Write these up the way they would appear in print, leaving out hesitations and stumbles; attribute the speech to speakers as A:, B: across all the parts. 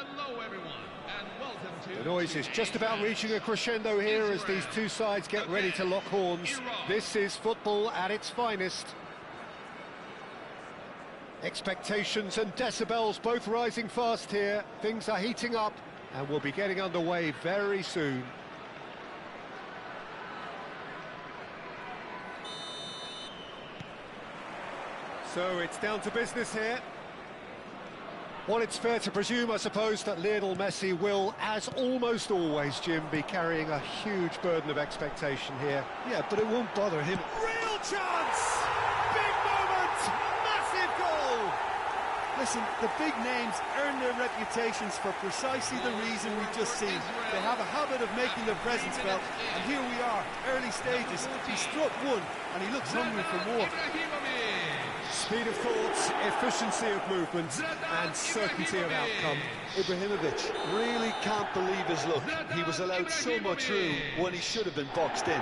A: Hello everyone, and welcome to...
B: The noise is just about reaching a crescendo here as these two sides get ready to lock horns. This is football at its finest. Expectations and decibels both rising fast here. Things are heating up and we'll be getting underway very soon. So it's down to business here. Well, it's fair to presume, I suppose, that Lionel Messi will, as almost always, Jim, be carrying a huge burden of expectation here.
C: Yeah, but it won't bother him.
B: Real chance! Big moment! Massive goal!
C: Listen, the big names earn their reputations for precisely the reason we've just seen. They have a habit of making their presence felt, and here we are, early stages. He struck one, and he looks hungry for more.
B: Speed of thought, efficiency of movement, and certainty of outcome.
C: Ibrahimovic really can't believe his luck. He was allowed so much room when he should have been boxed in.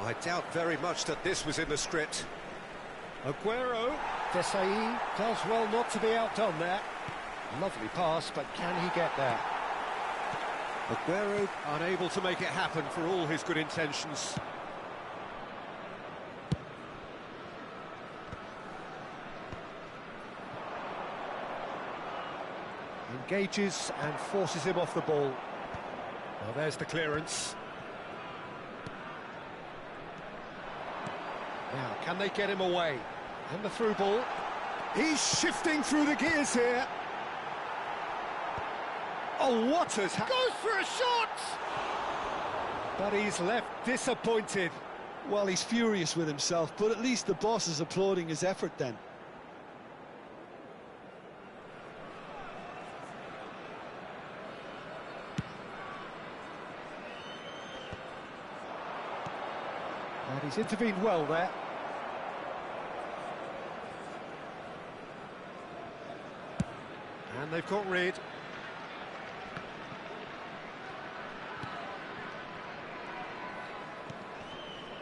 B: I doubt very much that this was in the script. Aguero. Desai does well not to be outdone there. Lovely pass, but can he get there? Aguero unable to make it happen for all his good intentions. Engages and forces him off the ball. Well, there's the clearance. Now, can they get him away? And the through ball. He's shifting through the gears here. Oh, what has happened? Goes for a shot! But he's left disappointed.
C: Well, he's furious with himself, but at least the boss is applauding his effort then.
B: And he's intervened well there. And they've got rid.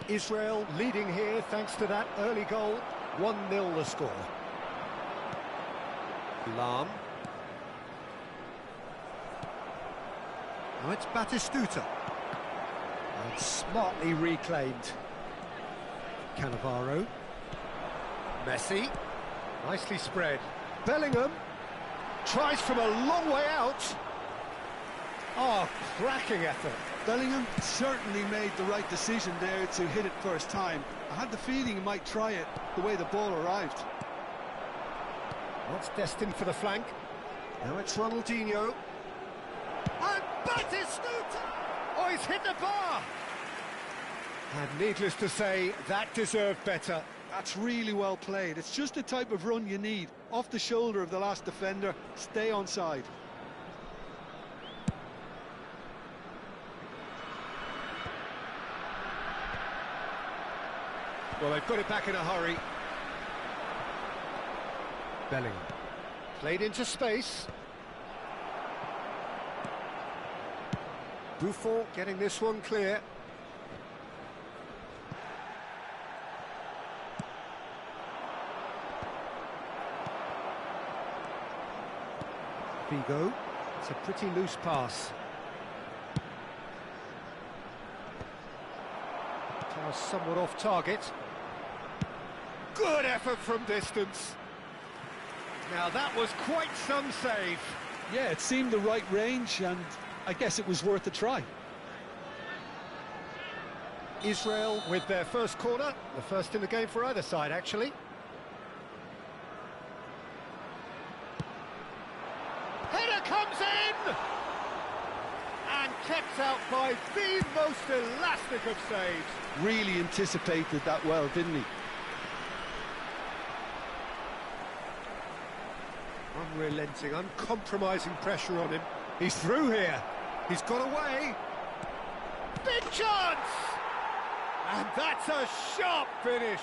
B: Israel leading here thanks to that early goal. 1-0 the score. Lam. Now it's Batistuta. And smartly reclaimed. Cannavaro. Messi. Nicely spread. Bellingham. Tries from a long way out. Oh, cracking effort.
C: Bellingham certainly made the right decision there to hit it first time. I had the feeling he might try it the way the ball arrived.
B: That's destined for the flank. Now it's Ronaldinho. And Batistuta! Oh, he's hit the bar! And needless to say, that deserved better.
C: That's really well played. It's just the type of run you need. Off the shoulder of the last defender, stay onside.
B: Well, they've got it back in a hurry. Bellingham. Played into space. Buffon getting this one clear. Vigo. It's a pretty loose pass. Pass somewhat off target. Good effort from distance. Now that was quite some save.
C: Yeah, it seemed the right range, and I guess it was worth a try.
B: Israel with their first corner, the first in the game for either side, actually. Header comes in! And kept out by the most elastic of saves.
C: Really anticipated that well, didn't he?
B: Unrelenting, uncompromising pressure on him. He's through here. He's got away. Big chance! And that's a sharp finish.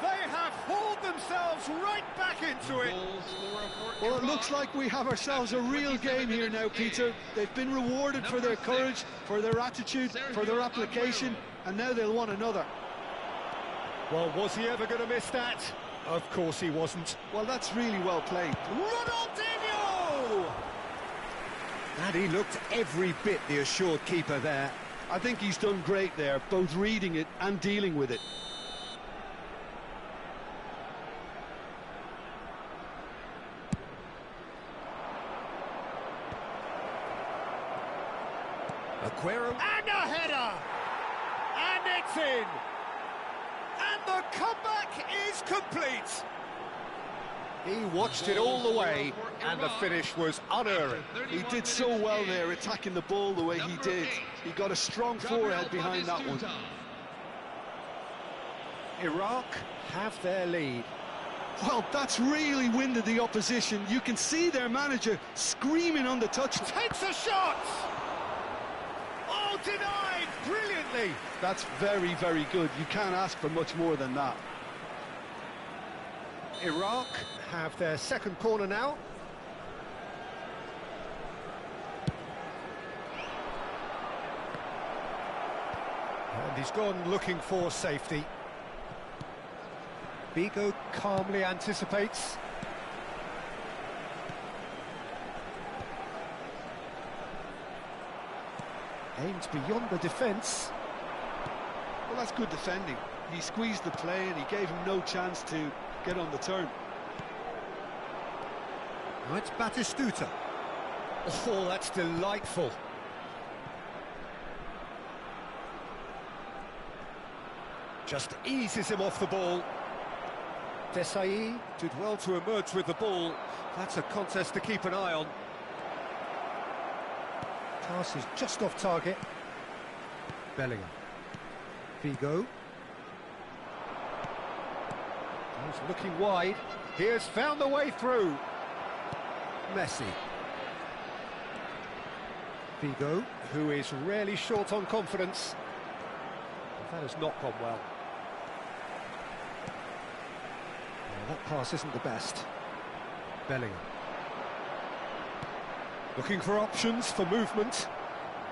B: They have hauled themselves right back into it.
C: Well, it looks like we have ourselves a real game here now, Peter. They've been rewarded for their courage, for their attitude, for their application, and now they'll want another.
B: Well, was he ever going to miss that? Of course he wasn't.
C: Well, that's really well played.
B: Ronaldinho! And he looked every bit the assured keeper there.
C: I think he's done great there, both reading it and dealing with it.
B: Aguero. And a header! And it's in! And the comeback is complete! He watched it all the way, and the finish was unerring.
C: He did so well there, attacking the ball the way he did. He got a strong forehead behind that one.
B: Iraq have their lead.
C: Well, that's really winded the opposition. You can see their manager screaming on the touch.
B: Takes a shot! Oh, denied brilliantly!
C: That's very, very good. You can't ask for much more than that.
B: Iraq have their second corner now. And he's gone looking for safety. Vigo calmly anticipates. Aims beyond the defence.
C: Well, that's good defending. He squeezed the play and he gave him no chance to get on the turn.
B: Now it's Batistuta. Oh, that's delightful. Just eases him off the ball. Desai did well to emerge with the ball. That's a contest to keep an eye on. Pass is just off target. Bellingham. Vigo. He's looking wide. He has found the way through. Messi. Vigo, who is rarely short on confidence. That has not gone well. That pass isn't the best. Bellingham. Looking for options for movement.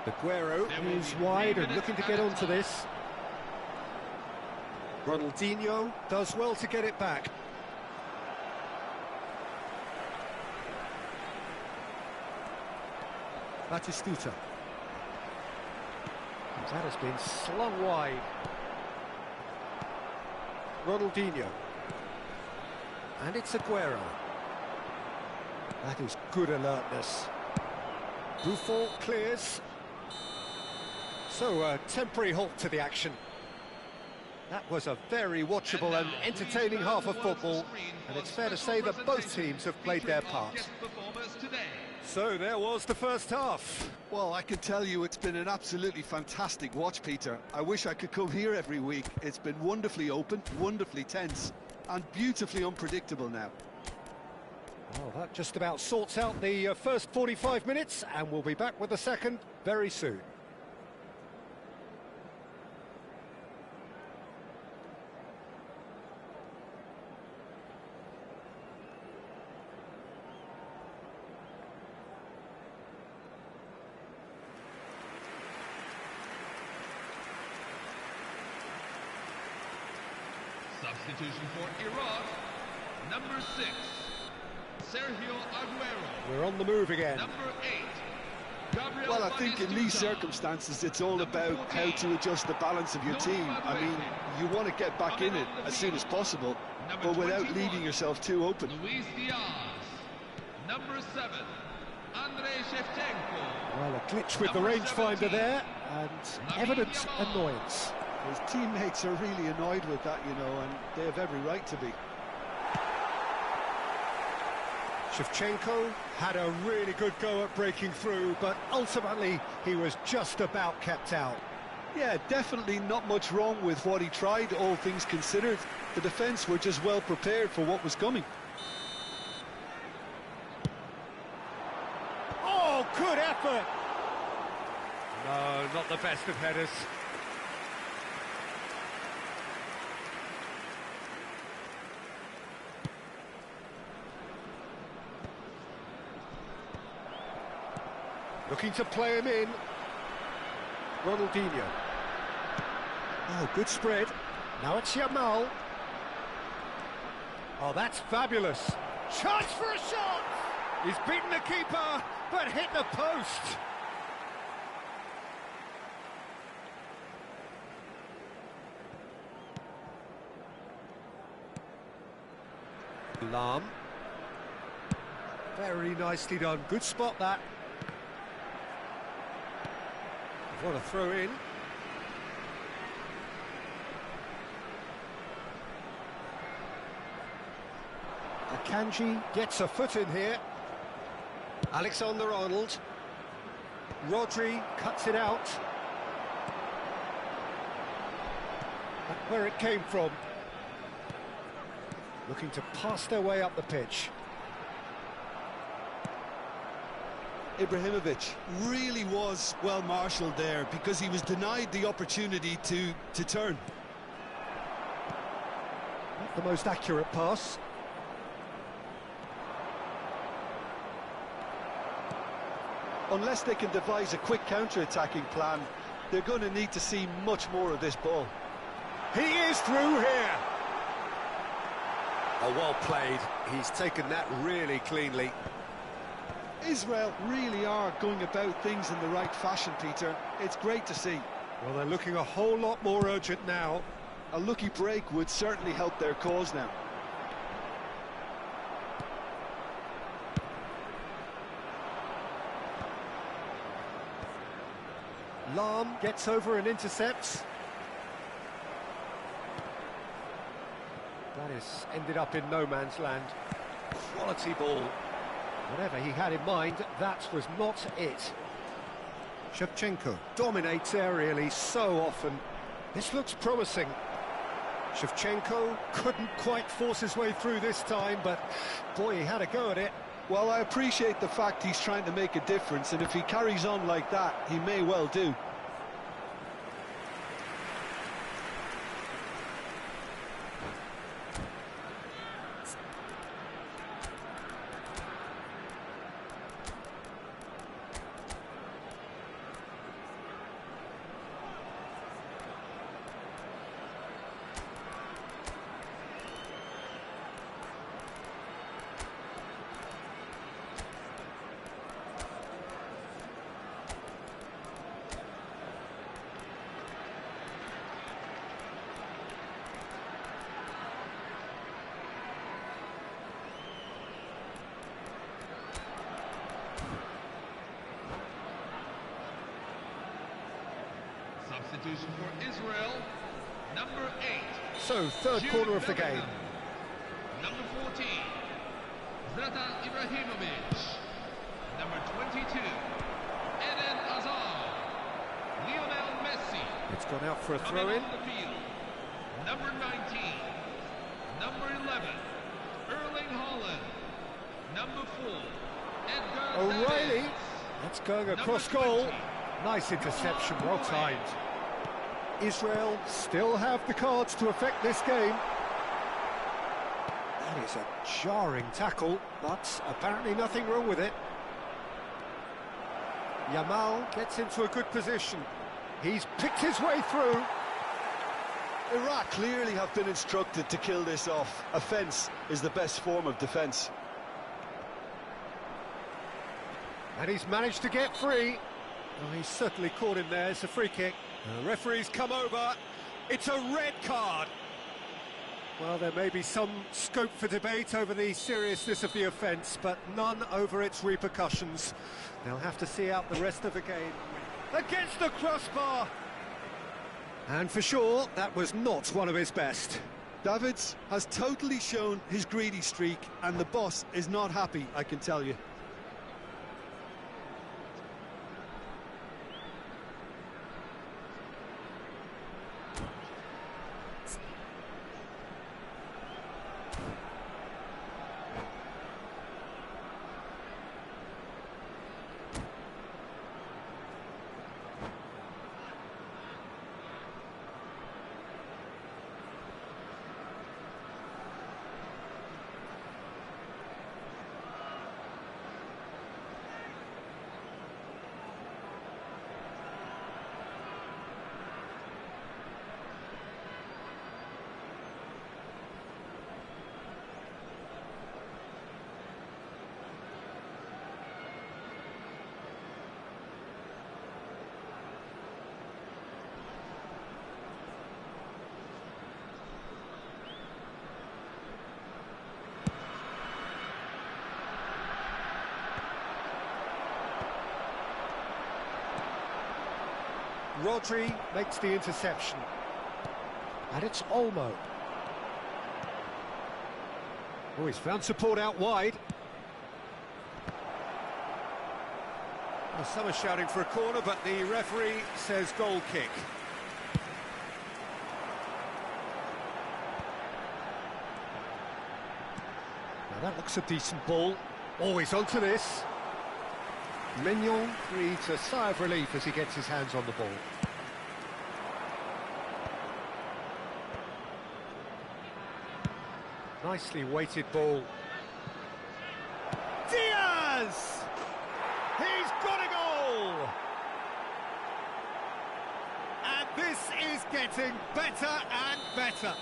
B: Aguero is wide and looking to get onto this. Ronaldinho does well to get it back. Batistuta. That has been slung wide. Ronaldinho. And it's Aguero. That is good alertness. Buffon clears. So a temporary halt to the action. That was a very watchable and entertaining half of football, and it's fair to say that both teams have played their part. So there was the first half.
C: Well, I can tell you it's been an absolutely fantastic watch, Peter. I wish I could come here every week. It's been wonderfully open, wonderfully tense, and beautifully unpredictable now.
B: Well, that just about sorts out the first 45 minutes, and we'll be back with the second very soon.
A: Substitution for Iraq, number 6, Sergio Aguero.
B: We're on the move again.
A: Number 8, Gabriel.
C: Well, I think in these circumstances it's all about how to adjust the balance of your team. I mean, you want to get back in it as soon as possible, but without leaving yourself too open.
A: Luis Diaz. Number 7, Andrei Shevchenko.
B: Well, a glitch with the rangefinder there, and evident annoyance.
C: His teammates are really annoyed with that, you know, and they have every right to be.
B: Shevchenko had a really good go at breaking through, but ultimately he was just about kept out.
C: Yeah, definitely not much wrong with what he tried, all things considered. The defence were just well prepared for what was coming.
B: Oh, good effort! No, not the best of headers. Looking to play him in. Ronaldinho. Oh, good spread. Now it's Yamal. Oh, that's fabulous. Chance for a shot! He's beaten the keeper, but hit the post. Lam. Very nicely done. Good spot, that. What a throw in. Akanji gets a foot in here. Alexander-Arnold. Rodri cuts it out. That's where it came from. Looking to pass their way up the pitch.
C: Ibrahimovic really was well marshalled there because he was denied the opportunity to turn.
B: Not the most accurate pass.
C: Unless they can devise a quick counter-attacking plan, they're going to need to see much more of this ball.
B: He is through here. Oh, well played. He's taken that really cleanly.
C: Israel really are going about things in the right fashion, Peter. It's great to see.
B: Well, they're looking a whole lot more urgent now.
C: A lucky break would certainly help their cause now.
B: Lam gets over and intercepts. That has ended up in no man's land. Quality ball. Whatever he had in mind, that was not it. Shevchenko dominates aerially so often. This looks promising. Shevchenko couldn't quite force his way through this time, but boy, he had a go at it.
C: Well, I appreciate the fact he's trying to make a difference, and if he carries on like that, he may well do.
A: Substitution for Israel, number 8.
B: So, third quarter of the game.
A: Number 14, Zlatan Ibrahimovic. Number 22, Eden Hazard. Lionel Messi.
B: It's gone out for a
A: Coming
B: throw-in.
A: on the field, number 19, number 11, Erling Haaland. Number 4, Edgar
B: O'Reilly.
A: Davids.
B: That's going across
A: Number
B: goal.
A: 20,
B: Nice interception, well timed. Israel still have the cards to affect this game. That is a jarring tackle, but apparently nothing wrong with it. Yamal gets into a good position. He's picked his way through.
C: Iraq clearly have been instructed to kill this off. Offence is the best form of defence.
B: And he's managed to get free. Oh, he's certainly caught him there. It's a free kick. The referee's come over. It's a red card. Well, there may be some scope for debate over the seriousness of the offence, but none over its repercussions. They'll have to see out the rest of the game. Against the crossbar! And for sure, that was not one of his best.
C: Davids has totally shown his greedy streak, and the boss is not happy, I can tell you.
B: Rodri makes the interception. And it's Olmo. Oh, he's found support out wide. Well, some are shouting for a corner, but the referee says goal kick. Now that looks a decent ball. Always onto this. Mignon breathes a sigh of relief as he gets his hands on the ball. Nicely weighted ball. Diaz! He's got a goal! And this is getting better and better.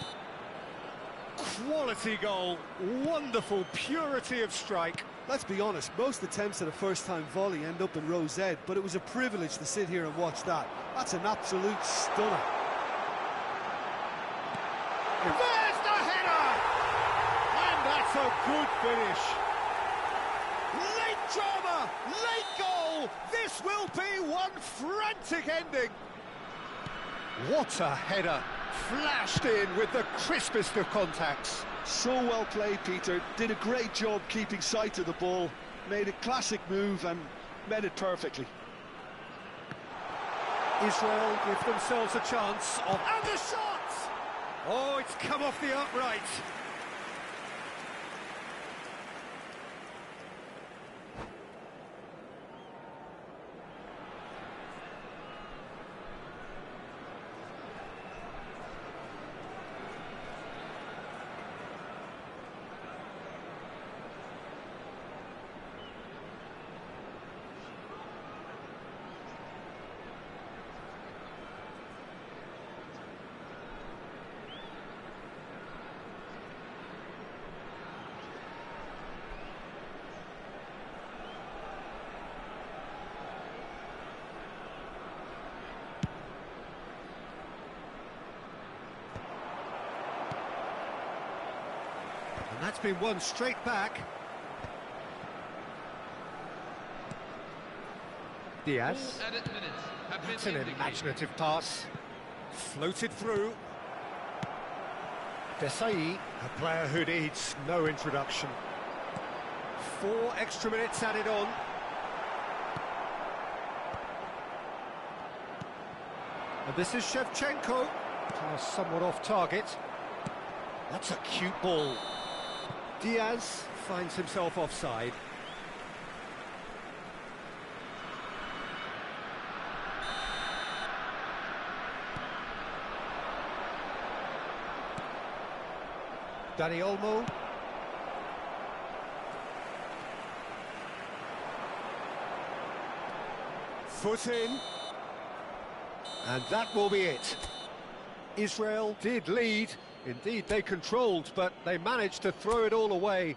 B: Quality goal, wonderful purity of strike.
C: Let's be honest, most attempts at a first-time volley end up in row Z, but it was a privilege to sit here and watch that. That's an absolute stunner.
B: There's the header! And that's a good finish. Late drama, late goal. This will be one frantic ending. What a header. Flashed in with the crispest of contacts.
C: So well played, Peter. Did a great job keeping sight of the ball. Made a classic move and met it perfectly.
B: Israel give themselves a chance of... And the shot! Oh, it's come off the upright. And that's been won straight back. Diaz. That's an imaginative pass. Floated through. Desai, a player who needs no introduction. 4 extra minutes added on. And this is Shevchenko. Pass somewhat off target. That's a cute ball. Diaz finds himself offside. Dani Olmo. Foot in. And that will be it. Israel did lead. Indeed, they controlled, but they managed to throw it all away.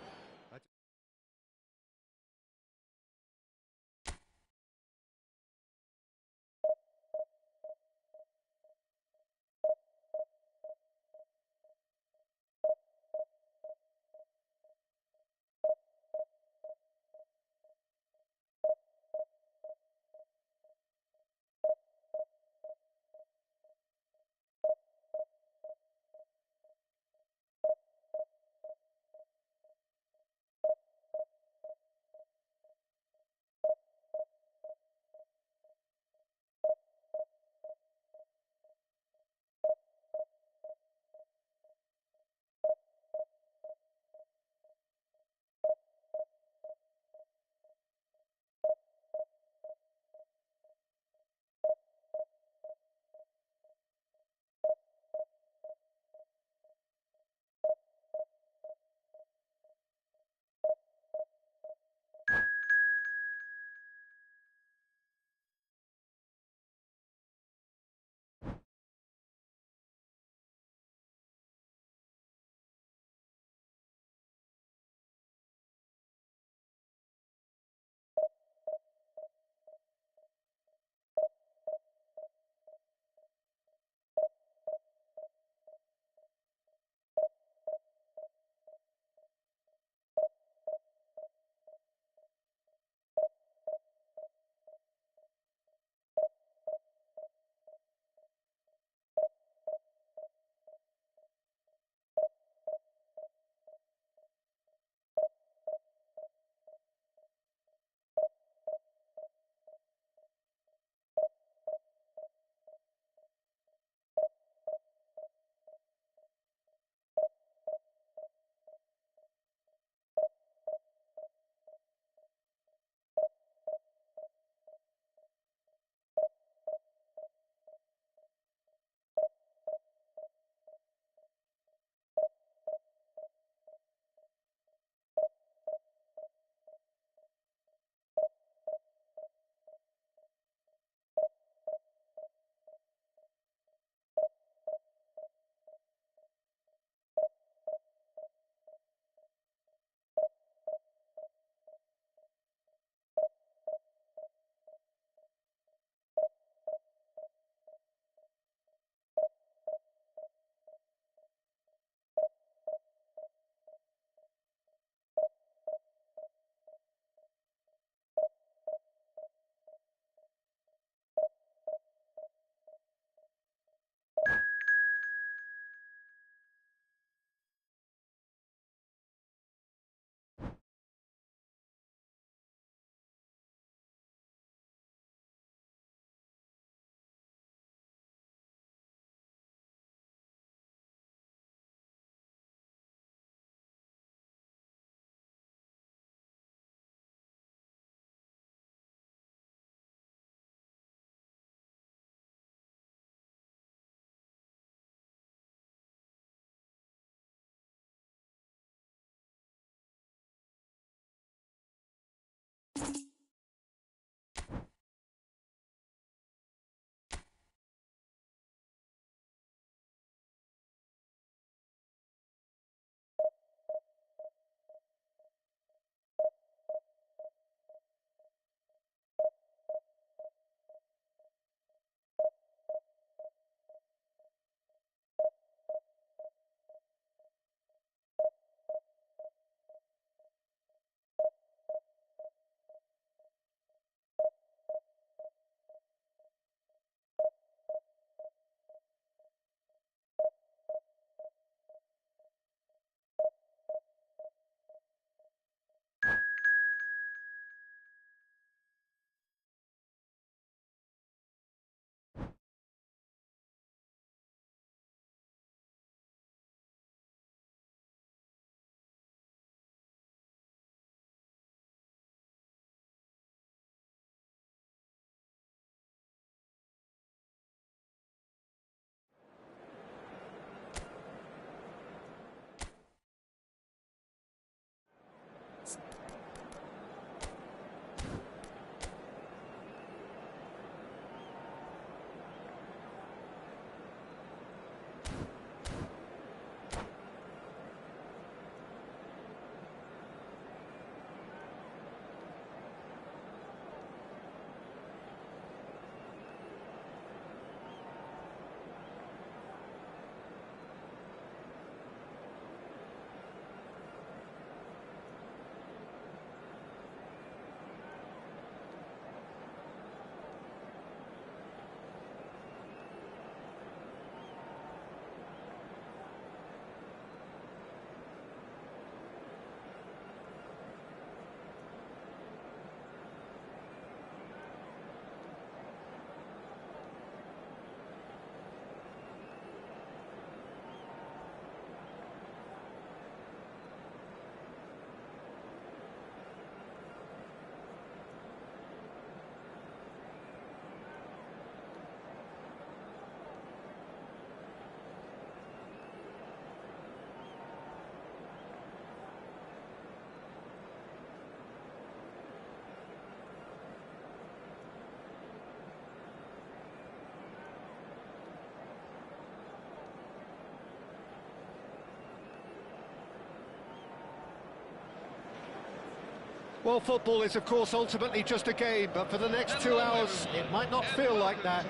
B: Well, football is, of course, ultimately just a game, but for the next 2 hours, it might not feel like that.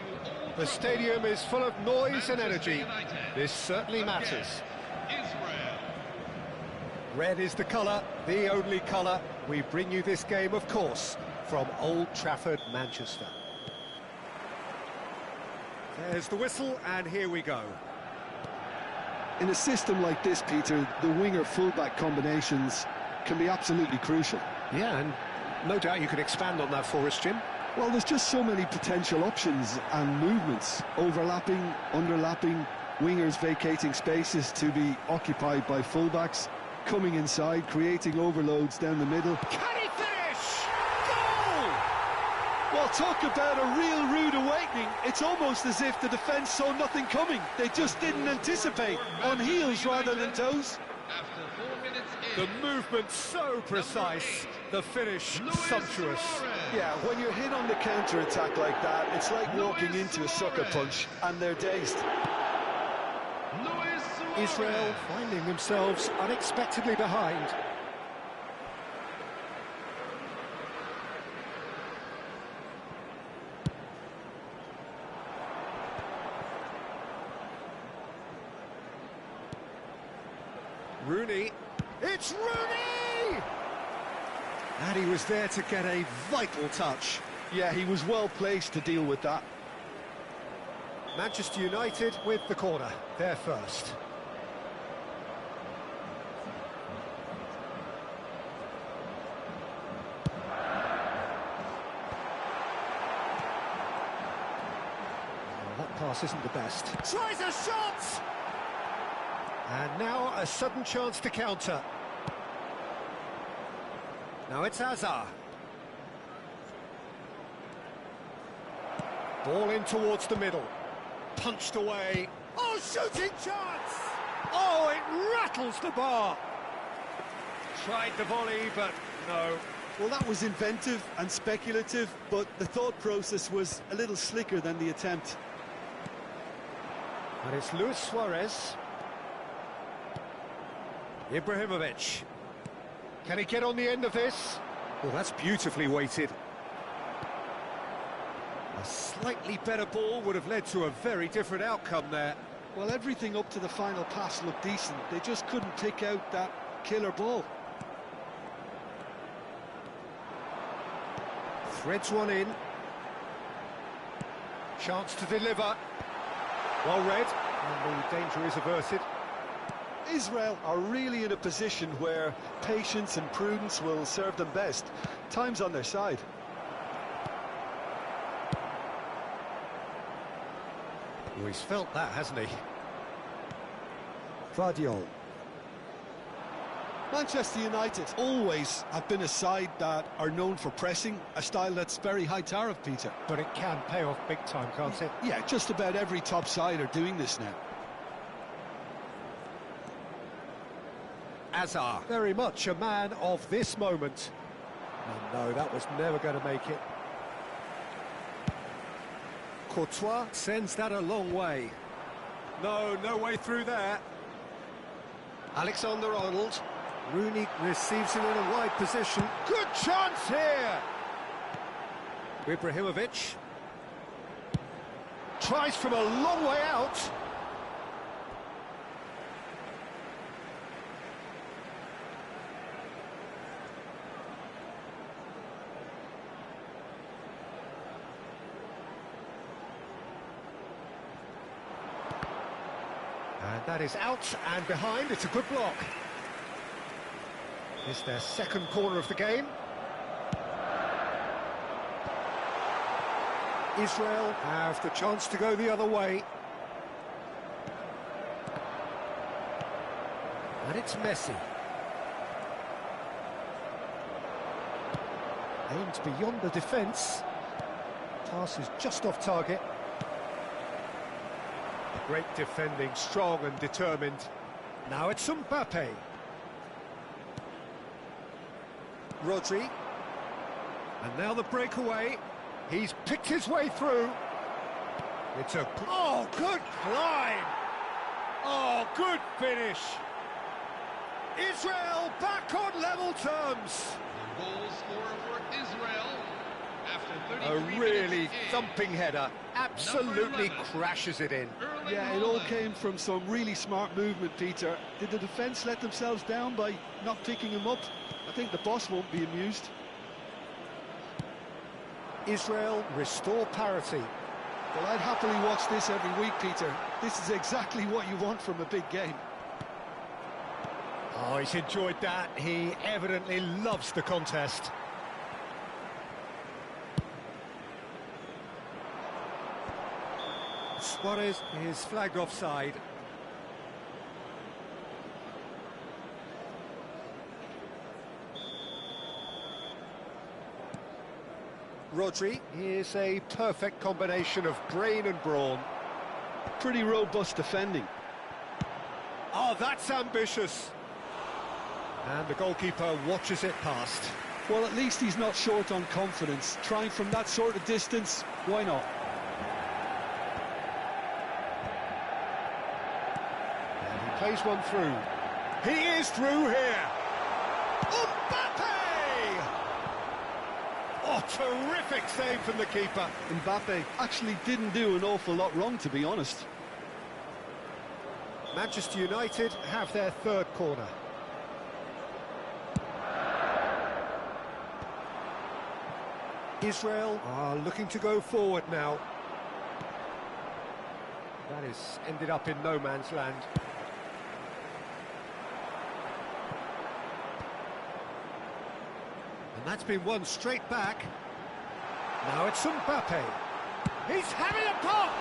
B: The stadium is full of noise and energy. This certainly matters. Red is the colour, the only colour. We bring you this game, of course, from Old Trafford, Manchester. There's the whistle, and here we go.
C: In a system like this, Peter, the winger-fullback combinations can be absolutely crucial.
B: Yeah, and no doubt you can expand on that for us, Jim.
C: Well, there's just so many potential options and movements, overlapping, underlapping, wingers vacating spaces to be occupied by fullbacks, coming inside, creating overloads down the middle.
B: Can he finish? Goal!
C: Well, talk about a real rude awakening. It's almost as if the defence saw nothing coming. They just didn't anticipate, on heels rather than toes.
B: The movement so precise, the finish sumptuous.
C: Yeah, when you're hit on the counter-attack like that, it's like walking into a sucker punch, and they're dazed.
B: Israel finding themselves unexpectedly behind. Rooney. It's Rooney! And he was there to get a vital touch.
C: Yeah, he was well placed to deal with that.
B: Manchester United with the corner, they're first. Well, that pass isn't the best. Tries a shot! And now a sudden chance to counter. Now it's Hazard. Ball in towards the middle. Punched away. Oh, shooting chance! Oh, it rattles the bar. Tried the volley, but no.
C: Well, that was inventive and speculative, but the thought process was a little slicker than the attempt.
B: And it's Luis Suarez. Ibrahimovic. Can he get on the end of this? Well, that's beautifully weighted. A slightly better ball would have led to a very different outcome there.
C: Well, everything up to the final pass looked decent. They just couldn't pick out that killer ball.
B: Threads one in. Chance to deliver. Well read, and the danger is averted.
C: Israel are really in a position where patience and prudence will serve them best. Time's on their side.
B: Oh, he's felt that, hasn't he? Vardiol.
C: Manchester United always have been a side that are known for pressing, a style that's very high tariff, Peter.
B: But it can pay off big time, can't it?
C: Yeah, just about every top side are doing this now.
B: Hazard, very much a man of this moment. And no, that was never going to make it. Courtois sends that a long way. No way through there. Alexander-Arnold. Rooney receives it in a wide position. Good chance here! Ibrahimovic. Tries from a long way out. And that is out and behind. It's a good block. It's their second corner of the game. Israel have the chance to go the other way. And it's Messi. Aimed beyond the defence. Pass is just off target. Great defending, strong and determined. Now it's Mbappe. Rodri. And now the breakaway. He's picked his way through. It's a... Oh, good climb! Oh, good finish! Israel back on level terms!
A: Goal scorer for Israel after 33
B: A
A: minutes
B: really
A: in.
B: thumping header, absolutely
A: 11.
B: crashes it in.
A: Erling
C: Yeah, it all
A: Haaland.
C: came from some really smart movement, Peter. Did the defence let themselves down by not picking him up? I think the boss won't be amused.
B: Israel restore parity.
C: Well, I'd happily watch this every week, Peter. This is exactly what you want from a big game.
B: Oh, he's enjoyed that. He evidently loves the contest. Suarez is flagged offside. Rodri is a perfect combination of brain and brawn.
C: Pretty robust defending.
B: Oh, that's ambitious. And the goalkeeper watches it past.
C: Well, at least he's not short on confidence. Trying from that sort of distance, why not?
B: And he plays one through. He is through here. Mbappe! Oh, terrific save from the keeper.
C: Mbappe actually didn't do an awful lot wrong, to be honest.
B: Manchester United have their third corner. Israel are looking to go forward now. That is ended up in no man's land. And that's been won straight back. Now it's Mbappe. He's having a pop!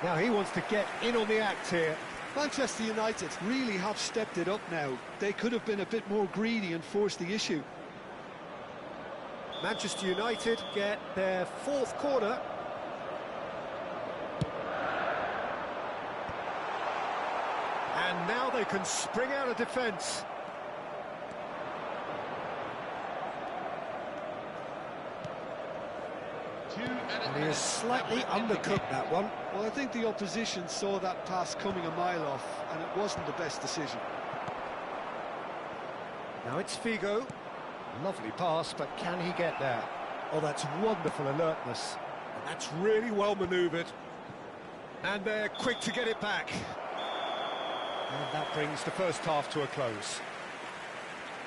B: Now he wants to get in on the act here.
C: Manchester United really have stepped it up now. They could have been a bit more greedy and forced the issue.
B: Manchester United get their fourth corner. And now they can spring out of defence. And he has slightly undercooked that one.
C: Well, I think the opposition saw that pass coming a mile off, and it wasn't the best decision.
B: Now it's Figo. Lovely pass, but can he get there? Oh, that's wonderful alertness. And that's really well manoeuvred. And they're quick to get it back. And that brings the first half to a close.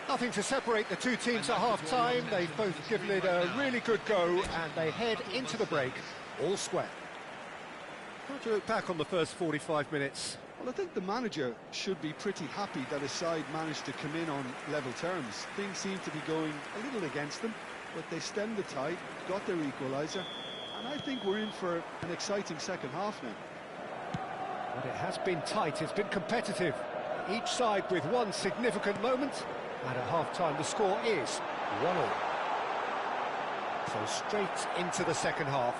B: Nothing to separate the two teams at half-time. They've both given it a really good go, and they head into the break all square. How do you look back on the first 45 minutes?
C: Well, I think the manager should be pretty happy that his side managed to come in on level terms. Things seem to be going a little against them, but they stemmed the tide, got their equaliser, and I think we're in for an exciting second half now.
B: But it has been tight, it's been competitive. Each side with one significant moment, and at half-time the score is 1-1. So straight into the second half.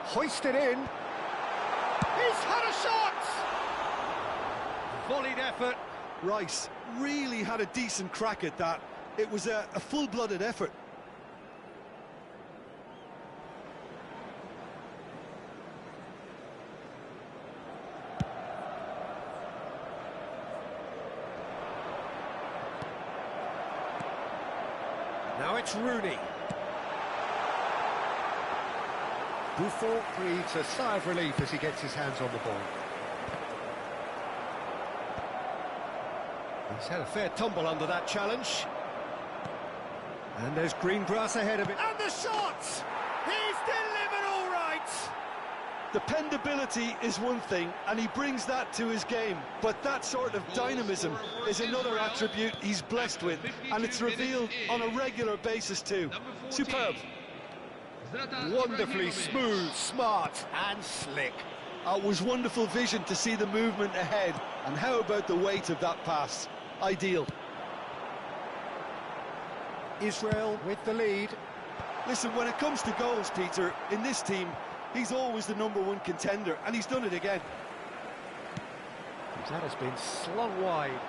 B: Hoisted in. He's had a shot! Volleyed effort.
C: Rice really had a decent crack at that. It was a full-blooded effort.
B: Now it's Rooney. Buffon breathes a sigh of relief as he gets his hands on the ball. He's had a fair tumble under that challenge. And there's green grass ahead of it. And the shot! He's delivered all right!
C: Dependability is one thing, and he brings that to his game. But that sort of dynamism is another attribute he's blessed with, and it's revealed on a regular basis too. Superb.
B: Wonderfully smooth, smart and slick.
C: It was wonderful vision to see the movement ahead, and how about the weight of that pass? Ideal.
B: Israel with the lead.
C: Listen, when it comes to goals, Peter, in this team, he's always the #1 contender, and he's done it again.
B: That has been slung wide.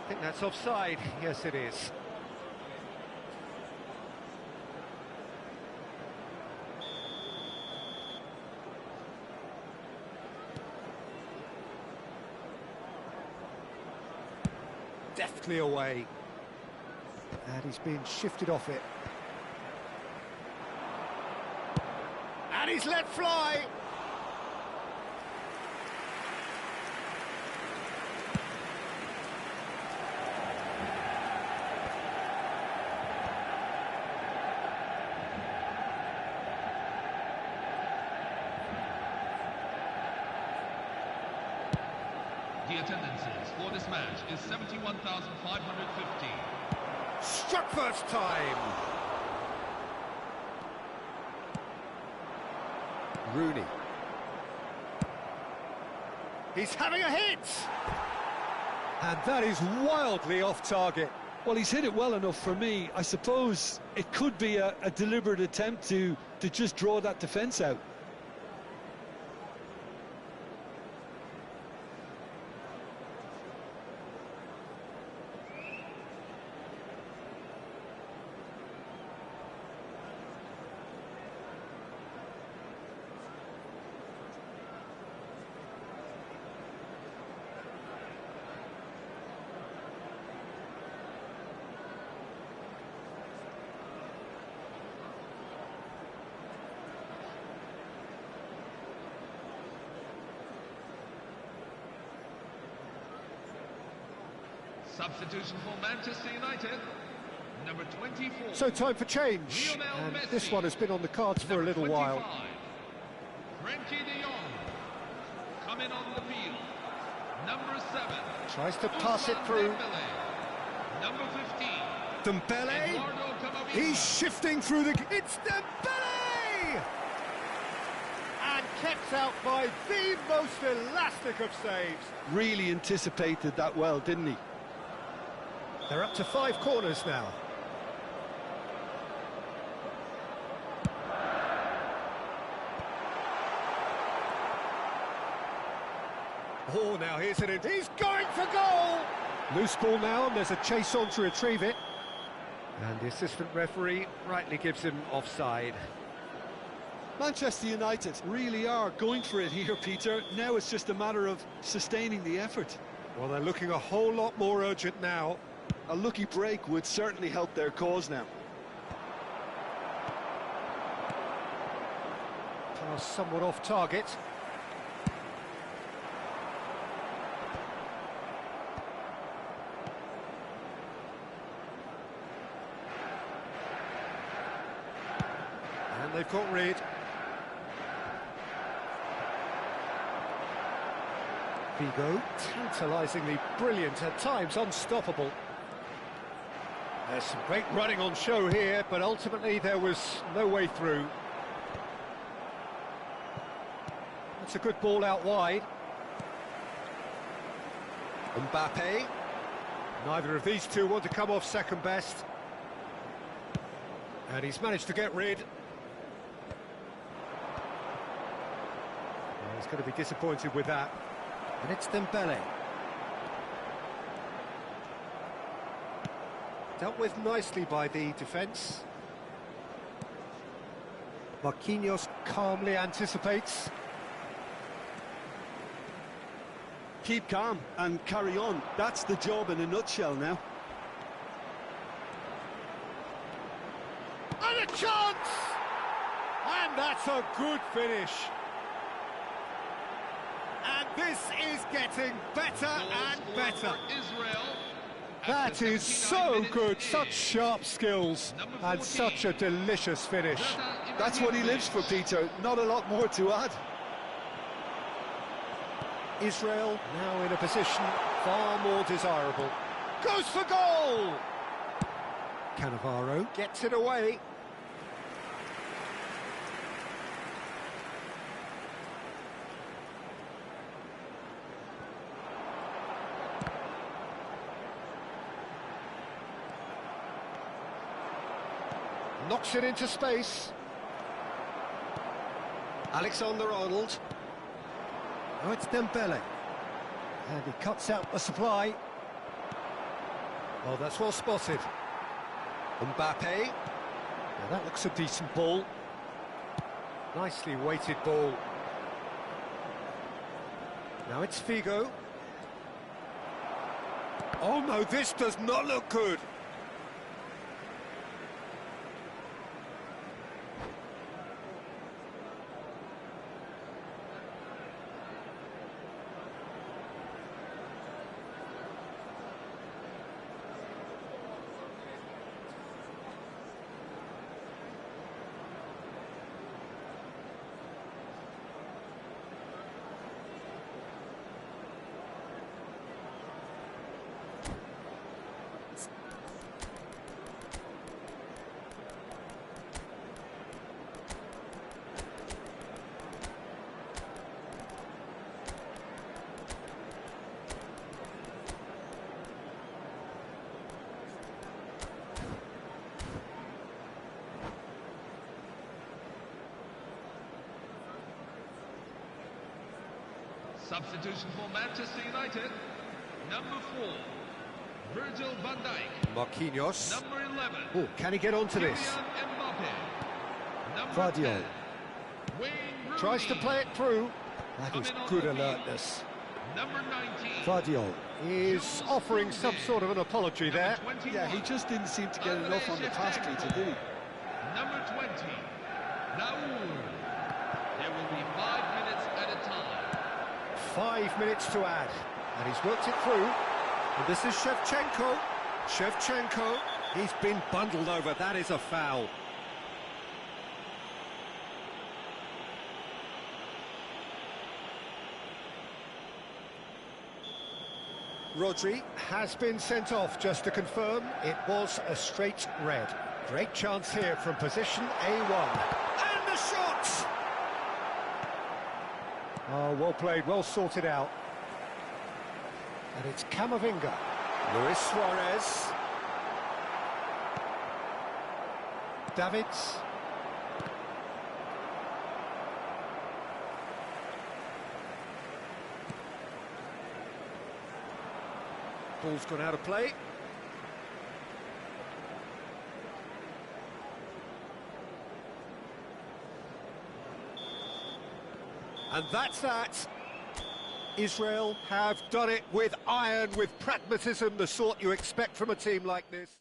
B: I think that's offside. Yes, it is. quickly away. And he's being shifted off it. And he's let fly!
A: The attendances for this match is 71,550.
B: Struck first time! Rooney. He's having a hit! And that is wildly off target.
C: Well, he's hit it well enough for me. I suppose it could be a deliberate attempt to just draw that defence out.
A: Substitution for Manchester United, number 24.
B: So time for change.
A: Lionel
B: And
A: Messi.
B: this one has been on the cards for a
A: Number
B: little
A: 25,
B: while.
A: Frankie de Jong, coming on the field. Number 7.
B: Tries to pass it
A: Ousmane
B: through.
A: Dembele. Number 15.
B: Dembele.
A: Eduardo Camavinga.
B: He's shifting through the... It's Dembele! And kept out by the most elastic of saves.
C: Really anticipated that well, didn't he?
B: They're up to 5 corners now. Oh, now here's it. He's going for goal! Loose ball now, and there's a chase on to retrieve it. And the assistant referee rightly gives him offside.
C: Manchester United really are going for it here, Peter. Now it's just a matter of sustaining the effort.
B: Well, they're looking a whole lot more urgent now.
C: A lucky break would certainly help their cause now.
B: Pass somewhat off target. And they've got rid. Figo, tantalisingly brilliant, at times unstoppable. There's some great running on show here, but ultimately there was no way through. That's a good ball out wide. Mbappe. Neither of these two want to come off second best. And he's managed to get rid. Well, he's going to be disappointed with that. And it's Dembele. Dealt with nicely by the defence. Marquinhos calmly anticipates.
C: Keep calm and carry on. That's the job in a nutshell now.
B: And a chance! And that's a good finish. And this is getting better and better.
A: Israel.
B: That is so good, such sharp skills and such a delicious finish.
C: That's what he lives for, Peter. Not a lot more to add.
B: Israel now in a position far more desirable. Goes for goal! Cannavaro gets it away. Knocks it into space. Alexander-Arnold. Now it's Dembele. And he cuts out the supply. Oh, that's well spotted. Mbappe. Now that looks a decent ball. Nicely weighted ball. Now it's Figo. Oh no, this does not look good.
A: Substitution for Manchester United. Number 4, Virgil van Dijk.
B: Marquinhos.
A: Number 11.
B: Oh, can he get onto this?
A: Kylian Mbappe. Number
C: Vardiol.
A: 10, Wayne Rooney.
B: Tries to play it through. That is
A: Coming on
B: good
A: the field.
B: alertness.
A: Number 19.
C: Vardiol.
B: Is offering some sort of an apology
A: Number
B: there.
A: 21.
C: Yeah, he just didn't seem to get enough on the task streets, did he?
A: Number 20, Raul. There will be 5 minutes at a time.
B: 5 minutes to add, and he's worked it through. And this is Shevchenko. Shevchenko, he's been bundled over. That is a foul. Rodri has been sent off, just to confirm. It was a straight red. Great chance here from position A1. And the shot! Oh, well played, well sorted out. And it's Camavinga. Luis Suarez. Davids. Ball's gone out of play. And that's that. Israel have done it with iron, with pragmatism, the sort you expect from a team like this.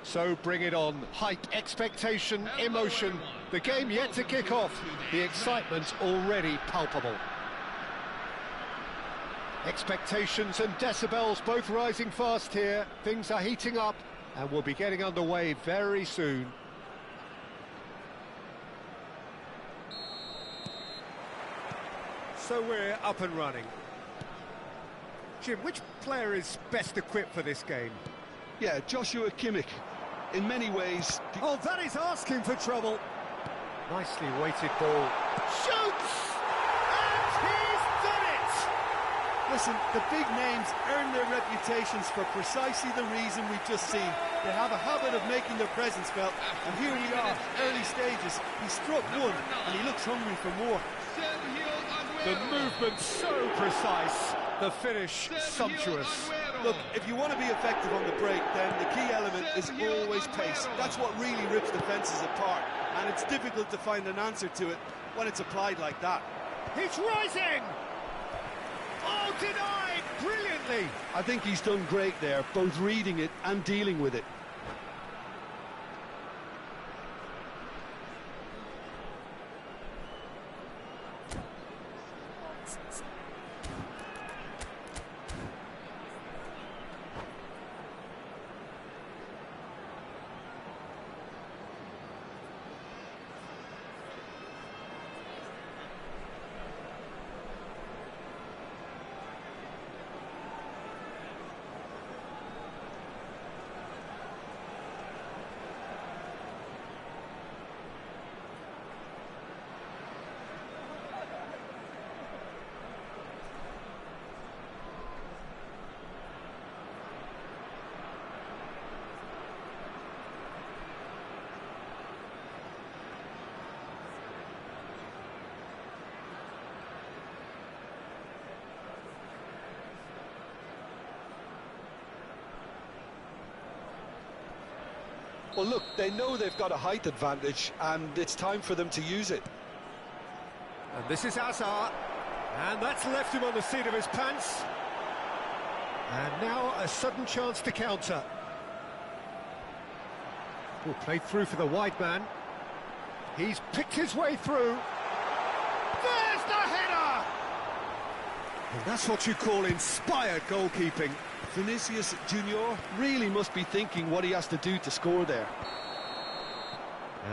B: So bring it on. Hype, expectation, emotion. The game yet to kick off. The excitement already palpable. Expectations and decibels both rising fast here. Things are heating up. And we'll be getting underway very soon. So we're up and running. Jim, which player is best equipped for this game?
C: Yeah, Joshua Kimmich. In many ways...
B: Oh, that is asking for trouble. Nicely weighted ball. Shoots! And he's done it!
C: Listen, the big names earn their reputations for precisely the reason we've just seen. They have a habit of making their presence felt, and here we are, early stages. He struck one, and he looks hungry for more.
B: The movement so precise, the finish sumptuous.
C: Look, if you want to be effective on the break, then the key element is always pace. That's what really rips defences apart, and it's difficult to find an answer to it when it's applied like that.
B: He's rising! Oh, denied brilliantly!
C: I think he's done great there, both reading it and dealing with it. Well, look, they know they've got a height advantage, and it's time for them to use it.
B: And this is Hazard, and that's left him on the seat of his pants. And now a sudden chance to counter. Ball played through for the wide man. He's picked his way through. There's the header! And that's what you call inspired goalkeeping.
C: Vinicius Junior really must be thinking what he has to do to score there.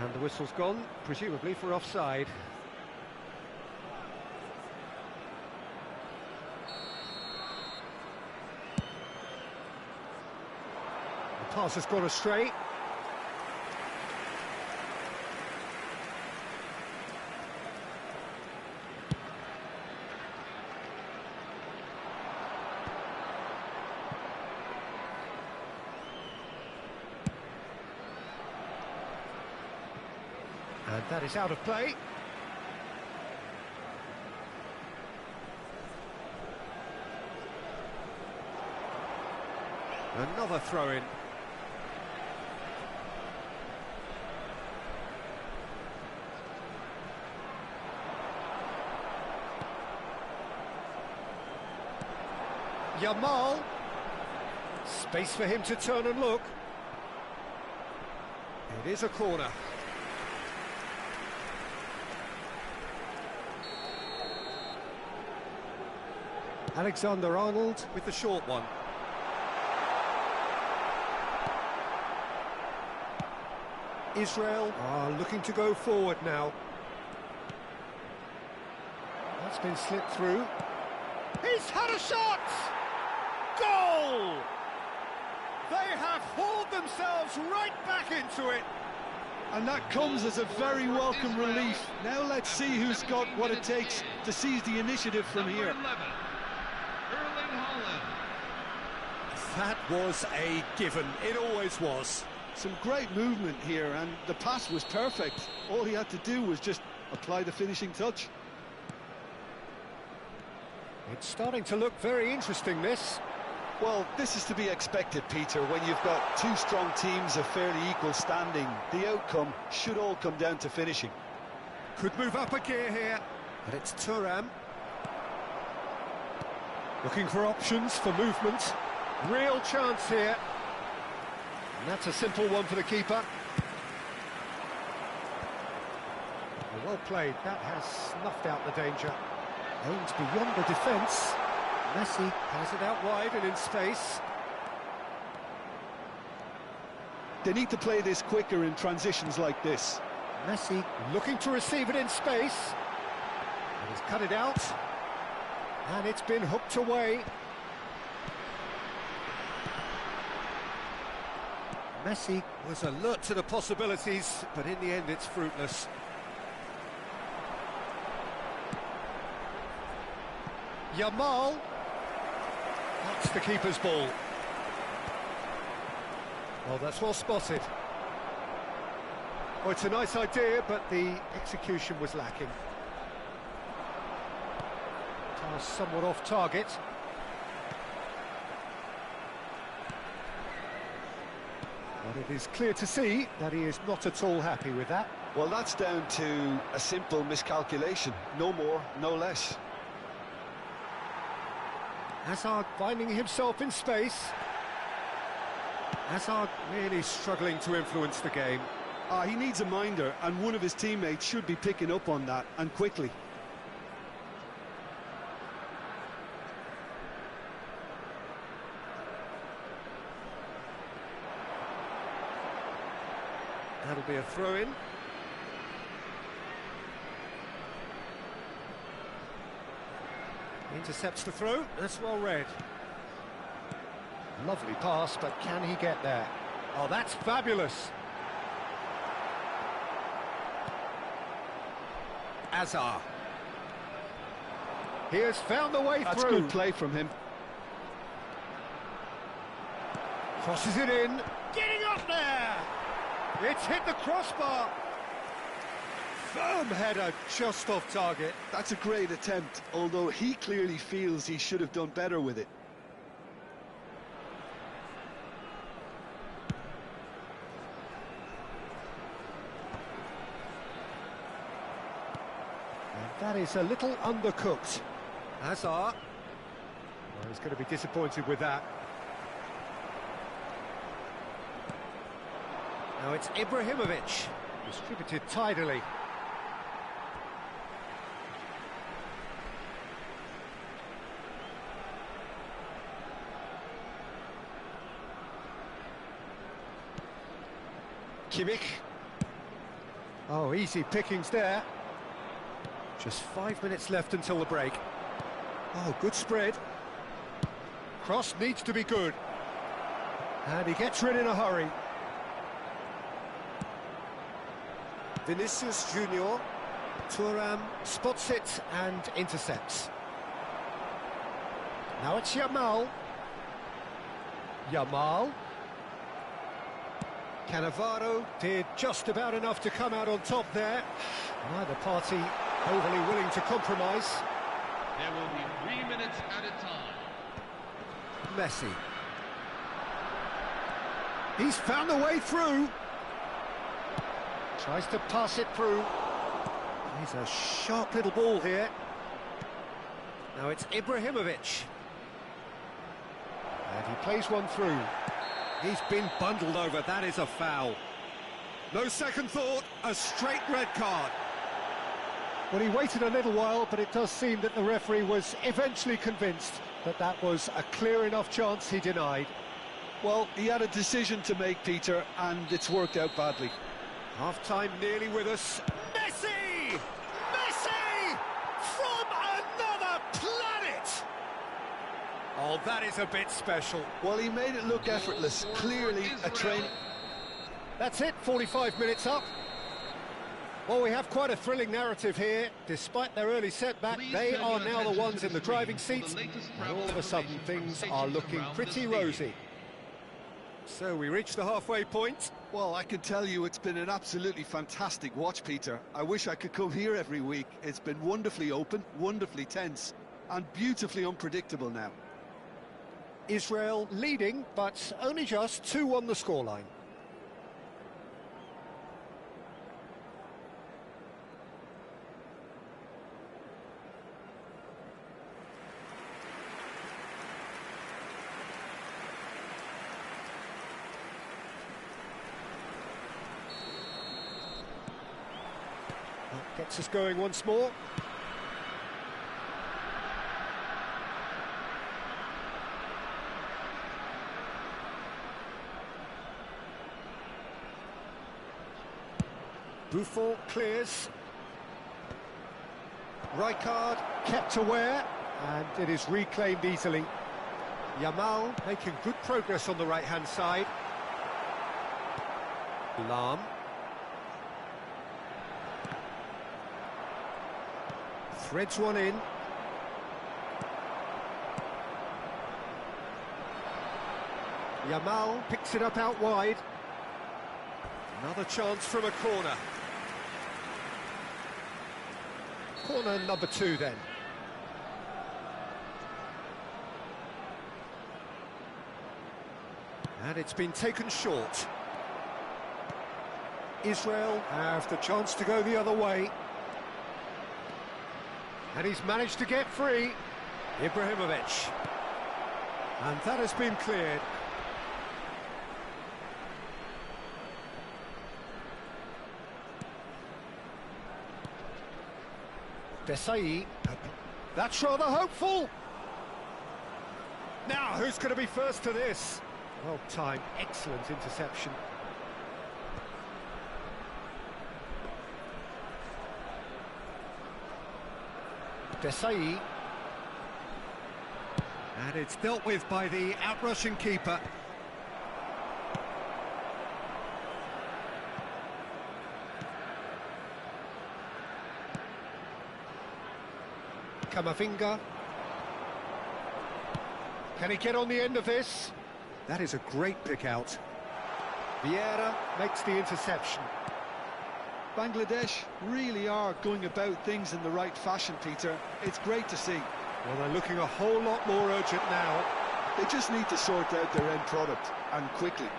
B: And the whistle's gone, presumably for offside. The pass has gone astray. And that is out of play. Another throw-in. Yamal. Space for him to turn and look. It is a corner. Alexander-Arnold with the short one. Israel are looking to go forward now. That's been slipped through. He's had a shot! Goal! They have hauled themselves right back into it.
C: And that comes as a very welcome relief. Now let's see who's got what it takes to seize the initiative from here.
B: That was a given. It always was.
C: Some great movement here, and the pass was perfect. All he had to do was just apply the finishing touch.
B: It's starting to look very interesting, this.
C: Well, this is to be expected, Peter, when you've got two strong teams of fairly equal standing. The outcome should all come down to finishing.
B: Could move up a gear here, and it's Thuram. Looking for options for movement. Real chance here. And that's a simple one for the keeper. Well played. That has snuffed out the danger. Aims beyond the defence. Messi has it out wide and in space.
C: They need to play this quicker in transitions like this.
B: Messi looking to receive it in space. And he's cut it out. And it's been hooked away. Messi was alert to the possibilities, but in the end it's fruitless. Yamal. That's the keeper's ball. Well, that's well spotted. Oh, it's a nice idea, but the execution was lacking. Pass somewhat off target. But it is clear to see that he is not at all happy with that.
C: Well, that's down to a simple miscalculation. No more, no less.
B: Hazard finding himself in space. Hazard really struggling to influence the game.
C: He needs a minder, and one of his teammates should be picking up on that, and quickly.
B: That'll be a throw-in. Intercepts the throw, that's well read. Lovely pass, but can he get there? Oh, that's fabulous. Hazard. He has found the way through.
C: That's good play from him.
B: Crosses it in. Getting up there! It's hit the crossbar. Firm header, just off target.
C: That's a great attempt, although he clearly feels he should have done better with it.
B: And that is a little undercooked. Hazard. Well, he's going to be disappointed with that. Now it's Ibrahimovic, distributed tidily. Kimmich. Oh, easy pickings there. Just 5 minutes left until the break. Oh, good spread. Cross needs to be good. And he gets rid in a hurry. Vinicius Junior. Thuram spots it and intercepts. Now it's Yamal. Yamal. Cannavaro did just about enough to come out on top there. Neither party overly willing to compromise.
A: There will be 3 minutes at a time.
B: Messi. He's found the way through. Tries to pass it through. He's a sharp little ball here. Now it's Ibrahimovic. And he plays one through. He's been bundled over, that is a foul. No second thought, a straight red card. Well, he waited a little while, but it does seem that the referee was eventually convinced that that was a clear enough chance he denied.
C: Well, he had a decision to make, Peter, and it's worked out badly.
B: Half-time nearly with us. Messi! Messi! From another planet! Oh, that is a bit special.
C: Well, he made it look effortless. Clearly a training.
B: That's it, 45 minutes up. Well, we have quite a thrilling narrative here. Despite their early setback, they are now the ones in the driving seats. And all of a sudden, things are looking pretty rosy. So we reach the halfway point.
C: Well, I can tell you it's been an absolutely fantastic watch, Peter. I wish I could come here every week. It's been wonderfully open, wonderfully tense, and beautifully unpredictable now.
B: Israel leading, but only just 2 on the scoreline. That gets us going once more. Buffon clears. Rijkaard kept aware, and it is reclaimed easily. Yamal making good progress on the right-hand side. Lahm. Threads one in. Yamal picks it up out wide. Another chance from a corner. Corner number 2 then. And it's been taken short. Israel have the chance to go the other way. And he's managed to get free. Ibrahimovic. And that has been cleared. Desai. That's rather hopeful. Now, who's going to be first to this? Well timed, excellent interception. Desai. And it's dealt with by the outrushing keeper. Camavinga. Can he get on the end of this? That is a great pick out. Vieira makes the interception.
C: Bangladesh really are going about things in the right fashion, Peter. It's great to see.
B: Well, they're looking a whole lot more urgent now.
C: They just need to sort out their end product, and quickly.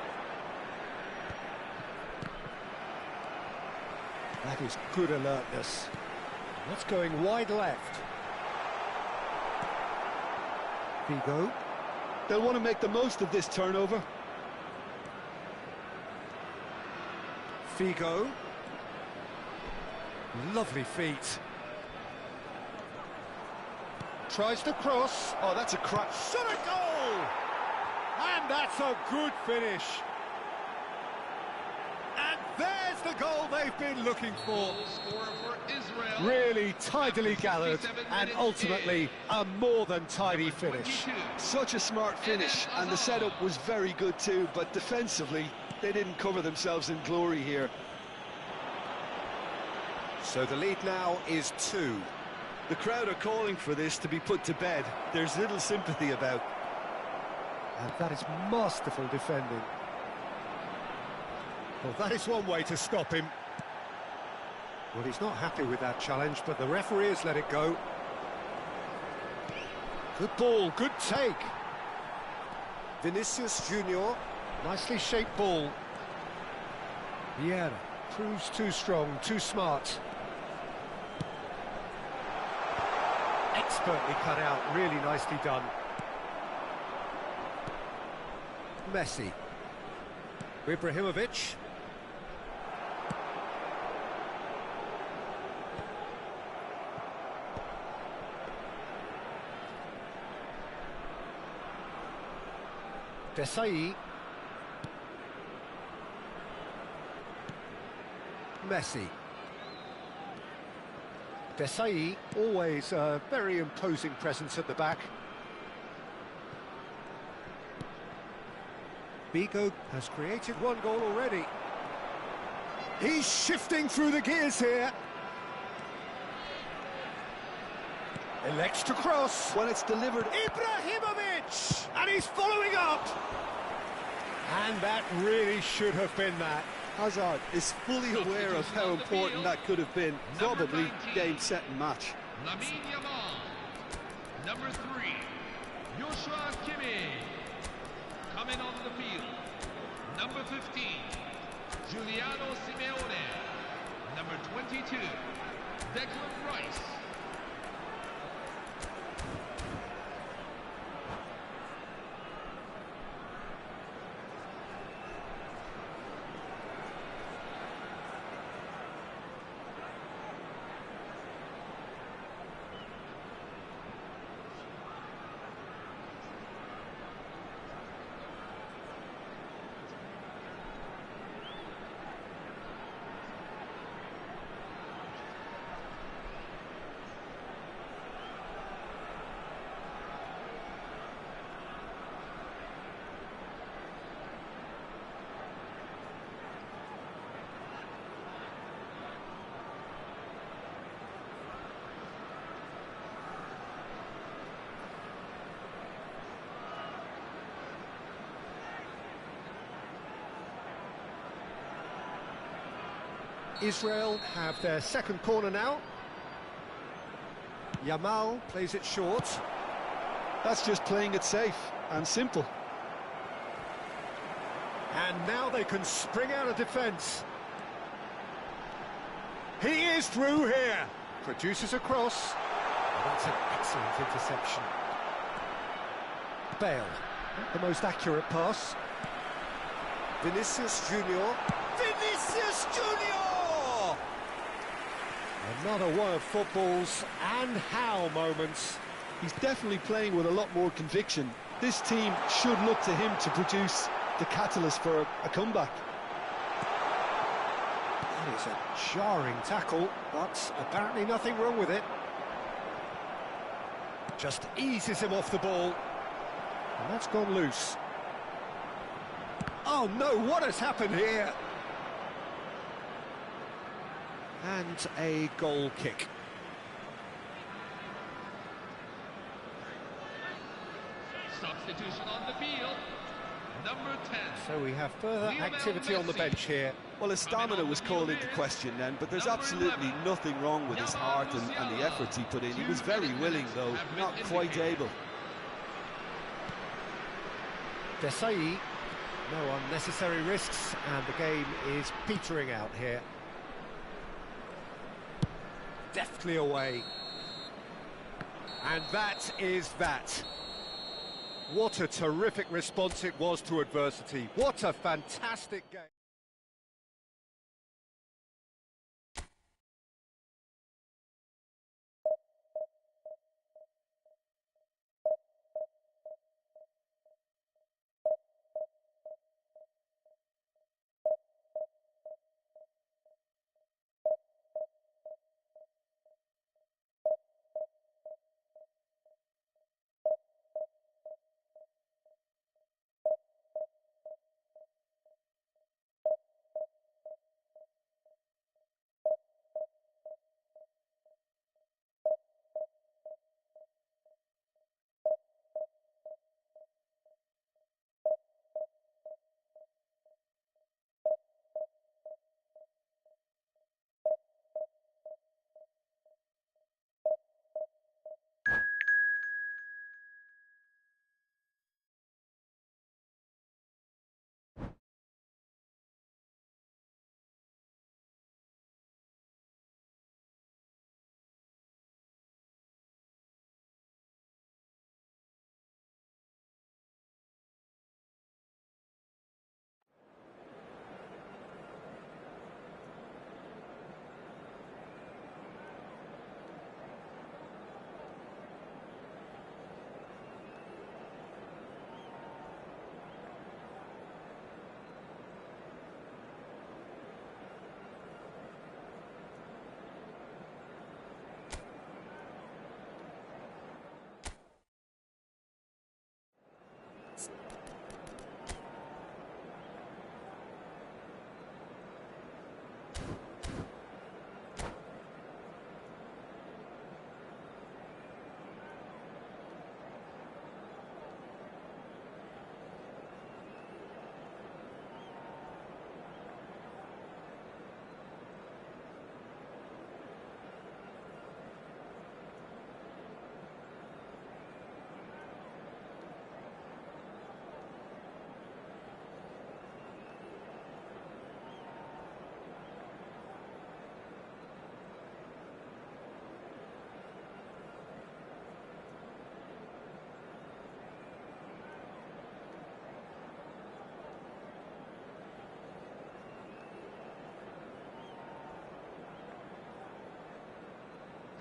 B: That is good alertness. That's going wide left. Figo.
C: They'll want to make the most of this turnover.
B: Figo. Lovely feet. Tries to cross.
C: Oh, that's a crack.
B: Shot a goal! And that's a good finish. And there's the goal they've been looking for.
A: Goal scorer for Israel.
B: Really tidily gathered and ultimately a more than tidy
A: Number
B: finish.
A: 22.
C: Such a smart finish, and the setup was very good too, but defensively, they didn't cover themselves in glory here.
B: So the lead now is 2.
C: The crowd are calling for this to be put to bed. There's little sympathy about.
B: And that is masterful defending. Well, that is one way to stop him. Well, he's not happy with that challenge, but the referee has let it go. Good ball, good take. Vinicius Junior, nicely shaped ball. Vieira proves too strong, too smart. Expertly cut out, really nicely done. Messi. Ibrahimovic. Desai. Messi. Desai, always a very imposing presence at the back. Figo has created one goal already. He's shifting through the gears here. Elects to cross.
C: When it's delivered,
B: Ibrahimovic! And he's following up. And that really should have been that.
C: Hazard is fully aware of how important that could have been. Probably game, set and match.
A: Lamine Yamal. Number 3, Joshua Kimmich. Coming onto the field. Number 15, Giuliano Simeone. Number 22, Declan Rice.
B: Israel have their second corner now. Yamal plays it short.
C: That's just playing it safe and simple.
B: And now they can spring out of defence. He is through here. Produces a cross. Oh, that's an excellent interception. Bale, not the most accurate pass. Vinicius Junior. Vinicius Junior! Another one of football's and how moments.
C: He's definitely playing with a lot more conviction. This team should look to him to produce the catalyst for a comeback.
B: That is a jarring tackle, but apparently nothing wrong with it. Just eases him off the ball. And that's gone loose. Oh no, what has happened here? And a goal kick.
A: Substitution on the field. Number 10.
B: So we have further activity on the bench here.
C: Well, his stamina was called into question then, but there's absolutely nothing wrong with his heart and the efforts he put in. He was very willing, though, not quite able.
B: Desai, no unnecessary risks, and the game is petering out here. Deftly away. And that is that. What a terrific response it was to adversity. What a fantastic game.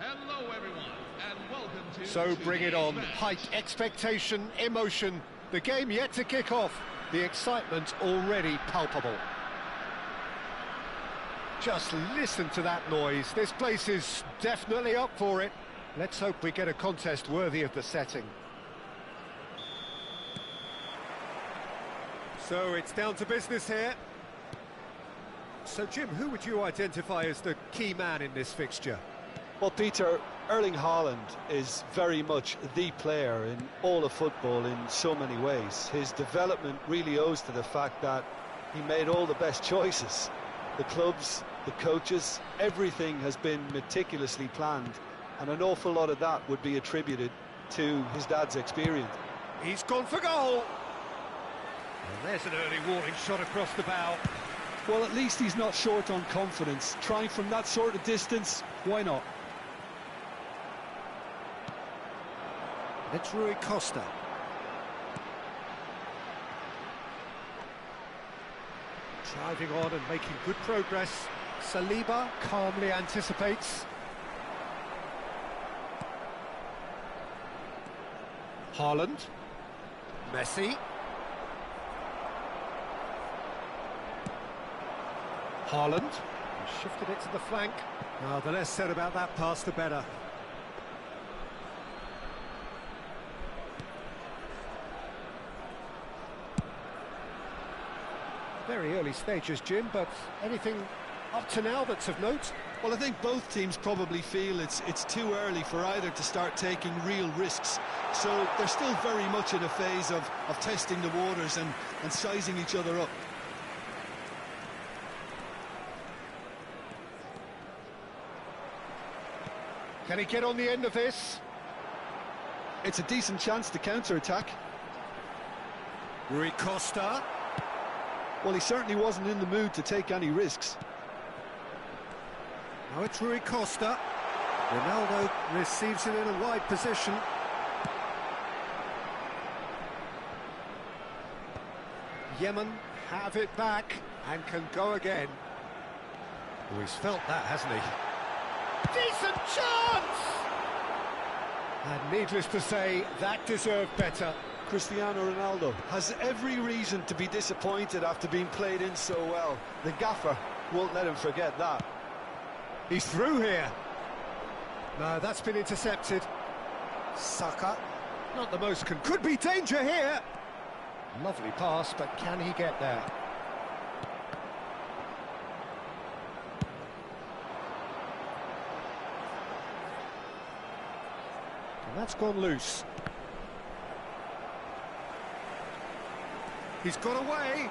A: Hello everyone, and welcome to
B: So bring it on.
A: match.
B: Height, expectation, emotion. The game yet to kick off. The excitement already palpable. Just listen to that noise. This place is definitely up for it. Let's hope we get a contest worthy of the setting. So it's down to business here. So Jim, who would you identify as the key man in this fixture?
C: Well, Peter, Erling Haaland is very much the player in all of football in so many ways. His development really owes to the fact that he made all the best choices. The clubs the coaches, everything has been meticulously planned, and an awful lot of that would be attributed to his dad's experience.
B: He's gone for goal. And there's an early warning shot across the bow.
C: Well, at least he's not short on confidence. Trying from that sort of distance, why not?
B: It's Rui Costa. Driving on and making good progress. Saliba calmly anticipates. Haaland. Messi. Haaland. Shifted it to the flank. Now, the less said about that pass, the better. Very early stages, Jim, but anything up to now that's of note?
C: Well, I think both teams probably feel it's too early for either to start taking real risks. So they're still very much in a phase of testing the waters and sizing each other up.
B: Can he get on the end of this?
C: It's a decent chance to counter-attack.
B: Rui Costa.
C: Well, he certainly wasn't in the mood to take any risks.
B: Now it's Rui Costa. Ronaldo receives it in a wide position. Yemen have it back and can go again. Oh, he's felt that, hasn't he? Decent chance! And needless to say, that deserved better.
C: Cristiano Ronaldo has every reason to be disappointed after being played in so well. The gaffer won't let him forget that.
B: He's through here. No, that's been intercepted. Saka, not the most could be danger here. Lovely pass, but can he get there? And that's gone loose. He's got away.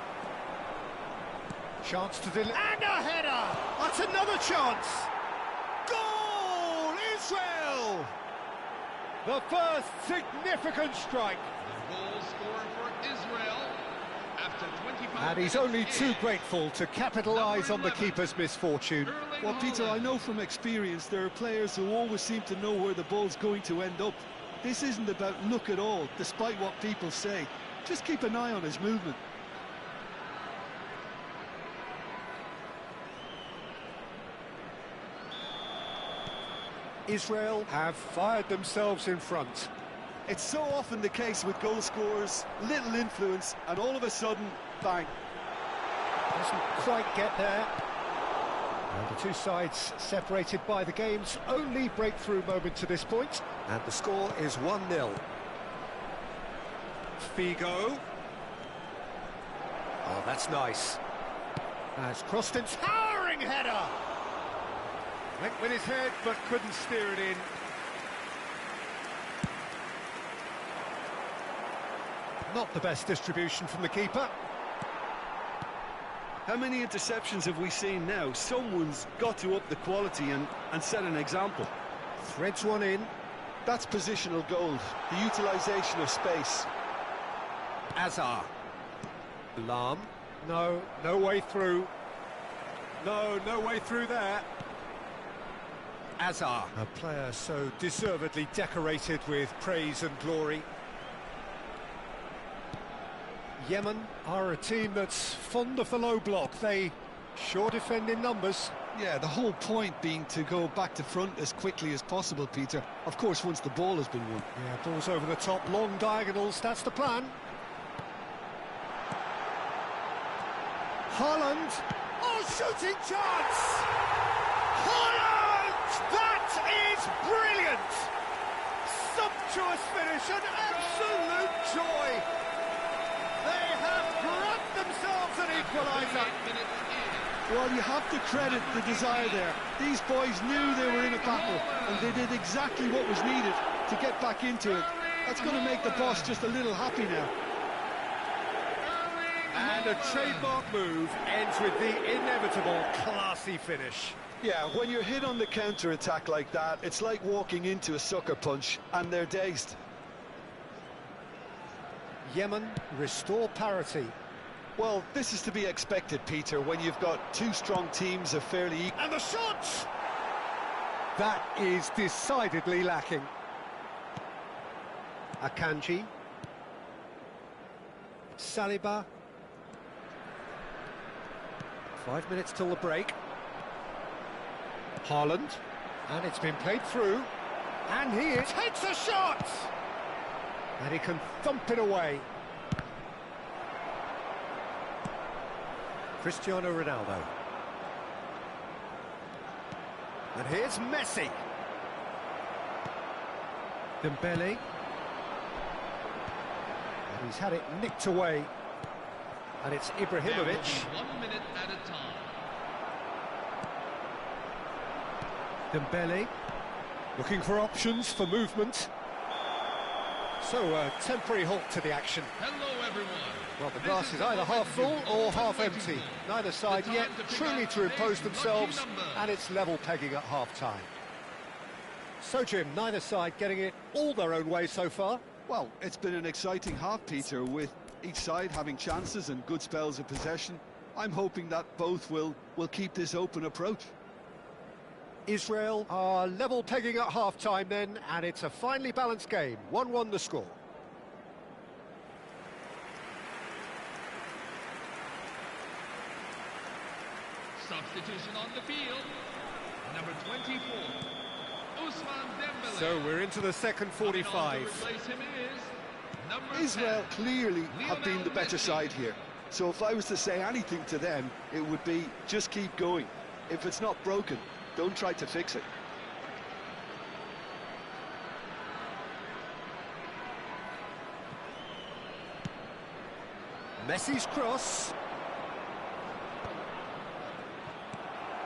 B: Chance to deliver. And a header! That's another chance! Goal! Israel! The first significant strike.
A: The goal scored for Israel after 25
B: And he's only too grateful to capitalise on the keeper's misfortune.
C: Well, Peter, I know from experience there are players who always seem to know where the ball's going to end up. This isn't about luck at all, despite what people say. Just keep an eye on his movement.
B: Israel have fired themselves in front.
C: It's so often the case with goal scorers, little influence, and all of a sudden, bang.
B: Doesn't quite get there. And the two sides separated by the game's only breakthrough moment to this point. And the score is 1-0. Figo. Oh, that's nice. As crossed in, towering header! Went with his head, but couldn't steer it in. Not the best distribution from the keeper.
C: How many interceptions have we seen now? Someone's got to up the quality and set an example.
B: Threads one in.
C: That's positional gold, the utilisation of space.
B: Azar. Lam. No, no way through. No way through there. Azar. A player so deservedly decorated with praise and glory. Yemen are a team that's fond of the low block. They sure defend in numbers.
C: Yeah, the whole point being to go back to front as quickly as possible, Peter. Of course, once the ball has been won.
B: Yeah, balls over the top, long diagonals, that's the plan. Haaland. Oh, shooting chance! Haaland! That is brilliant! Sumptuous finish, an absolute joy! They have grabbed themselves an equaliser.
C: Well, you have to credit the desire there. These boys knew they were in a battle, and they did exactly what was needed to get back into it. That's going to make the boss just a little happy now.
B: And And a trademark move ends with the inevitable classy finish.
C: Yeah, when you're hit on the counter-attack like that, it's like walking into a sucker punch, and they're dazed.
B: Yemen restore parity.
C: Well, this is to be expected, Peter, when you've got two strong teams of fairly equal...
B: And the shot! That is decidedly lacking. Akanji. Saliba. 5 minutes till the break. Haaland. And it's been played through. And he takes a shot! And he can thump it away. Cristiano Ronaldo. And here's Messi. Dembele. And he's had it nicked away. And it's Ibrahimovic.
A: 1 minute at a time.
B: Dembele. Looking for options for movement. So, a temporary halt to the action.
A: Hello, everyone.
B: Well, the glass is either half full or half empty. Neither side yet truly to impose themselves, and it's level pegging at half-time. So, Jim, neither side getting it all their own way so far.
C: Well, it's been an exciting half, Peter, with each side having chances and good spells of possession. I'm hoping that both will keep this open approach.
B: Israel are level pegging at half-time then, and it's a finely balanced game. 1-1 the score.
A: Substitution on the field. Number 24, Ousmane Dembele.
B: So we're into the second 45.
A: Coming on to replace him is number
C: Israel
A: 10,
C: clearly have been the better
A: Messi.
C: side here. So if I was to say anything to them, it would be just keep going. If it's not broken, don't try to fix it.
B: Messi's cross.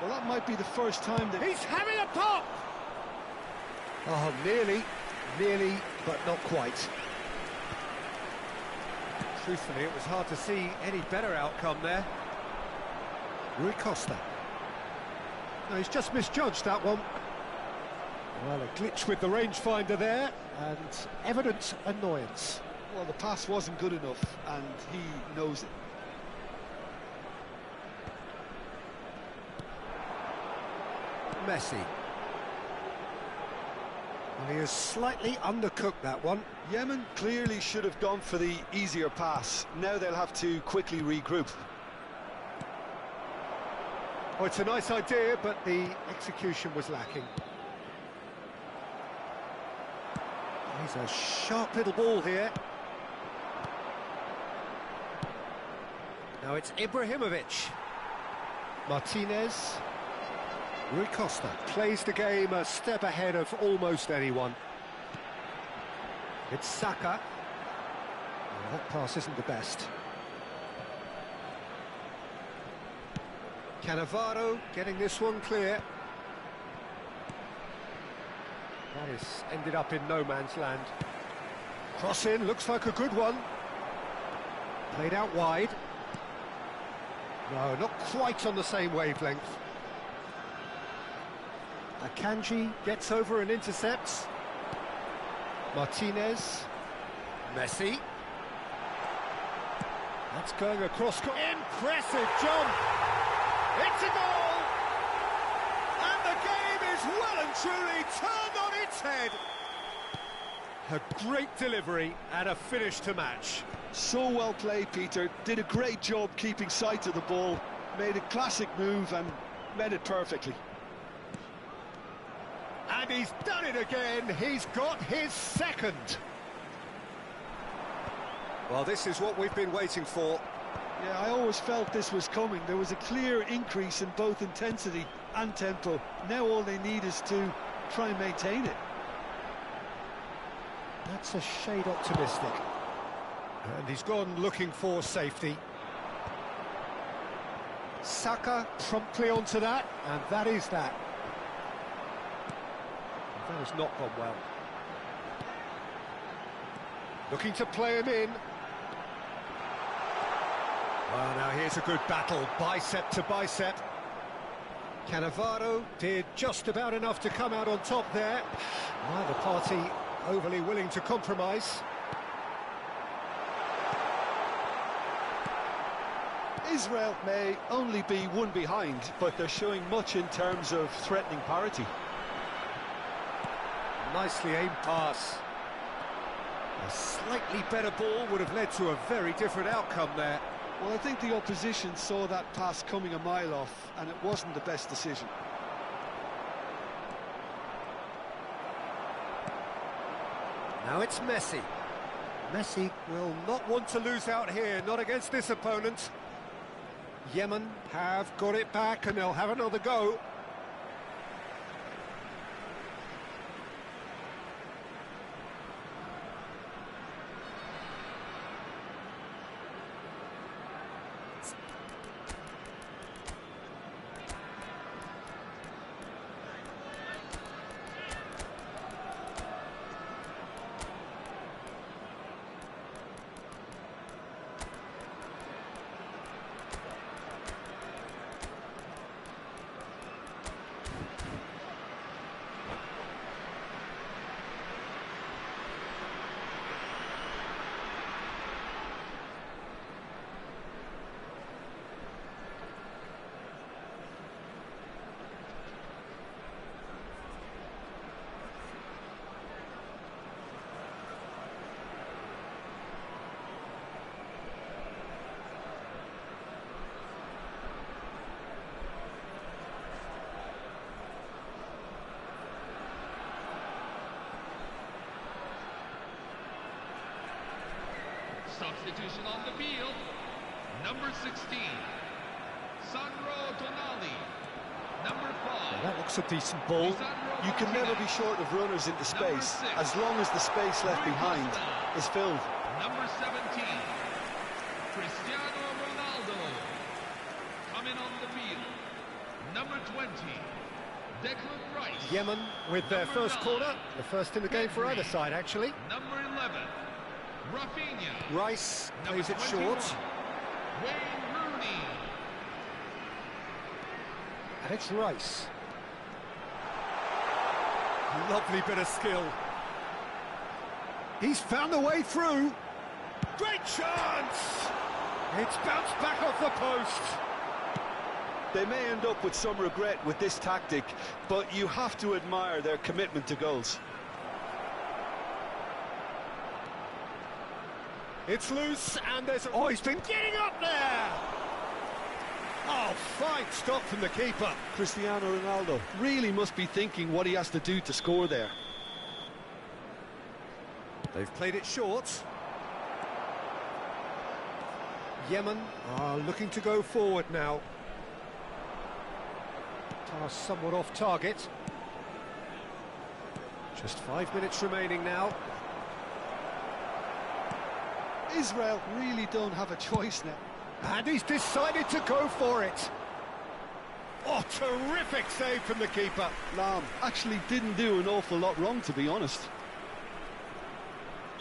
C: Well, that might be the first time that...
B: He's having a pop! Oh, nearly, but not quite. Truthfully, it was hard to see any better outcome there. Rui Costa. No, he's just misjudged that one. Well, a glitch with the rangefinder there, and evident annoyance.
C: Well, the pass wasn't good enough, and he knows it.
B: Messi. Well, he has slightly undercooked that one.
C: Yemen clearly should have gone for the easier pass. Now they'll have to quickly regroup.
B: Oh, it's a nice idea, but the execution was lacking. He's a sharp little ball here. Now it's Ibrahimovic. Martinez. Rui Costa plays the game a step ahead of almost anyone. It's Saka. Well, that pass isn't the best. Cannavaro getting this one clear. That has ended up in no man's land. Cross in, looks like a good one. Played out wide. No, not quite on the same wavelength. Akanji gets over and intercepts. Martinez. Messi. That's going across. Impressive jump! It's a goal! And the game is well and truly turned on its head. A great delivery and a finish to match.
C: So well played, Peter. Did a great job keeping sight of the ball. Made a classic move and met it perfectly.
B: And he's done it again. He's got his second. Well, this is what we've been waiting for.
C: Yeah, I always felt this was coming. There was a clear increase in both intensity and tempo. Now all they need is to try and maintain it.
B: That's a shade optimistic. And he's gone looking for safety. Saka promptly onto that, and that is that. That has not gone well. Looking to play him in. Well, now here's a good battle, bicep to bicep. Cannavaro did just about enough to come out on top there. Neither party overly willing to compromise.
C: Israel may only be one behind, but they're showing much in terms of threatening parity.
B: Nicely aimed pass. A slightly better ball would have led to a very different outcome there.
C: Well, I think the opposition saw that pass coming a mile off, and it wasn't the best decision.
B: Now it's Messi. Messi will not want to lose out here, not against this opponent. Yemen have got it back and they'll have another go.
A: Substitution on the field. Number 16, Sandro Tonali. Number 5.
B: That looks a decent ball.
C: You can never be short of runners into space, as long as the space left behind is filled.
A: Number 17, Cristiano Ronaldo. Coming on the field. Number 20, Declan Rice.
B: Yemen with their
A: Number
B: first
A: 9,
B: corner, the first in the game for either side actually.
A: Number 11, Rafinha.
B: Rice
A: Number
B: plays it
A: 21,
B: short,
A: Wayne Rooney.
B: and it's Rice. Lovely bit of skill. He's found a way through. Great chance! It's bounced back off the post.
C: They may end up with some regret with this tactic, but you have to admire their commitment to goals.
B: It's loose, and there's... Oh, he's been getting up there! Oh, fine stop from the keeper.
C: Cristiano Ronaldo really must be thinking what he has to do to score there.
B: They've played it short. Yemen are looking to go forward now. Pass somewhat off target. Just 5 minutes remaining now.
C: Israel really don't have a choice now.
B: And he's decided to go for it. Oh, terrific save from the keeper.
C: Lam actually didn't do an awful lot wrong, to be honest.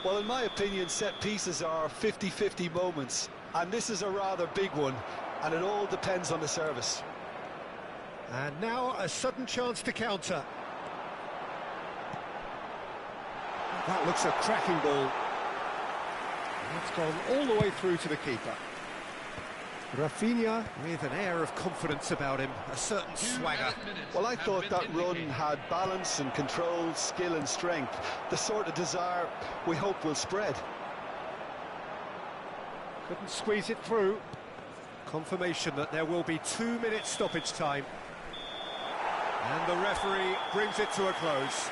C: Well, in my opinion, set pieces are 50-50 moments, and this is a rather big one, and it all depends on the service.
B: And now a sudden chance to counter. That looks a cracking ball. That's gone all the way through to the keeper. Rafinha with an air of confidence about him, a certain swagger.
C: Well, I thought that run had balance and control, skill and strength, the sort of desire we hope will spread.
B: Couldn't squeeze it through. Confirmation that there will be 2 minutes stoppage time. And the referee brings it to a close.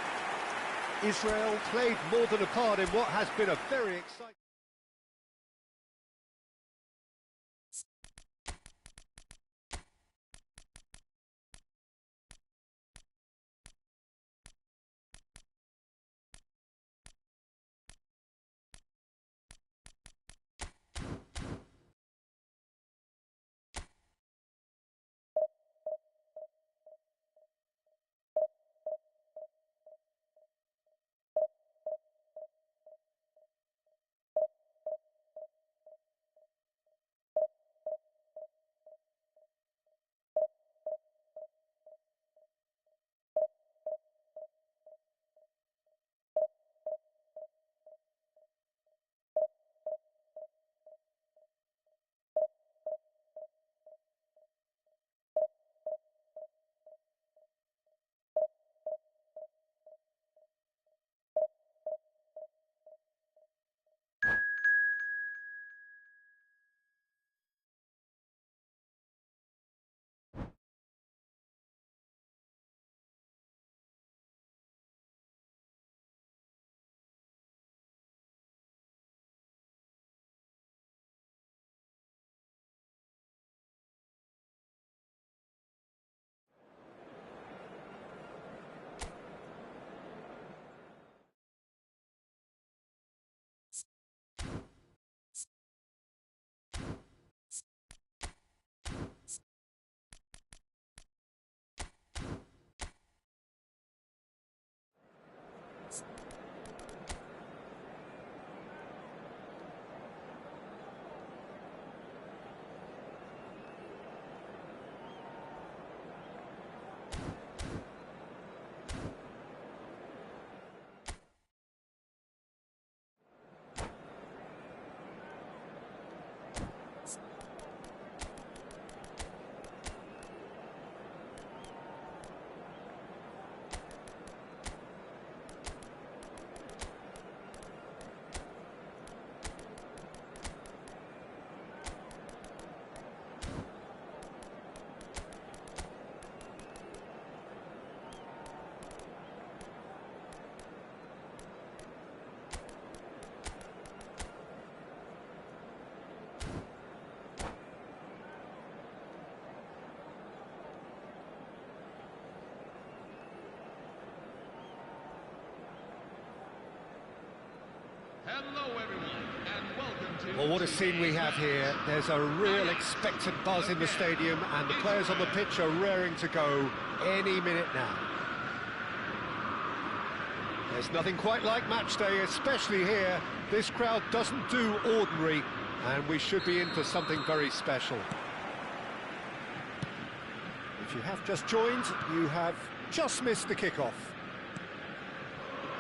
B: Israel played more than a part in what has been a very exciting...
A: Hello, everyone, and welcome to...
B: Well, what a scene we have here. There's a real expectant buzz in the stadium, and the players on the pitch are raring to go any minute now. There's nothing quite like match day, especially here. This crowd doesn't do ordinary, and we should be in for something very special. If you have just joined, you have just missed the kickoff.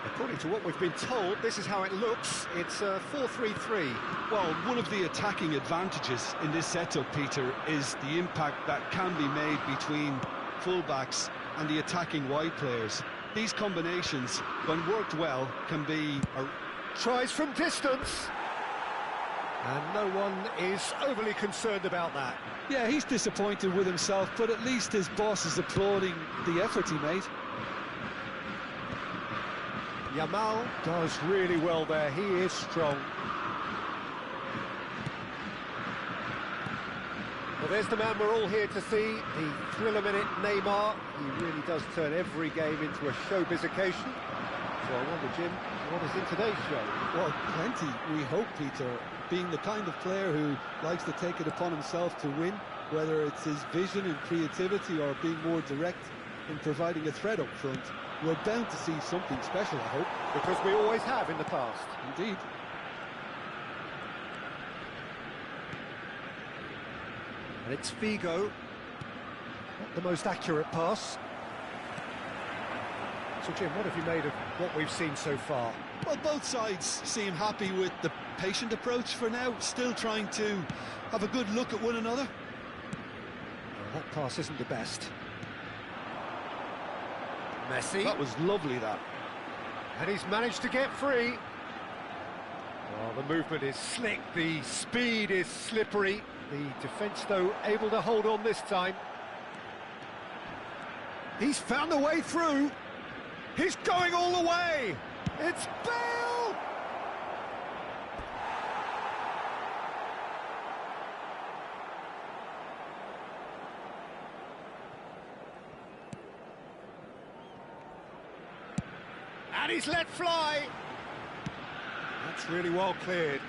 B: According to what we've been told, this is how it looks. It's a 4-3-3.
C: Well, one of the attacking advantages in this setup, Peter, is the impact that can be made between fullbacks and the attacking wide players. These combinations, when worked well, can be...
B: Tries from distance. And no one is overly concerned about that.
C: Yeah, he's disappointed with himself, but at least his boss is applauding the effort he made.
B: Yamal does really well there. He is strong. Well, there's the man we're all here to see, the thriller-minute Neymar. He really does turn every game into a showbiz occasion. So I wonder, Jim, what is in today's show?
C: Well, plenty, we hope, Peter. Being the kind of player who likes to take it upon himself to win, whether it's his vision and creativity or being more direct in providing a threat up front, we're bound to see something special, I hope.
B: Because we always have in the past.
C: Indeed.
B: And it's Figo. Not the most accurate pass. So, Jim, what have you made of what we've seen so far?
C: Well, both sides seem happy with the patient approach for now, still trying to have a good look at one another.
B: Well, that pass isn't the best. Messi.
C: That was lovely, that.
B: And he's managed to get free. Well, the movement is slick, the speed is slippery. The defence, though, able to hold on this time. He's found the way through. He's going all the way. It's Bale! And he's let fly. That's really well cleared.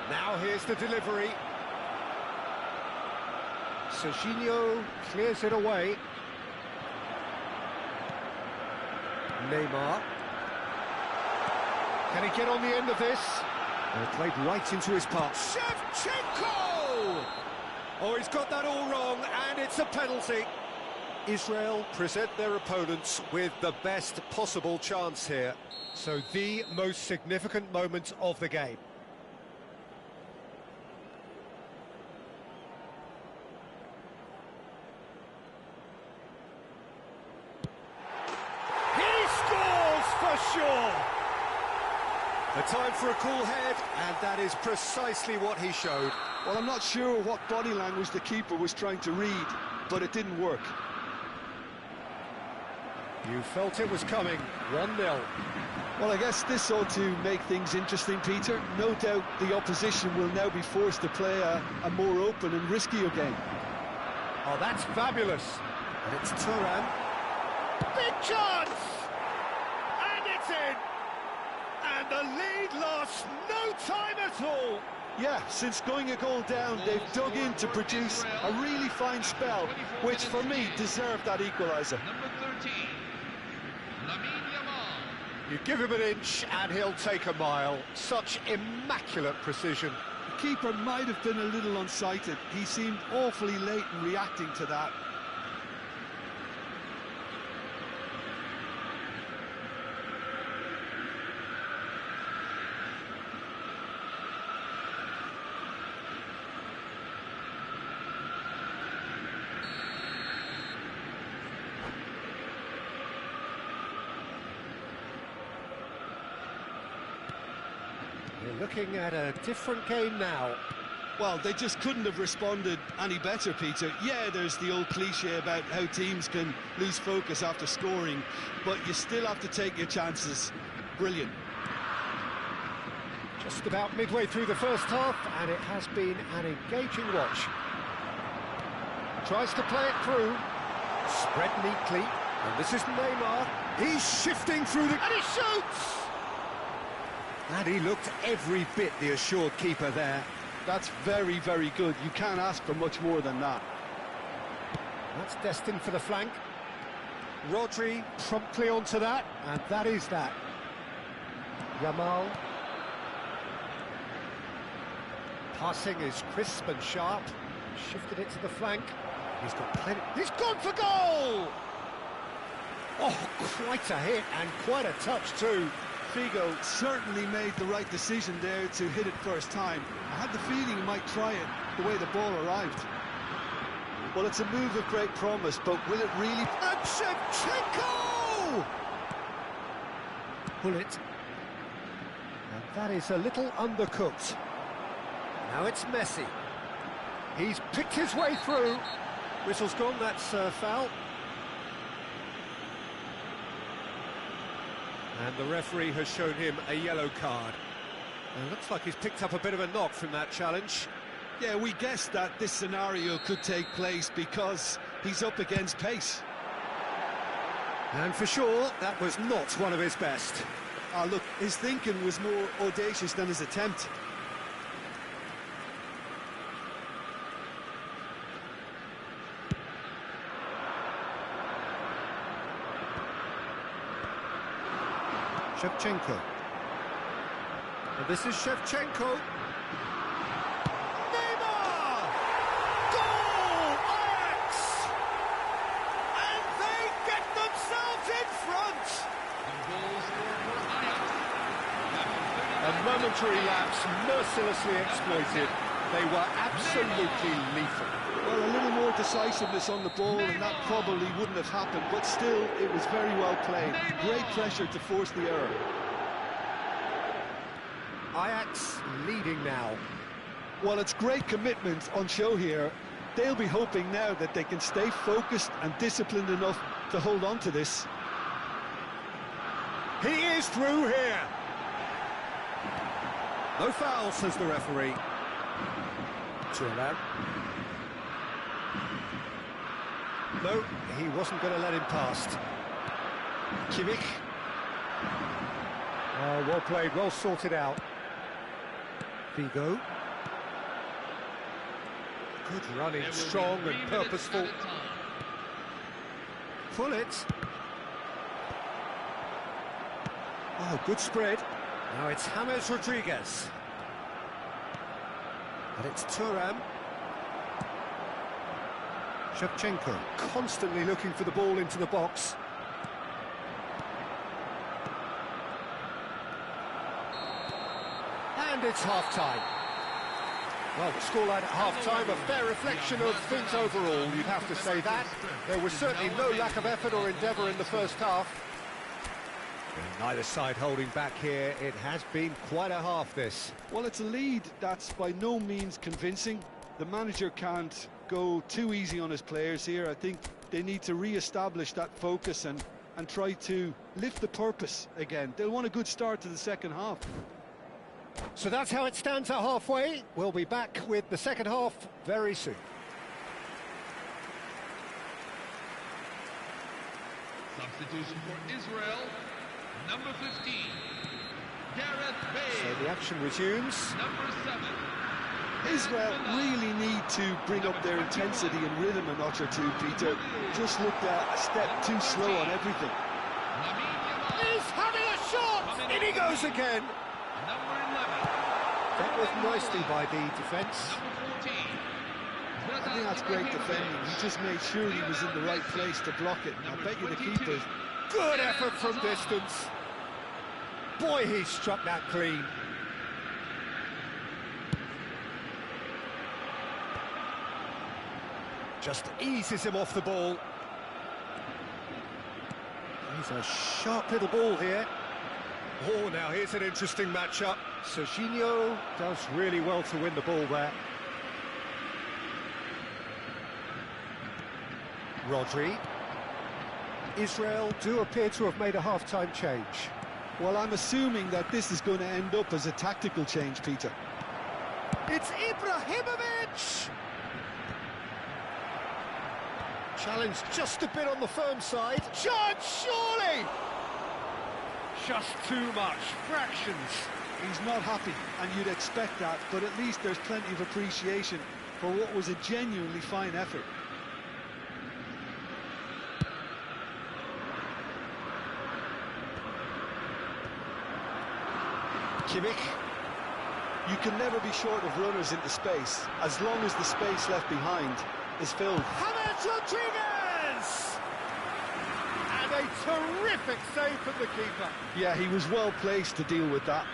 B: Now here's the delivery. Serginho clears it away. Neymar. Can he get on the end of this? And played right into his pass. Shevchenko! Oh, he's got that all wrong, and it's a penalty. Israel present their opponents with the best possible chance here. So the most significant moment of the game. Sure. The time for a cool head, and that is precisely what he showed.
C: Well, I'm not sure what body language the keeper was trying to read, but it didn't work.
B: You felt it was coming. 1-0.
C: Well, I guess this ought to make things interesting, Peter. No doubt the opposition will now be forced to play a more open and riskier game.
B: Oh, that's fabulous. And it's Turan. Big chance! In. And the lead lost no time at all.
C: Yeah, since going a goal down, they've dug in to produce a really fine spell, which for me deserved that equaliser.
A: Number 13, Lamine Yamal.
B: You give him an inch and he'll take a mile. Such immaculate precision.
C: The keeper might have been a little unsighted. He seemed awfully late in reacting to that.
B: We're looking at a different game now.
C: Well, they just couldn't have responded any better, Peter. Yeah, there's the old cliche about how teams can lose focus after scoring, but you still have to take your chances. Brilliant.
B: Just about midway through the first half, and it has been an engaging watch. Tries to play it through. Spread neatly. And this is Neymar. He's shifting through the... And he shoots! And he looked every bit the assured keeper there.
C: That's very, very good. You can't ask for much more than that.
B: That's destined for the flank. Rodri promptly onto that, and that is that. Yamal. Passing is crisp and sharp. Shifted it to the flank. He's got plenty. He's gone for goal! Oh, quite a hit and quite a touch too.
C: Figo certainly made the right decision there to hit it first time. I had the feeling he might try it the way the ball arrived. Well, it's a move of great promise, but will it really...
B: And Shevchenko! Pull it. And that is a little undercooked. Now it's Messi. He's picked his way through. Whistle's gone, that's foul. And the referee has shown him a yellow card. And it looks like he's picked up a bit of a knock from that challenge.
C: Yeah, we guessed that this scenario could take place because he's up against pace.
B: And for sure, that was not one of his best.
C: Look, his thinking was more audacious than his attempt.
B: Shevchenko. And this is Shevchenko. Neymar! Goal! Ajax! And they get themselves in front! A momentary lapse mercilessly exploited. They were absolutely lethal.
C: Well, a little more decisiveness on the ball and that probably wouldn't have happened, but still, it was very well played. Great pressure to force the error.
B: Ajax leading now.
C: Well, it's great commitment on show here. They'll be hoping now that they can stay focused and disciplined enough to hold on to this.
B: He is through here. No foul, says the referee. Turnout. No, he wasn't going to let him past. Kimmich. Well played, well sorted out. Figo. Good running, strong and purposeful. Pull it. Oh, good spread. Now it's James Rodriguez. And it's Thuram. Shevchenko constantly looking for the ball into the box. And it's half-time. Well, the scoreline at half-time, a fair reflection of things overall, you'd have to say that. There was certainly no lack of effort or endeavour in the first half. And neither side holding back here. It has been quite a half, this.
C: Well, it's a lead that's by no means convincing. The manager can't go too easy on his players here. I think they need to re-establish that focus and try to lift the purpose again. They'll want a good start to the second half.
B: So that's how it stands at halfway. We'll be back with the second half very soon.
A: Substitution for Israel, number 15, Gareth Bale.
B: So the action resumes.
A: Number 7.
C: Israel really need to bring up their intensity and rhythm a notch or two, Peter. Just looked a step too slow on everything.
B: He's having a shot! In he goes again!
A: Number 11.
B: That was nicely by the defence.
A: Number 14.
C: I think that's great defending. He just made sure he was in the right place to block it. I bet you the keeper's...
B: Good effort from distance. Boy, he struck that clean. Just eases him off the ball. He's a sharp little ball here. Oh, now here's an interesting matchup. Serginho does really well to win the ball there. Rodri. Israel do appear to have made a half-time change.
C: Well, I'm assuming that this is going to end up as a tactical change, Peter.
B: It's Ibrahimovic! Challenge just a bit on the firm side. Chance, surely! Just too much. Fractions.
C: He's not happy, and you'd expect that, but at least there's plenty of appreciation for what was a genuinely fine effort.
B: Kimmich.
C: You can never be short of runners into space, as long as the space left behind is filled.
B: James Rodriguez! And a terrific save from the keeper.
C: Yeah, he was well placed to deal with that.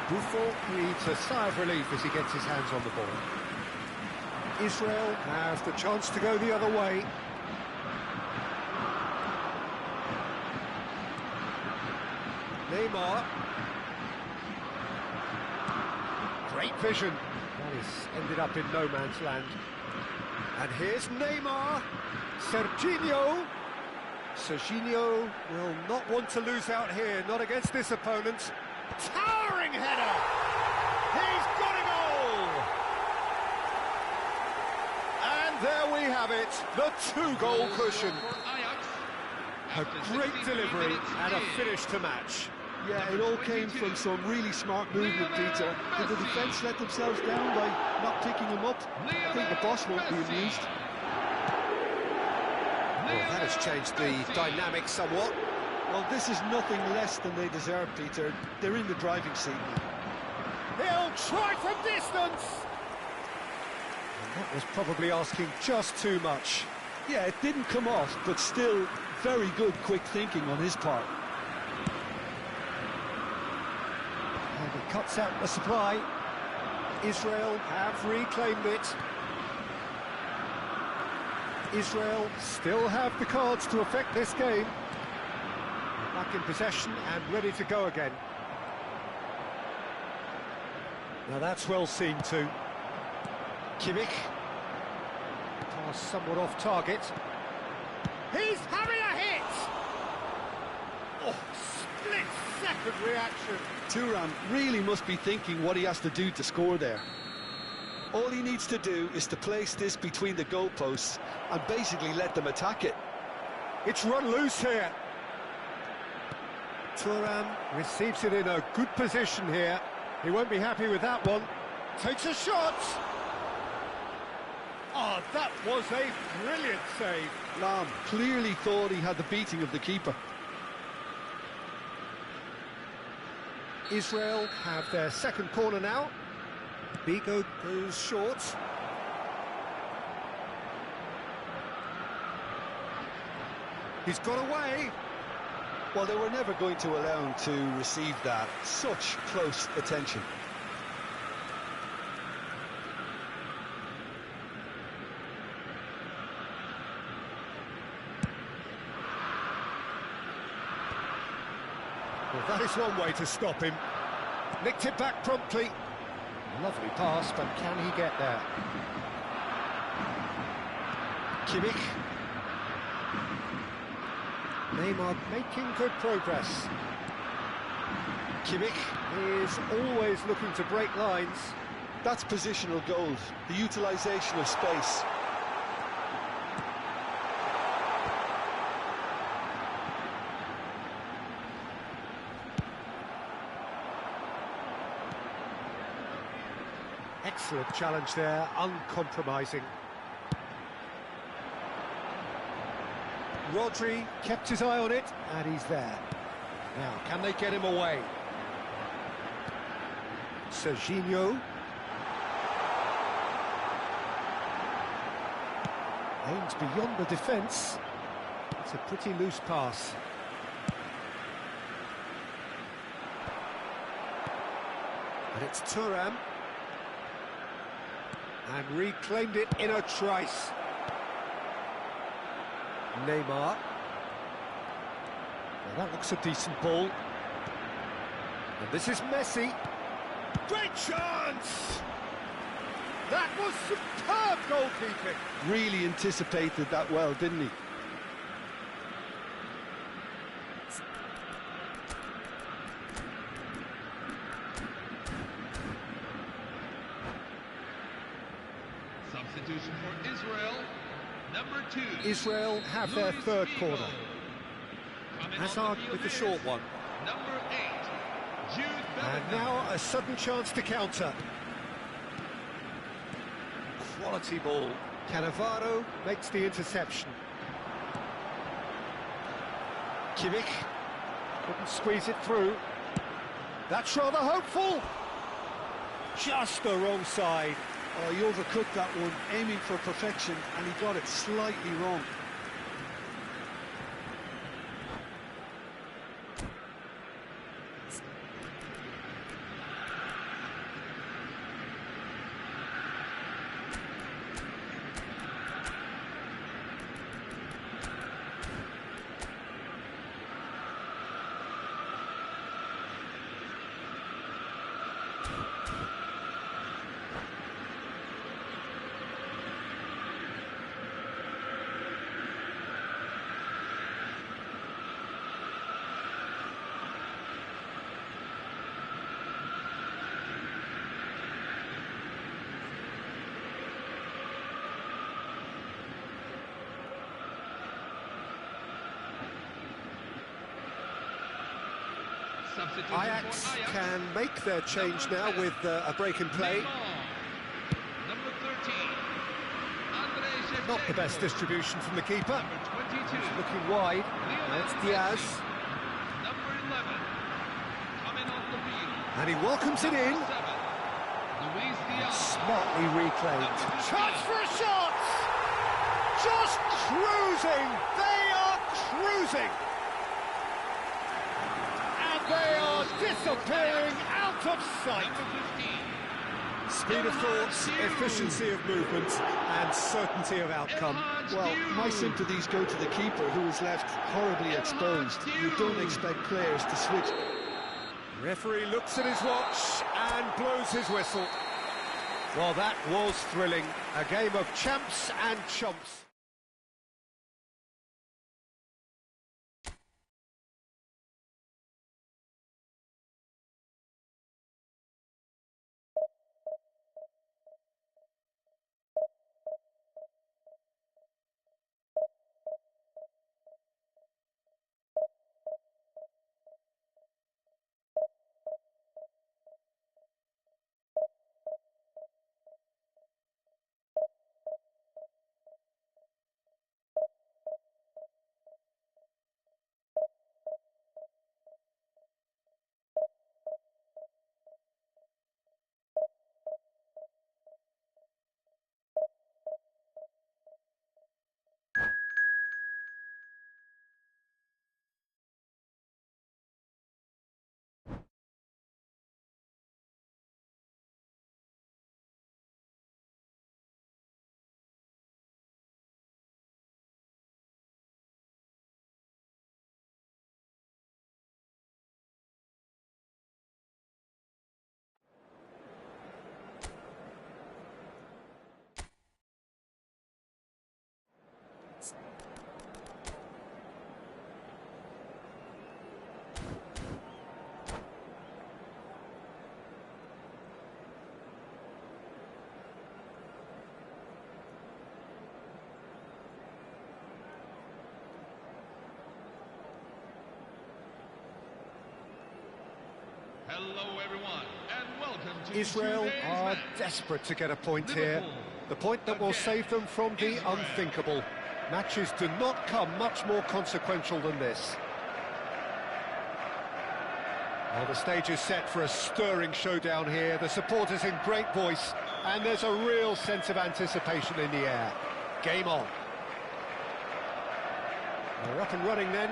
B: Buffon breathes a sigh of relief as he gets his hands on the ball. Israel have the chance to go the other way. Neymar. Great vision. That has ended up in no man's land. And here's Neymar. Serginho. Serginho will not want to lose out here, not against this opponent. Towering header! He's got a goal! And there we have it, the two-goal cushion. A great delivery and a finish to match.
C: Yeah, it all came from some really smart movement, Peter. Did the defence let themselves down by not picking him up? I think the boss won't be amused.
B: Well, that has changed the dynamic somewhat.
C: Well, this is nothing less than they deserve, Peter. They're in the driving seat now.
B: He'll try from distance! And that was probably asking just too much.
C: Yeah, it didn't come off, but still very good quick thinking on his part.
B: And he cuts out the supply. Israel have reclaimed it. Israel still have the cards to affect this game. Back in possession and ready to go again. Now that's well seen too. Kimmich. Pass somewhat off target. He's having a hit! Oh, split-second reaction.
C: Thuram really must be thinking what he has to do to score there. All he needs to do is to place this between the goalposts and basically let them attack it.
B: It's run loose here. Thuram receives it in a good position here. He won't be happy with that one. Takes a shot. Oh, that was a brilliant save.
C: Lam clearly thought he had the beating of the keeper.
B: Israel have their second corner now. Bigo goes short. He's got away.
C: Well, they were never going to allow him to receive that. Such close attention.
B: Well, that is one way to stop him. Nicked it back promptly. Lovely pass, but can he get there? Kimmich. Neymar making good progress. Kimmich is always looking to break lines.
C: That's positional gold, the utilisation of space.
B: Excellent challenge there, uncompromising. Rodri kept his eye on it, and he's there. Now, can they get him away? Serginho. Aims beyond the defence. It's a pretty loose pass. And it's Thuram. And reclaimed it in a trice. Neymar. Well, that looks a decent ball. And this is Messi. Great chance! That was superb goalkeeping.
C: Really anticipated that well, didn't he?
A: Substitution for Israel, number 2.
B: Israel have their
A: Luis
B: third
A: Figo.
B: corner.
A: Coming
B: Hazard
A: on the field
B: with the
A: is
B: short one.
A: number 8, Jude Bellingham.
B: And now a sudden chance to counter. Quality ball. Cannavaro makes the interception. Kimmich couldn't squeeze it through. That's rather hopeful. Just the wrong side.
C: Oh, he overcooked that one, aiming for perfection, and he got it slightly wrong.
A: Substitution
B: Ajax
A: for Ajax.
B: can make their change now with a break in play.
A: Number 13, Andrei Shevchenko.
B: Not the best distribution from the keeper.
A: Number 22,
B: Looking wide. Now it's Diaz.
A: number 11, coming on the field.
B: And he welcomes it in.
A: 7, Luis Diaz.
B: Smartly reclaimed. Chance for a shot! Just cruising! They are cruising! And they are disappearing out of sight!
A: Number 15,
B: Speed of thought, efficiency of movement, and certainty of outcome.
C: Well, my sympathies go to the keeper, who was left horribly exposed. You don't expect players to switch.
B: Referee looks at his watch and blows his whistle. Well, that was thrilling. A game of champs and chumps.
A: Hello everyone, and welcome to
B: Israel
A: today's
B: are
A: match.
B: desperate to get a point here. The point that will save them from the unthinkable. Matches do not come much more consequential than this. Well, the stage is set for a stirring showdown here. The supporters in great voice, and there's a real sense of anticipation in the air. Game on. They're up and running then.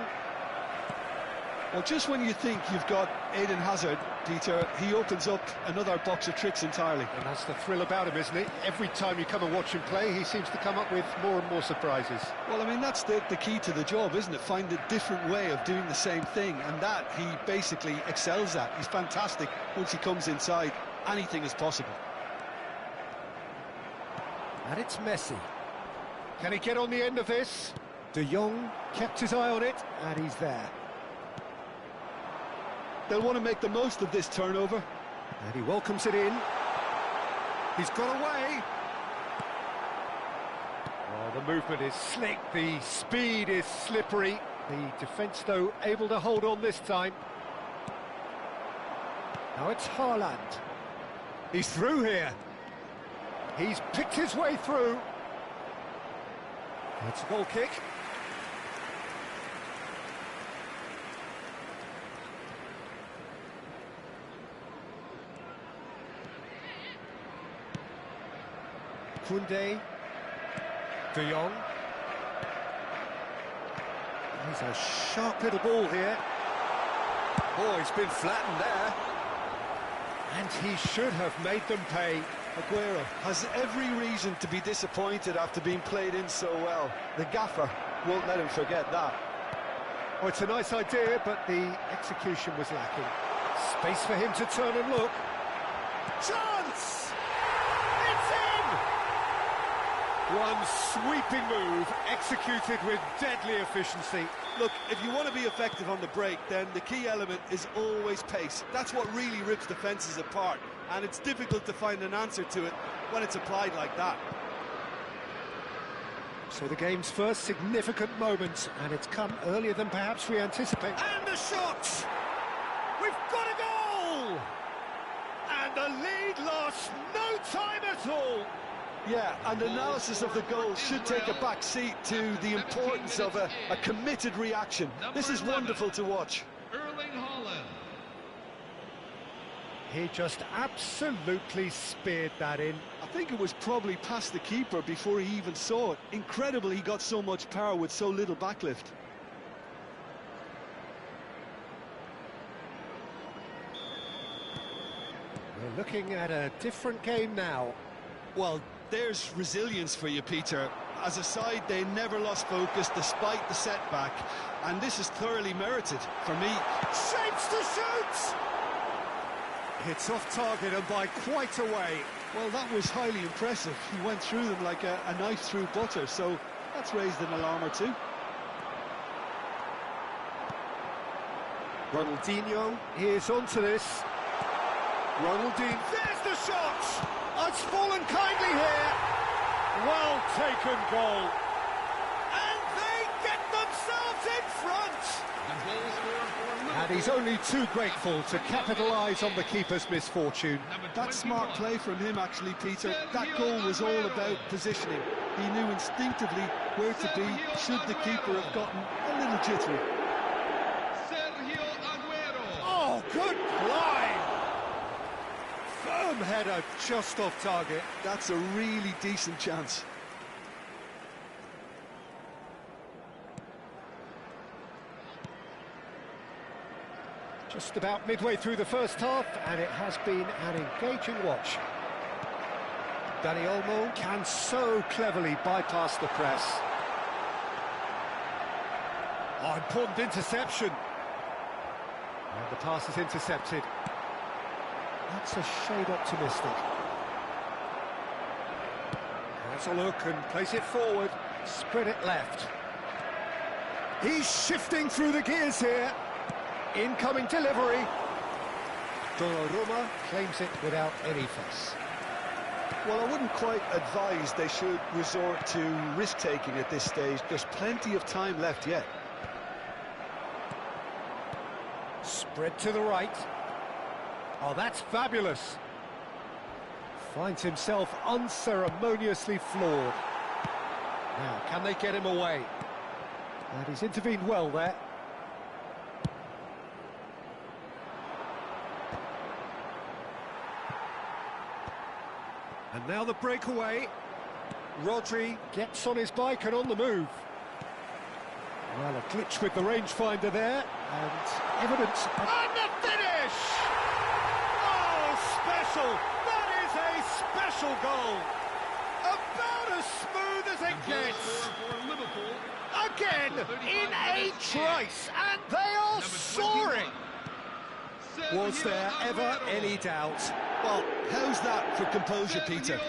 C: Well, just when you think you've got Eden Hazard, Peter, he opens up another box of tricks entirely.
B: And that's the thrill about him, isn't it? Every time you come and watch him play, he seems to come up with more and more surprises.
C: Well, I mean, that's the key to the job, isn't it? Find a different way of doing the same thing, and that he basically excels at. He's fantastic. Once he comes inside, anything is possible.
B: And it's Messi. Can he get on the end of this? De Jong kept his eye on it, and he's there.
C: They'll want to make the most of this turnover.
B: And he welcomes it in. He's got away. movement is slick, the speed is slippery. The defence, though, able to hold on this time. Now it's Haaland. He's through here. He's picked his way through. It's a goal kick. Koundé. De Jong. He's a sharp little ball here. Oh, he's been flattened there. And he should have made them pay.
C: Aguero has every reason to be disappointed after being played in so well. The gaffer won't let him forget that.
B: Oh, it's a nice idea, but the execution was lacking. Space for him to turn and look. Chance! It's in! One sweeping move, executed with deadly efficiency.
C: Look, if you want to be effective on the break, then the key element is always pace. That's what really rips defences apart, and it's difficult to find an answer to it when it's applied like that.
B: So the game's first significant moment, and it's come earlier than perhaps we anticipate. And the shot! We've got a goal! And the lead lost no time at all.
C: Yeah, and analysis of the goal should take a back seat to the importance of a committed reaction. This is wonderful to watch.
A: Erling Haaland.
B: He just absolutely speared that in.
C: I think it was probably past the keeper before he even saw it. Incredible he got so much power with so little backlift.
B: We're looking at a different game now.
C: Well, there's resilience for you, Peter. As a side, they never lost focus despite the setback, and this is thoroughly merited for me.
B: Shapes to shoot! It's off target and by quite a way.
C: Well, that was highly impressive. He went through them like a knife through butter, so that's raised an alarm or two.
B: Ronaldinho is onto this. Ronaldinho, there's the shot! It's fallen kindly here. Well taken goal. And they get themselves in front. And he's only too grateful to capitalise on the keeper's misfortune.
C: That's smart play from him, actually, Peter. That goal was all about positioning. He knew instinctively where to be should the keeper have gotten a little jittery.
B: Oh, good line! Firm header just off target.
C: That's a really decent chance.
B: Just about midway through the first half, and it has been an engaging watch. Dani Olmo can so cleverly bypass the press. Oh, important interception. And the pass is intercepted. That's a shade optimistic. Has a look and plays it forward. Spread it left. He's shifting through the gears here. Incoming delivery. Donnarumma claims it without any fuss.
C: Well, I wouldn't quite advise they should resort to risk-taking at this stage. There's plenty of time left yet.
B: Spread to the right. Oh, that's fabulous. Finds himself unceremoniously floored. Now, can they get him away? And he's intervened well there. And now the breakaway. Rodri gets on his bike and on the move. Well, a glitch with the rangefinder there, and evidence... And the finish! Oh, special! That is a special goal! About as smooth as it gets! Again, in a trice, and they are soaring! Was there ever any doubt?
C: Well, how's that for composure, Peter?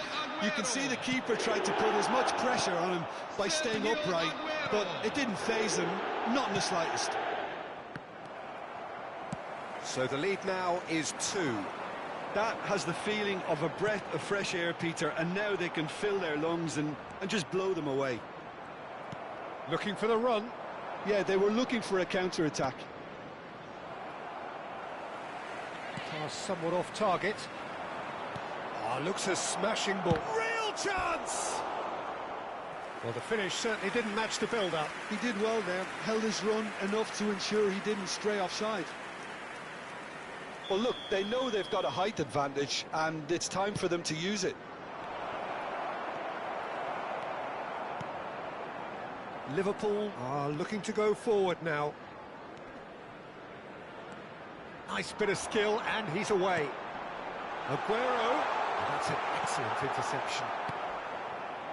C: You can see the keeper tried to put as much pressure on him by staying upright, but it didn't faze him, not in the slightest.
B: So the lead now is 2.
C: That has the feeling of a breath of fresh air, Peter, and now they can fill their lungs and just blow them away.
B: Looking for the run.
C: Yeah, they were looking for a counter-attack.
B: Pass somewhat off target. Oh, looks a smashing ball. Real chance! Well, the finish certainly didn't match the build-up.
C: He did well there, held his run enough to ensure he didn't stray offside. Well, look, they know they've got a height advantage, and it's time for them to use it.
B: Liverpool are looking to go forward now. Nice bit of skill, and he's away. Aguero, that's an excellent interception.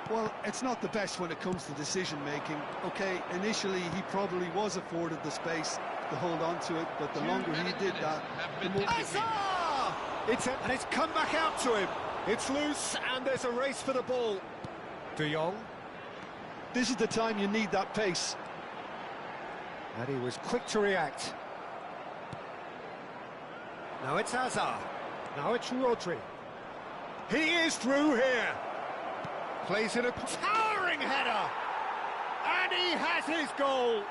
C: Well, it's not the best when it comes to decision-making. Okay, initially he probably was afforded the space to hold on to it, but the longer he did that, the more...
B: And it's come back out to him. It's loose, and there's a race for the ball. De Jong.
C: This is the time you need that pace.
B: And he was quick to react. Now it's Hazard. Now it's Rodri. He is through here. Plays it a towering header. And he has his goal.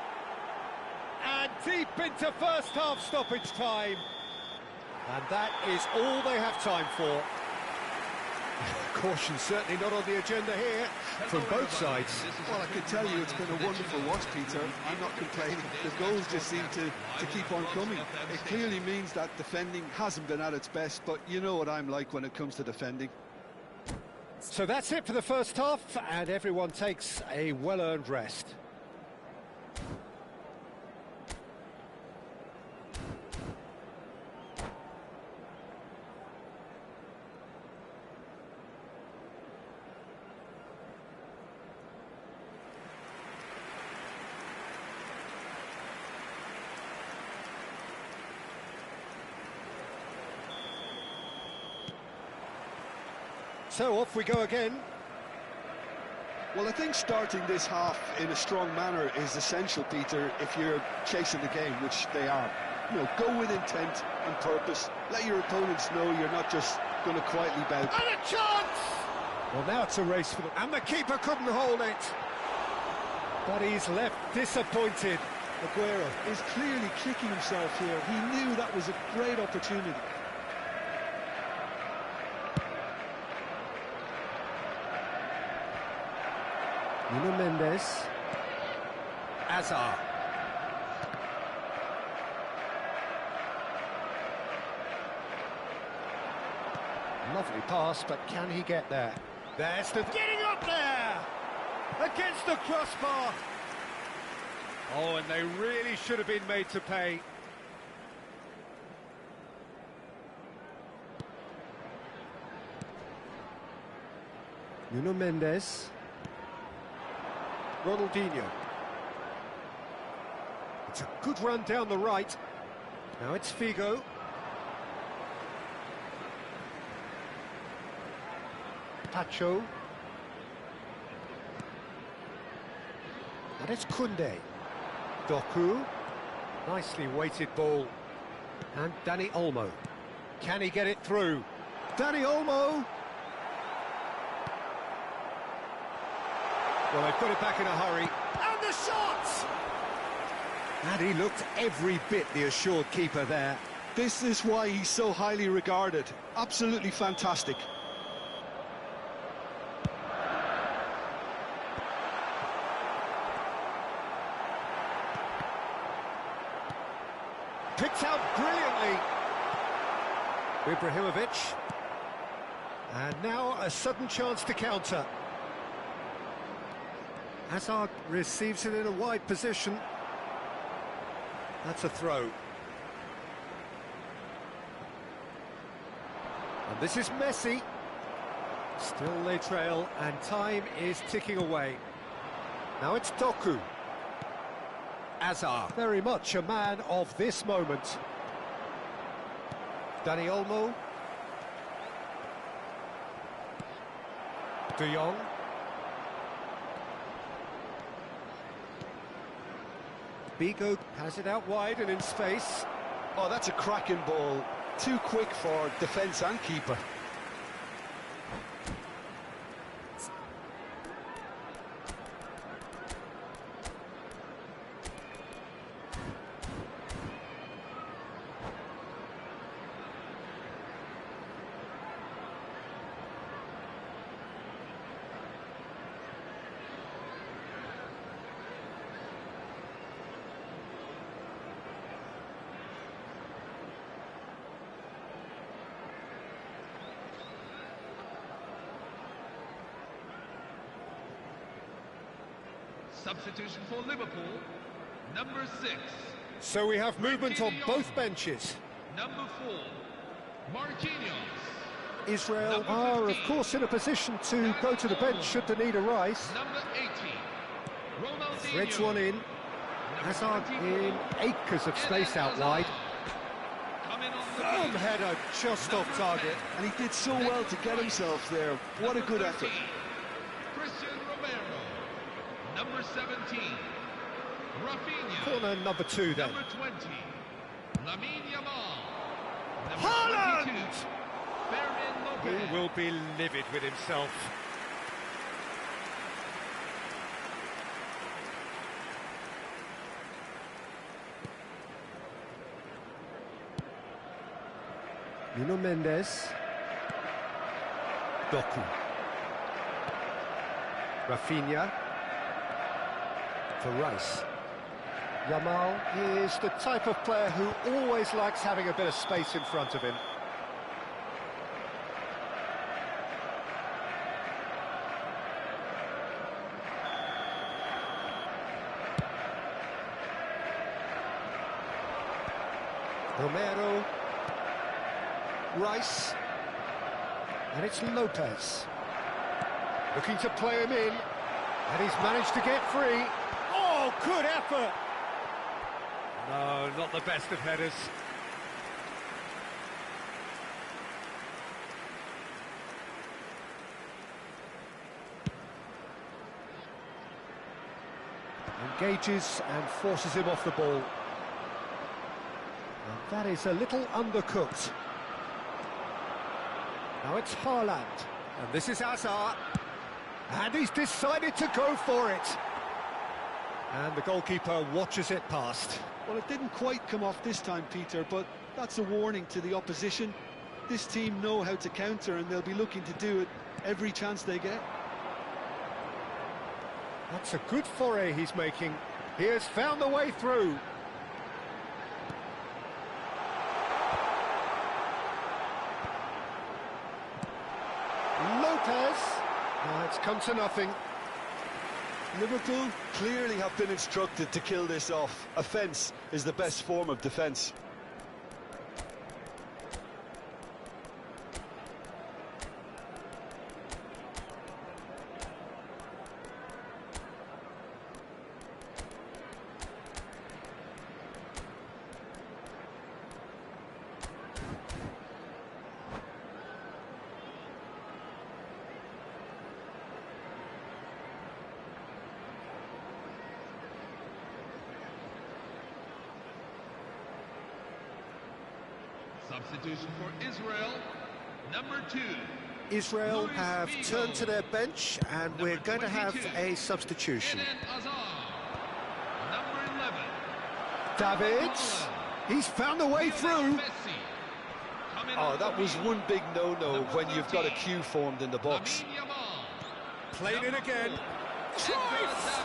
B: And deep into first half stoppage time. And that is all they have time for. Caution certainly not on the agenda here from both sides.
C: Well, I can tell you it's been a wonderful watch, Peter. I'm not complaining. The goals just seem to keep on coming. It clearly means that defending hasn't been at its best, but you know what I'm like when it comes to defending.
B: So that's it for the first half, and everyone takes a well-earned rest. So off we go again.
C: Well, I think starting this half in a strong manner is essential, Peter, if you're chasing the game, which they are. You know, go with intent and purpose. Let your opponents know you're not just going to quietly bout.
B: And a chance! Well, now it's a race for them. And the keeper couldn't hold it. But he's left disappointed.
C: Aguero is clearly kicking himself here. He knew that was a great opportunity.
B: Nuno Mendes. Hazard. Lovely pass, but can he get there? There's the... Getting up there! Against the crossbar! Oh, and they really should have been made to pay. Nuno Mendes. Ronaldinho. It's a good run down the right. Now it's Figo. Pacho. And it's Koundé. Doku. Nicely weighted ball. And Dani Olmo. Can he get it through? Dani Olmo. Well, they've got it back in a hurry. And the shot! And he looked every bit the assured keeper there.
C: This is why he's so highly regarded. Absolutely fantastic.
B: Picked out brilliantly. Ibrahimovic. And now a sudden chance to counter. Hazard receives it in a wide position. That's a throw. And this is Messi. Still they trail, and time is ticking away. Now it's Doku. Hazard, very much a man of this moment. Dani Olmo. De Jong. Figo has it out wide and in space.
C: Oh, that's a cracking ball. Too quick for defence and keeper.
A: Substitution for Liverpool, number 6.
B: So we have movement on both benches.
A: Number 4, Marquinhos.
B: Israel are, of course, in a position to go to the bench should the need arise.
A: Number 18, Ronaldinho.
B: Threads one in. Hazard in acres of space out wide. Firm header just off target.
C: And he did so well to get himself there. What a good effort.
A: Christian Romero. Number 17, Rafinha.
B: Corner number 2 then.
A: Number 20, Lamine Yamal. Number
B: Haaland!
A: 22, Fermin Lopez.
B: He will be livid with himself. Nuno Mendes. Doku. Rafinha. For Rice. Yamal is the type of player who always likes having a bit of space in front of him. Romero. Rice. And it's Lopez. Looking to play him in. And he's managed to get free. Oh, good effort! No, not the best of headers. Engages and forces him off the ball. And that is a little undercooked. Now it's Haaland. And this is Hazard. And he's decided to go for it. And the goalkeeper watches it past.
C: Well, it didn't quite come off this time, Peter, but that's a warning to the opposition. This team know how to counter, and they'll be looking to do it every chance they get.
B: That's a good foray he's making. He has found the way through. Lopez. It's come to nothing.
C: Liverpool clearly have been instructed to kill this off. Offence is the best form of defence.
A: Substitution for Israel, number 2.
B: Israel
A: Luis
B: have
A: Figo.
B: turned to their bench, and
A: Number
B: we're going to have
A: 22.
B: a substitution.
A: Eden Hazard. Number 11.
B: Davids, he's found the way through.
A: Messi. Coming
C: Oh,
A: on
C: that
A: the
C: was
A: wing.
C: one big no-no
A: Number
C: when you've got a
A: 13.
C: queue formed in the box.
A: Lamine Yamal.
B: Played it
A: Number
B: again.
A: 4. Edgar Davids.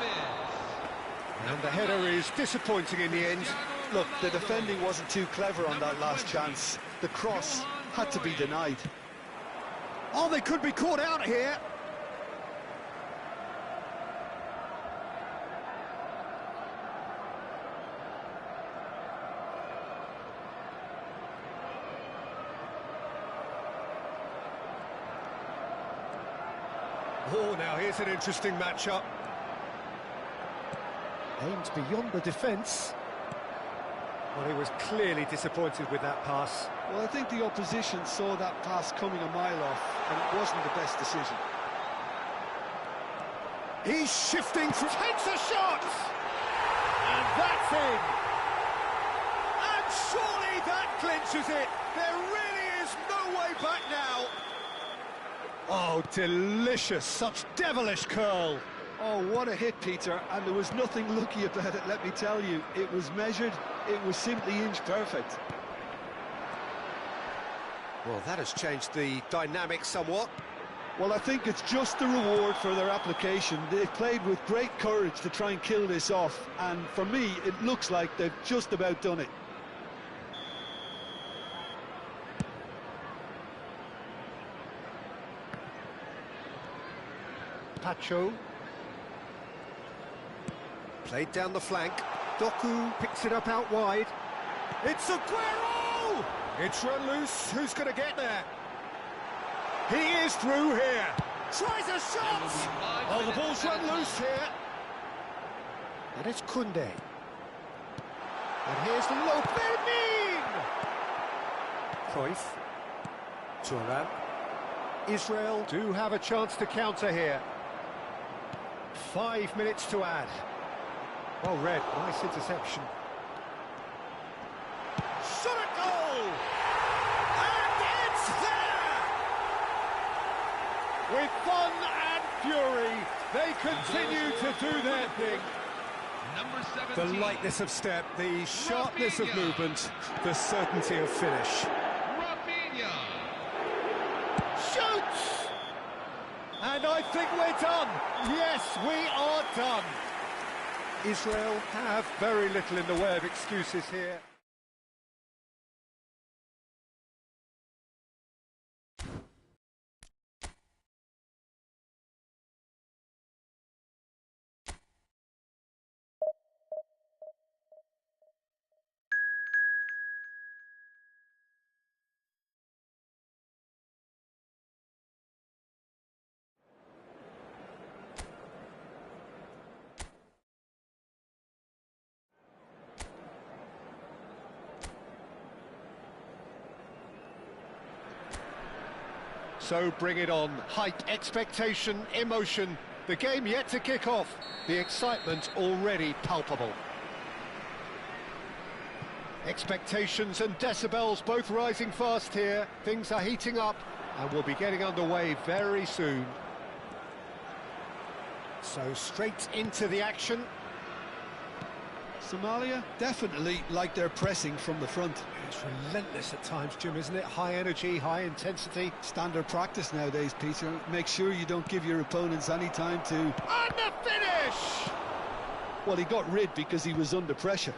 B: And the header is disappointing in the end.
C: Look, the defending wasn't too clever on that last chance. The cross had to be denied.
B: Oh, they could be caught out here. Oh, now here's an interesting matchup. Aimed beyond the defence. Well, he was clearly disappointed with that pass.
C: Well, I think the opposition saw that pass coming a mile off, and it wasn't the best decision.
B: He's shifting through, takes a shot! And that's in! And surely that clinches it! There really is no way back now! Oh, delicious, such devilish curl!
C: Oh, what a hit, Peter, and there was nothing lucky about it, let me tell you. It was measured, it was simply inch perfect.
B: Well, that has changed the dynamic somewhat.
C: Well, I think it's just the reward for their application. They've played with great courage to try and kill this off, and for me, it looks like they've just about done it.
B: Pacho. Played down the flank. Doku picks it up out wide. It's Aguero! It's run loose. Who's going to get there? He is through here. Tries a shot! Oh, the ball's run loose here. And it's Koundé. And here's the low Fermin! Cruyff. Thuram. Israel do have a chance to counter here. 5 minutes to add. Well read, nice interception. Shot a goal! And it's there! With fun and fury, they continue to do their thing.
A: Number
B: The
A: 17.
B: lightness of step, the sharpness of movement, the certainty of finish.
A: Rafinha.
B: Shoots! And I think we're done. Yes, we are done. Israel have very little in the way of excuses here. So bring it on. Hype, expectation, emotion. The game yet to kick off. The excitement already palpable. Expectations and decibels both rising fast here. Things are heating up and we'll be getting underway very soon. So straight into the action.
C: Somalia definitely like their pressing from the front.
B: It's relentless at times, Jim, isn't it? High energy, high intensity.
C: Standard practice nowadays, Peter. Make sure you don't give your opponents any time to...
B: And the finish!
C: Well, he got rid because he was under pressure.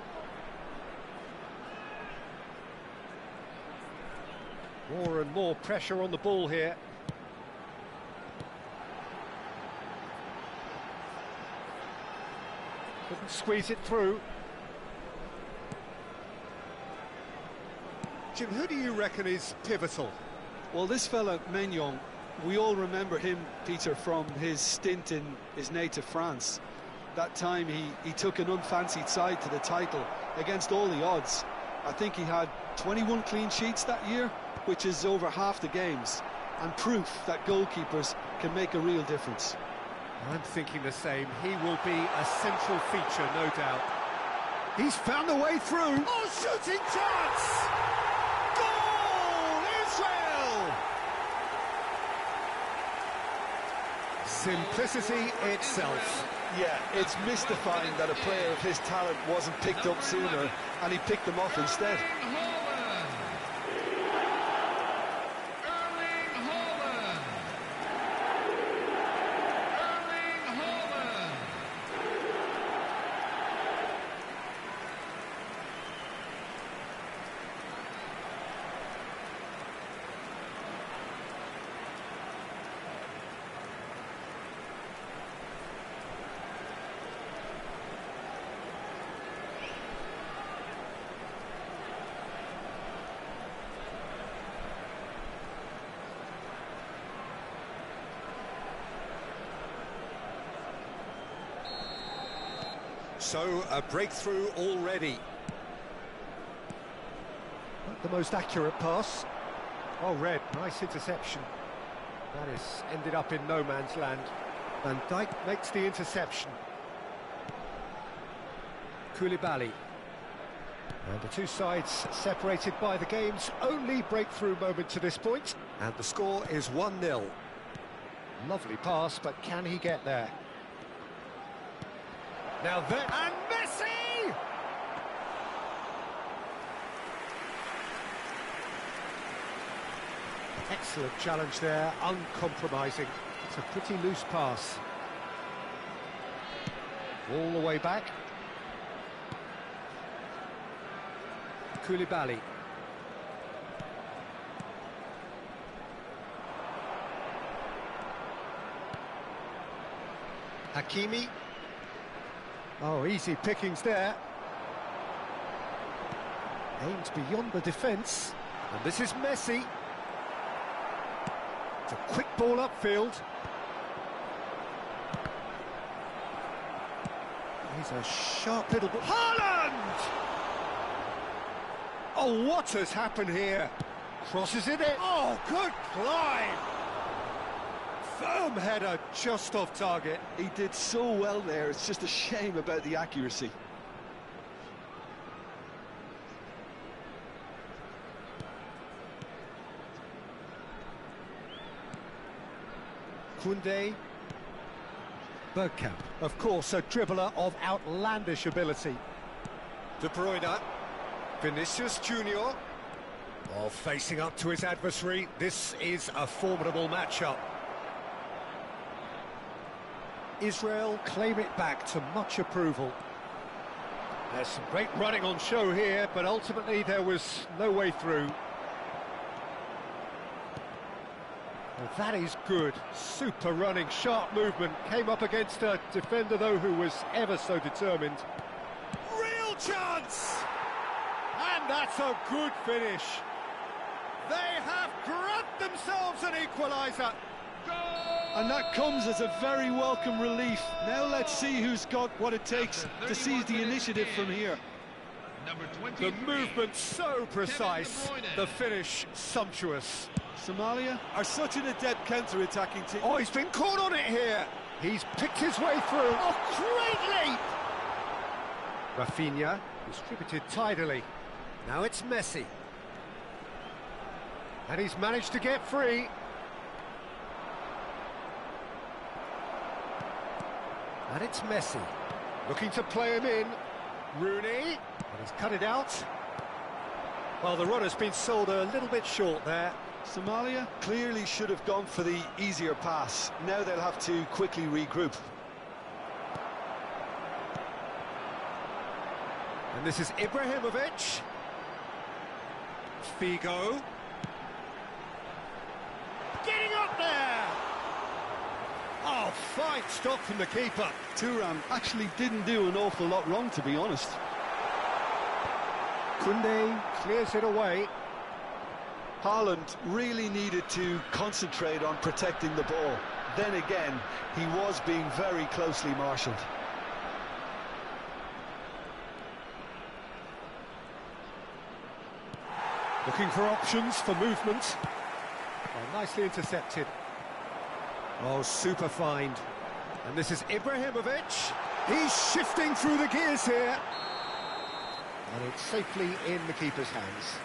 B: More and more pressure on the ball here. Couldn't squeeze it through. Jim, who do you reckon is pivotal?
C: Well, this fella, Maignan, we all remember him, Peter, from his stint in his native France. That time he took an unfancied side to the title against all the odds. I think he had 21 clean sheets that year, which is over half the games, and proof that goalkeepers can make a real difference.
B: I'm thinking the same. He will be a central feature, no doubt. He's found a way through. Oh, shooting chance! Goal, Israel! Simplicity itself.
C: Yeah, it's mystifying that a player of his talent wasn't picked up sooner, and he picked them off instead.
B: So, a breakthrough already. Not the most accurate pass. Well read, nice interception. That has ended up in no man's land. Van Dijk makes the interception. Koulibaly. And the two sides separated by the game's only breakthrough moment to this point. And the score is 1-0. Lovely pass, but can he get there? Now then, and Messi! Excellent challenge there, uncompromising. It's a pretty loose pass. All the way back. Koulibaly. Hakimi. Oh, easy pickings there. Aimed beyond the defence. And this is Messi. It's a quick ball upfield. He's a sharp little ball. Haaland! Oh, what has happened here? Crosses it in. Oh, good climb! Firm header just off target.
C: He did so well there, it's just a shame about the accuracy.
B: Koundé. Bergkamp, of course, a dribbler of outlandish ability. De Bruyne. Vinicius Junior. Oh, facing up to his adversary. This is a formidable matchup. Israel claim it back to much approval. There's some great running on show here, but ultimately there was no way through. Well, that is good. Super running, sharp movement. Came up against a defender, though, who was ever so determined. Real chance! And that's a good finish. They have grabbed themselves an equaliser.
C: And that comes as a very welcome relief. Now let's see who's got what it takes to seize the initiative from here.
B: The movement so precise, the finish sumptuous.
C: Somalia are such an adept counter-attacking team.
B: Oh, he's been caught on it here. He's picked his way through. Oh, great leap! Rafinha distributed tidily. Now it's Messi. And he's managed to get free. And it's Messi. Looking to play him in. Rooney. But he's cut it out. Well, the runner's been sold a little bit short there.
C: Somalia clearly should have gone for the easier pass. Now they'll have to quickly regroup.
B: And this is Ibrahimovic. Figo. Getting up there! Oh, fine stop from the keeper.
C: Thuram actually didn't do an awful lot wrong, to be honest.
B: Koundé clears it away.
C: Haaland really needed to concentrate on protecting the ball. Then again, he was being very closely marshalled.
B: Looking for options for movement. Oh, nicely intercepted. Oh, super find. And this is Ibrahimovic. He's shifting through the gears here. And it's safely in the keeper's hands.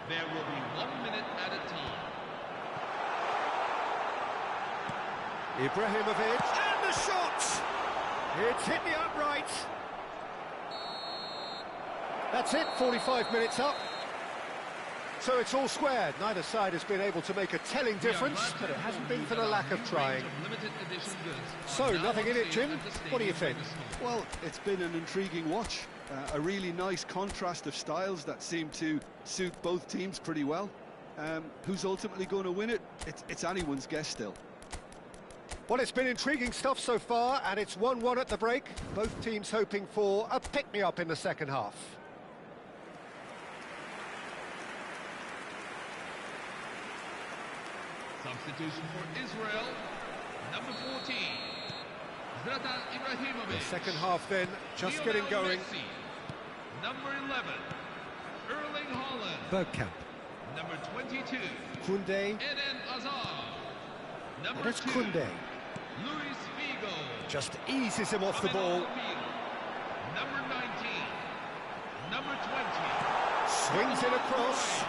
A: There will be 1 minute at a time.
B: Ibrahimovic, and the shot! It's hit the upright. That's it, 45 minutes up. So it's all squared. Neither side has been able to make a telling difference, but it hasn't been for the lack of trying. So, nothing in it, Jim. What do you think?
C: Well, it's been an intriguing watch. A really nice contrast of styles that seem to suit both teams pretty well. Who's ultimately going to win it? It's anyone's guess still.
B: Well, it's been intriguing stuff so far, and it's 1-1 at the break. Both teams hoping for a pick-me-up in the second half.
A: Substitution for Israel, number 14, Zlatan Ibrahimovic.
B: The second half then, just getting going.
A: Messi, number 11, Erling Haaland.
B: Bergkamp.
A: Number 22,
B: Koundé.
A: Eden Hazard.
B: And
A: Number
B: it's
A: 2,
B: Koundé.
A: Luis Figo.
B: Just eases him off the ball.
A: Number 19, number 20,
B: Swings it across.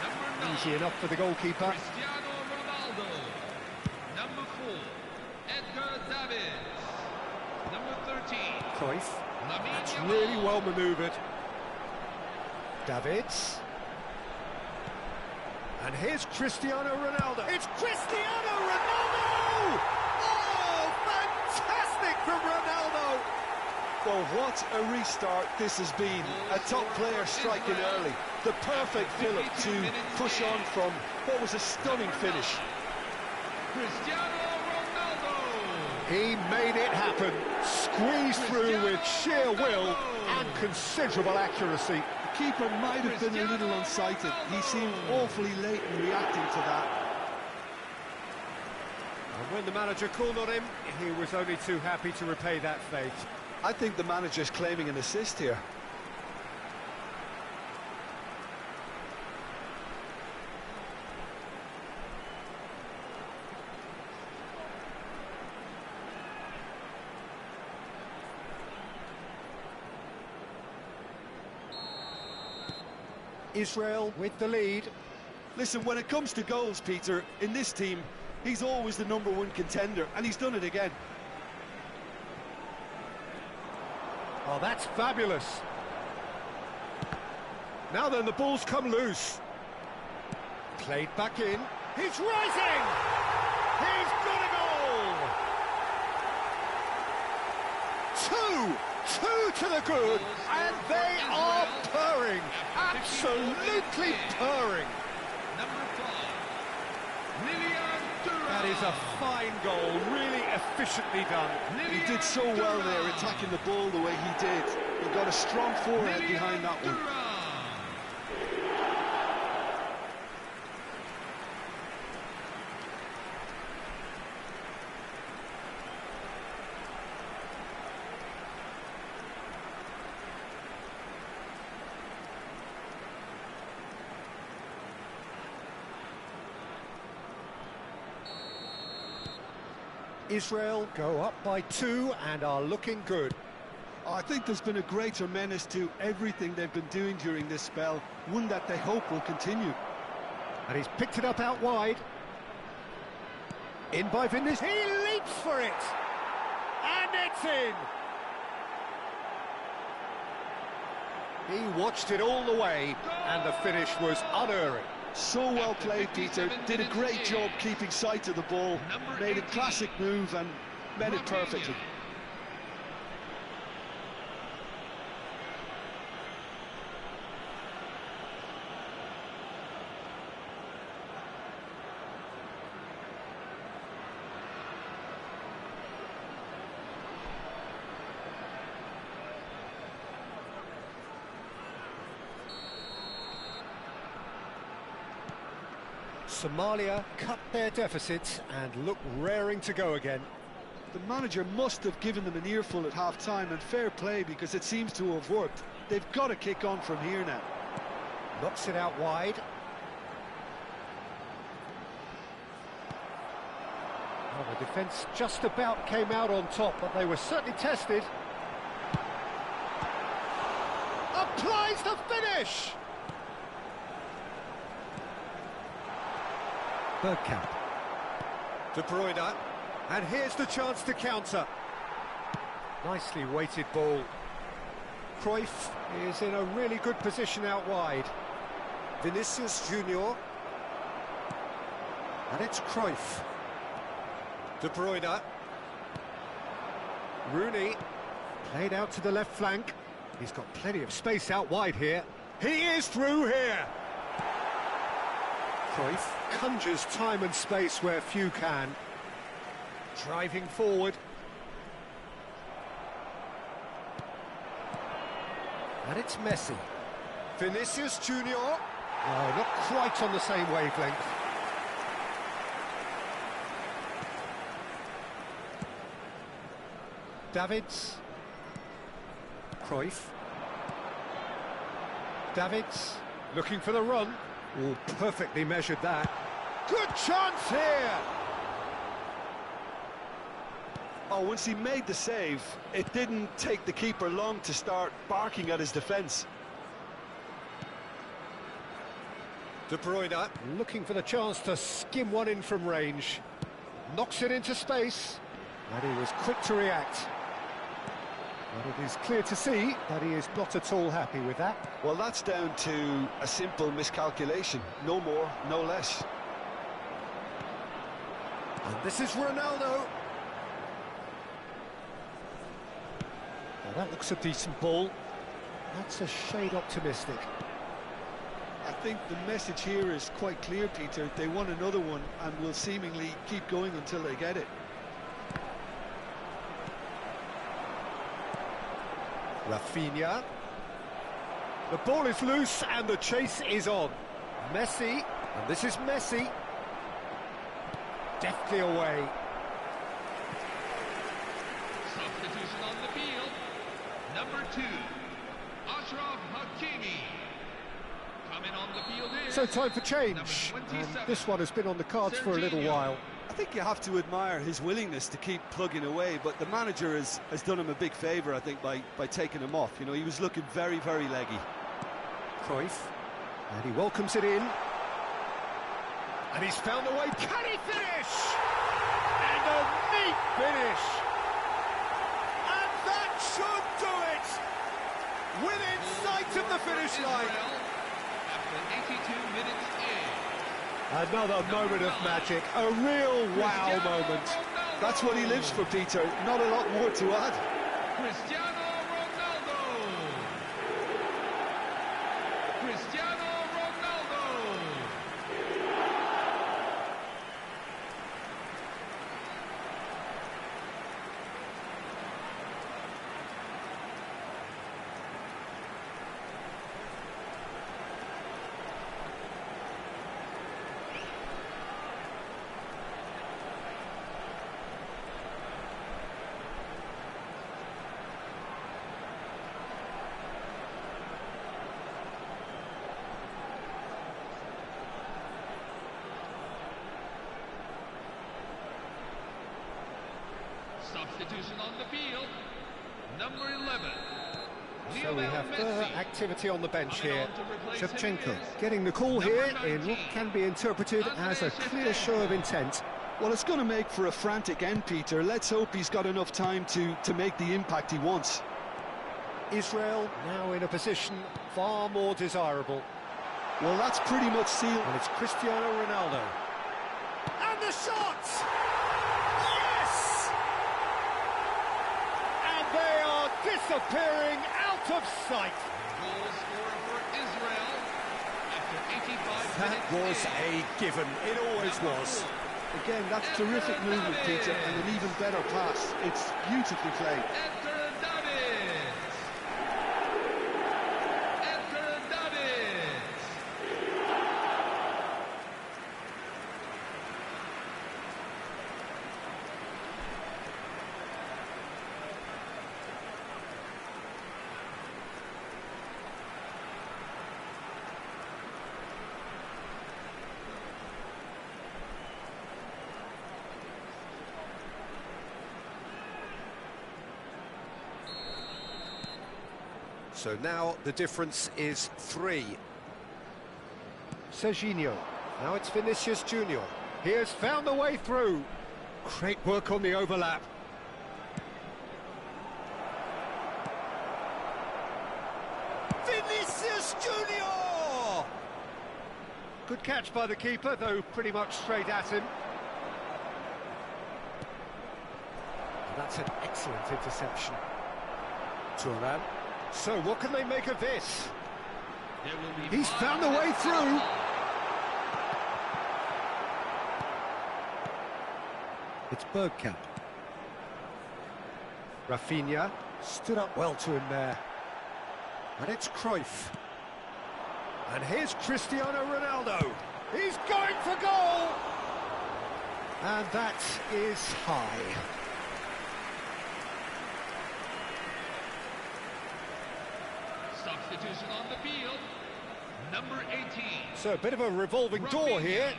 A: number 9,
B: Easy enough for the goalkeeper.
A: Cristiano Ronaldo. Number 4, Edgar Davids. Number 13,
B: Cruyff.
A: Lamine
B: That's
A: Yamal.
B: really well manoeuvred. Davids. And here's Cristiano Ronaldo. It's Cristiano Ronaldo! Oh, fantastic from Ronaldo!
C: Well, what a restart this has been. A top player striking early. the perfect fillip to push on from what was a stunning finish.
A: Cristiano Ronaldo.
B: He made it happen, squeezed through with sheer will and considerable accuracy.
C: The keeper might have been a little unsighted. He seemed awfully late in reacting to that.
B: And when the manager called on him, he was only too happy to repay that fate.
C: I think the manager's claiming an assist here.
B: Israel with the lead.
C: Listen, when it comes to goals, Peter, in this team, he's always the #1 contender, and he's done it again.
B: Oh, that's fabulous. Now then, the ball's come loose. Played back in. He's rising! He's got a goal! Two to the good, and they are purring. Absolutely purring.
A: Number 5, Lilian Thuram.
B: That is a fine goal, really efficiently done.
C: He did so well there, attacking the ball the way he did. He got a strong forehead behind that one.
B: Israel go up by 2 and are looking good.
C: I think there's been a greater menace to everything they've been doing during this spell, one that they hope will continue.
B: And he's picked it up out wide. In by Vinicius. He leaps for it! And it's in! He watched it all the way, and the finish was unerring.
C: So well played, Peter. Did a great job keeping sight of the ball. Made a classic move and made it perfectly.
B: Somalia cut their deficit and look raring to go again.
C: The manager must have given them an earful at half-time, and fair play because it seems to have worked. They've got to kick on from here now.
B: Knocks it out wide. Well, the defence just about came out on top, but they were certainly tested. Applies the finish! Bergkamp. De Bruyne, and here's the chance to counter. Nicely weighted ball. Cruyff is in a really good position out wide. Vinicius Junior. And it's Cruyff. De Bruyne. Rooney. Played out to the left flank. He's got plenty of space out wide here. He is through here! Cruyff conjures time and space where few can. Driving forward. And it's Messi. Vinicius Junior. No, not quite on the same wavelength. Davids. Cruyff. Davids looking for the run. Oh, perfectly measured that. Good chance here!
C: Oh, once he made the save, it didn't take the keeper long to start barking at his defence.
B: De Bruyne looking for the chance to skim one in from range. Knocks it into space, and he was quick to react. But it is clear to see that he is not at all happy with that.
C: Well, that's down to a simple miscalculation. No more, no less.
B: And this is Ronaldo. Well, that looks a decent ball. That's a shade optimistic.
C: I think the message here is quite clear, Peter. They want another one and will seemingly keep going until they get it.
B: Rafinha. The ball is loose and the chase is on. Messi, and this is Messi. Deftly away.
A: Substitution on the field. Number 2, Achraf Hakimi. Coming on the field is
B: So time for change. And this one has been on the cards for a little while.
C: I think you have to admire his willingness to keep plugging away, but the manager has done him a big favour, I think, by taking him off. You know, he was looking very, very leggy.
B: Cruyff, and he welcomes it in. And he's found a way. Can he finish? And a neat finish. And that should do it. Within sight of the finish line.
A: After 82 minutes in.
B: Another moment of magic, a real wow moment.
C: That's what he lives for, Peter. Not a lot more to add.
A: Cristiano Ronaldo. Cristiano Ronaldo. Substitution on the field. Number 11.
B: So we have further
A: Messi.
B: activity on the bench
A: Coming
B: here.
A: on to replace him
B: Shevchenko
A: is
B: getting the call
A: number
B: here in
A: 19,
B: what can be interpreted as a clear show of intent.
C: Well, it's going to make for a frantic end, Peter. Let's hope he's got enough time to make the impact he wants.
B: Israel now in a position far more desirable.
C: Well, that's pretty much sealed.
B: And it's Cristiano Ronaldo. And the shot! Yes! And they are disappearing out of sight.
A: Goal scorer for Israel after 85
B: That
A: minutes
B: was
A: in.
B: a given. It always was.
C: Again, that's terrific movement, Peter, and an even better pass. It's beautifully played.
A: Enter Davids. Enter Davids.
B: So now the difference is 3. Serginho. Now it's Vinicius Junior. He has found the way through. Great work on the overlap. Vinicius Junior! Good catch by the keeper, though pretty much straight at him. And that's an excellent interception. Thuram. So what can they make of this?
A: There will be
B: He's
A: 5
B: found a way
A: minutes
B: through.
A: on.
B: It's Bergkamp. Rafinha stood up well to him there. And it's Cruyff. And here's Cristiano Ronaldo. He's going for goal! And that is high.
A: Substitution on the field. Number 18.
B: So a bit of a revolving door
A: Rafinha.
B: here.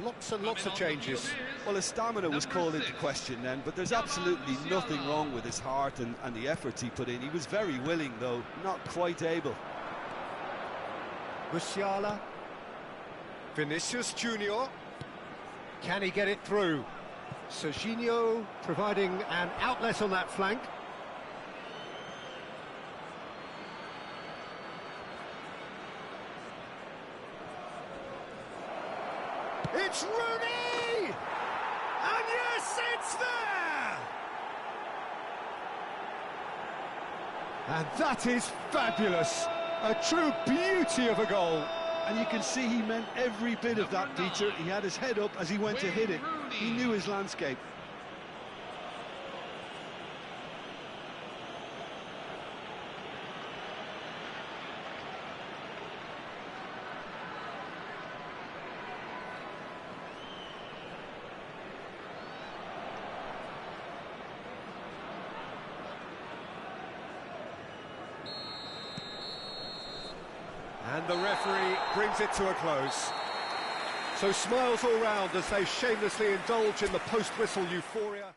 B: Lots and lots of
A: Coming on the
B: changes.
A: field is
C: Well, his stamina was
A: number
C: called into
A: 6.
C: question then, but there's
A: Yamal
C: absolutely
A: Musiala.
C: nothing wrong with his heart and the efforts he put in. He was very willing, though, not quite able.
B: Musiala. Vinicius Junior. Can he get it through? Serginho providing an outlet on that flank. It's Rooney! And yes, it's there! And that is fabulous. A true beauty of a goal.
C: And you can see he meant every bit of that, Peter. He had his head up as he went to hit it. He knew his landscape.
B: And the referee brings it to a close. So smiles all round as they shamelessly indulge in the post-whistle euphoria.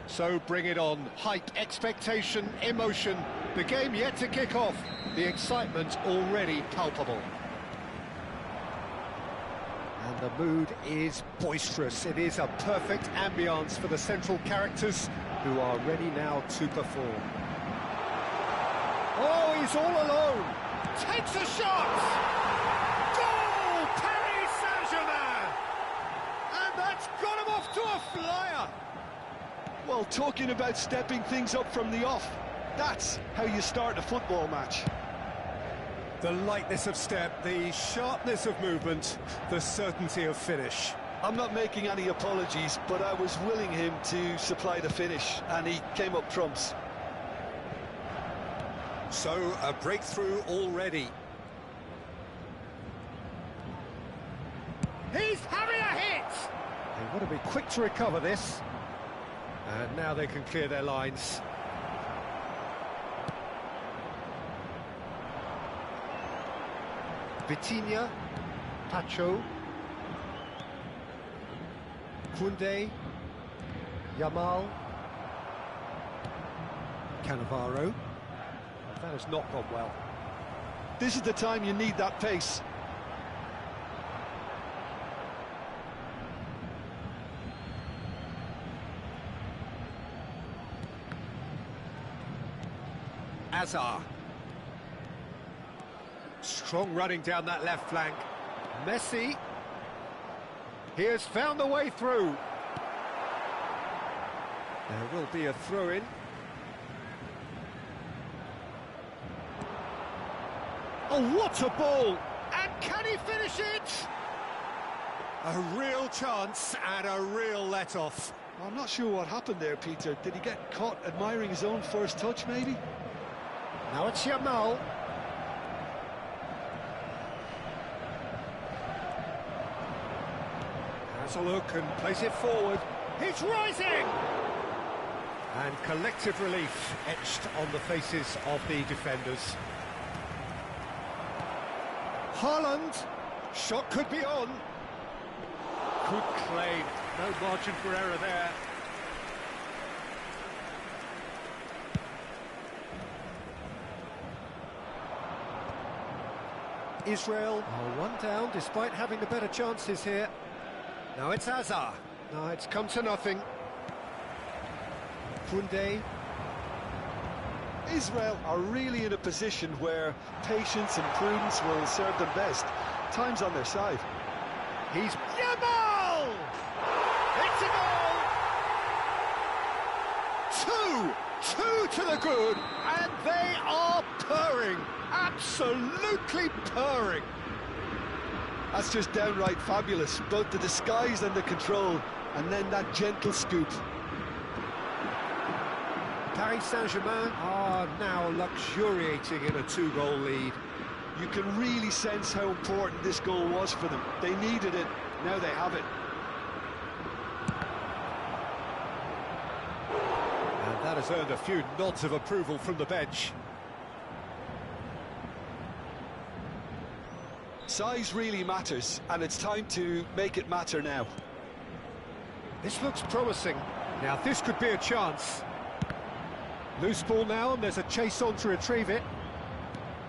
B: So bring it on. Hype, expectation, emotion. The game yet to kick off. The excitement already palpable. And the mood is boisterous. It is a perfect ambience for the central characters who are ready now to perform. Oh, he's all alone. Takes a shot. Goal! Paris Saint-Germain! And that's got him off to a flyer.
C: Well, talking about stepping things up from the off, that's how you start a football match.
B: The lightness of step, the sharpness of movement, the certainty of finish.
C: I'm not making any apologies, but I was willing him to supply the finish, and he came up trumps.
B: So, a breakthrough already. He's having a hit! They want to be quick to recover this. And now they can clear their lines. Vitinha, Pacho, Koundé, Yamal, Cannavaro. That has not gone well.
C: This is the time you need that pace.
B: Azar. Strong running down that left flank. Messi. He has found the way through. There will be a throw-in. Oh, what a ball! And can he finish it? A real chance and a real let-off.
C: I'm not sure what happened there, Peter. Did he get caught admiring his own first touch, maybe?
B: Now it's Yamal. Has a look and plays it forward. He's rising! And collective relief etched on the faces of the defenders. Haaland. Shot could be on. Good claim. No margin for error there. Israel are one down despite having the better chances here. Now it's Azar. No, it's come to nothing. Koundé.
C: Israel are really in a position where patience and prudence will serve them best. Time's on their side.
B: He's Yamal! It's a goal! Two to the good, and they are purring. Absolutely purring.
C: That's just downright fabulous. Both the disguise and the control, and then that gentle scoop.
B: Paris Saint-Germain are now luxuriating in a two-goal lead.
C: You can really sense how important this goal was for them. They needed it, now they have it.
B: And that has earned a few nods of approval from the bench.
C: Size really matters, and it's time to make it matter now.
B: This looks promising. Now this could be a chance. Loose ball now, and there's a chase on to retrieve it.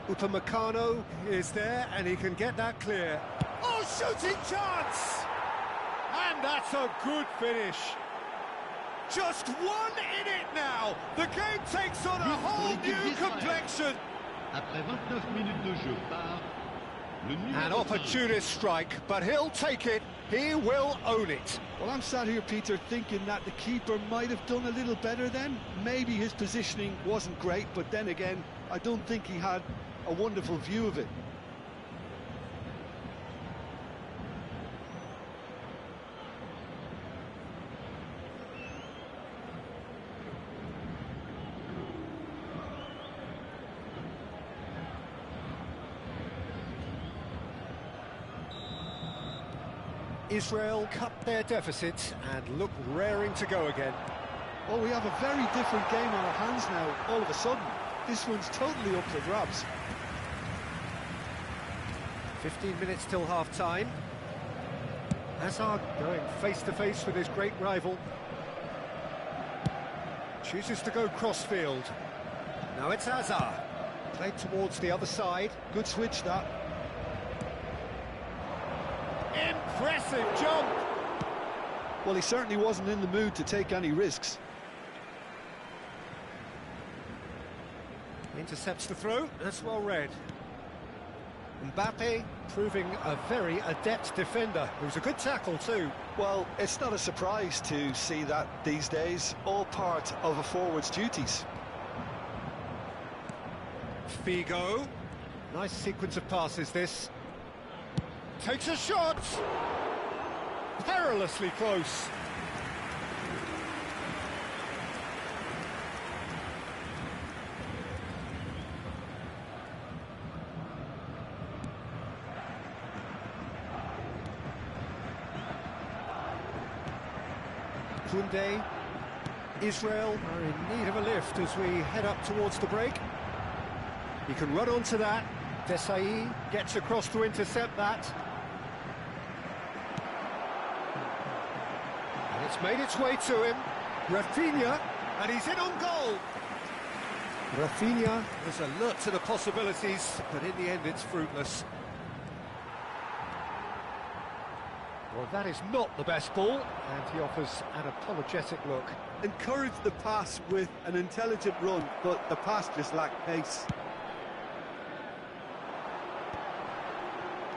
B: Upamecano is there, and he can get that clear. Oh, shooting chance! And And that's a good finish. Just 1 in it now. The game takes on a whole new complexion.
D: Après 29 minutes de jeu par le
B: An
D: numéro 5.
B: opportunist strike, but he'll take it. He will own it.
C: Well, I'm sat here, Peter, thinking that the keeper might have done a little better then. Maybe his positioning wasn't great, but then again, I don't think he had a wonderful view of it.
B: Israel cut their deficit and look raring to go again.
C: Oh, we have a very different game on our hands now, all of a sudden. This one's totally up for grabs.
B: 15 minutes till half-time. Hazard going face-to-face with his great rival. Chooses to go cross-field. Now it's Hazard. Played towards the other side.
C: Good switch, that.
B: Impressive jump!
C: Well, he certainly wasn't in the mood to take any risks.
B: Intercepts the throw, that's well read. Mbappe proving a very adept defender. It was a good tackle too.
C: Well, it's not a surprise to see that these days, all part of a forward's duties.
B: Figo. Nice sequence of passes this. Takes a shot! Perilously close. Koundé. Israel are in need of a lift as we head up towards the break. He can run onto that. Desai gets across to intercept that. And it's made its way to him. Rafinha, and he's in on goal. Rafinha is alert to the possibilities, but in the end it's fruitless. Well, that is not the best ball, and he offers an apologetic look.
C: Encouraged the pass with an intelligent run, but the pass just lacked pace.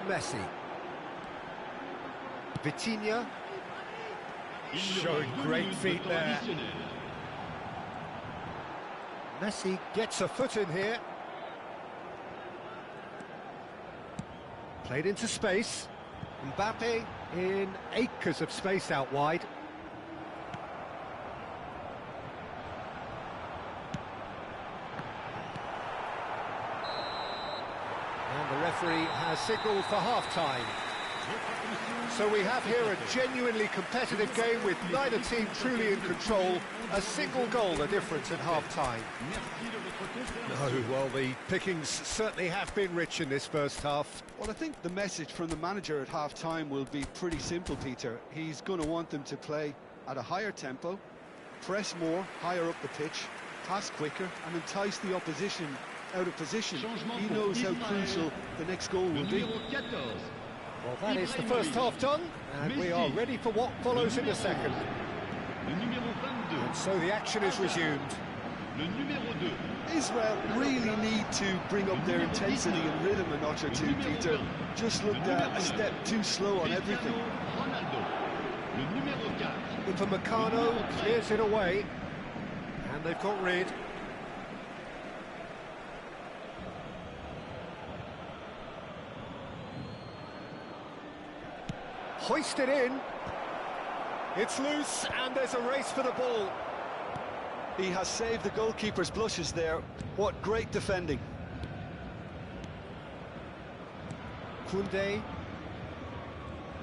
B: Messi. Vitinha. Showing great feet there. Messi gets a foot in here. Played into space. Mbappe in acres of space out wide. And the referee has signalled for half-time. So we have here a genuinely competitive game with neither team truly in control. A single goal the difference at half-time. No, well, the pickings certainly have been rich in this first half.
C: Well, I think the message from the manager at half-time will be pretty simple, Peter. He's going to want them to play at a higher tempo, press more, higher up the pitch, pass quicker, and entice the opposition out of position. He knows how crucial the next goal will be.
B: Well, that is the first half done, and we are ready for what follows in the second. And so the action is resumed.
C: Israel really need to bring up their intensity and rhythm a notch or two, Peter. Just looked a step too slow on everything.
B: Upamecano clears it away, and they've got rid. Hoisted in. It's loose, and there's a race for the ball.
C: He has saved the goalkeeper's blushes there. What great defending.
B: Koundé.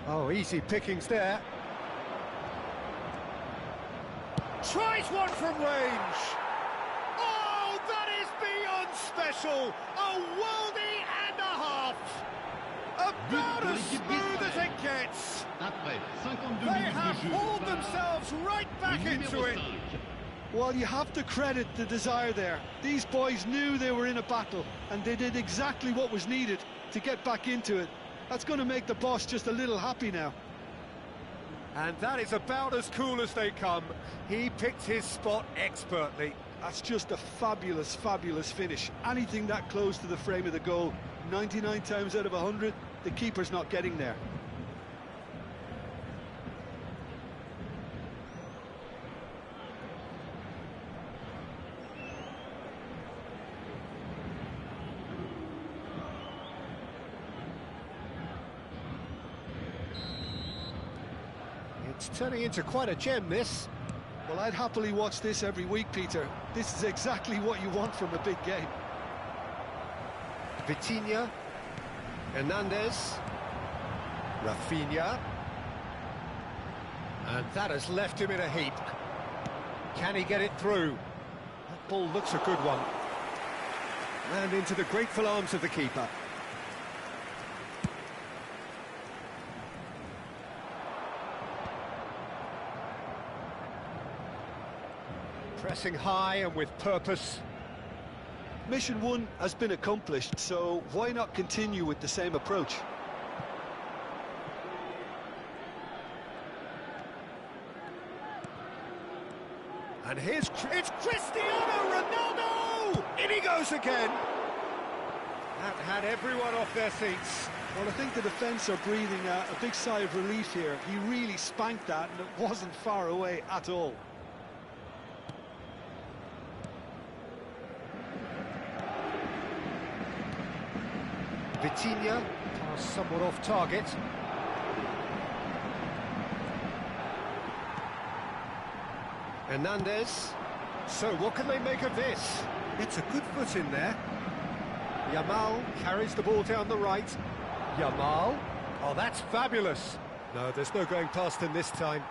B: Oh, easy pickings there. Tries one from range. Oh, that is beyond special. A worldie and a half. About as smooth as it gets. They have hauled themselves right back into it.
C: Well, you have to credit the desire there. These boys knew they were in a battle, and they did exactly what was needed to get back into it. That's going to make the boss just a little happy now.
B: And that is about as cool as they come. He picked his spot expertly.
C: That's just a fabulous, fabulous finish. Anything that close to the frame of the goal, 99 times out of 100, the keeper's not getting there.
B: It's turning into quite a gem, this.
C: Well, I'd happily watch this every week, Peter. This is exactly what you want from a big game.
B: Vitinha, Hernandez, Rafinha, and that has left him in a heap. Can he get it through? That ball looks a good one. And into the grateful arms of the keeper. Pressing high and with purpose.
C: Mission 1 has been accomplished, so why not continue with the same approach?
B: And it's Cristiano Ronaldo! In he goes again! That had everyone off their seats.
C: Well, I think the defence are breathing a big sigh of relief here. He really spanked that, and it wasn't far away at all.
B: Vitinha, pass somewhat off target. Hernandez. So what can they make of this? It's a good foot in there. Yamal carries the ball down the right. Yamal. Oh, that's fabulous. No, there's no going past him this time.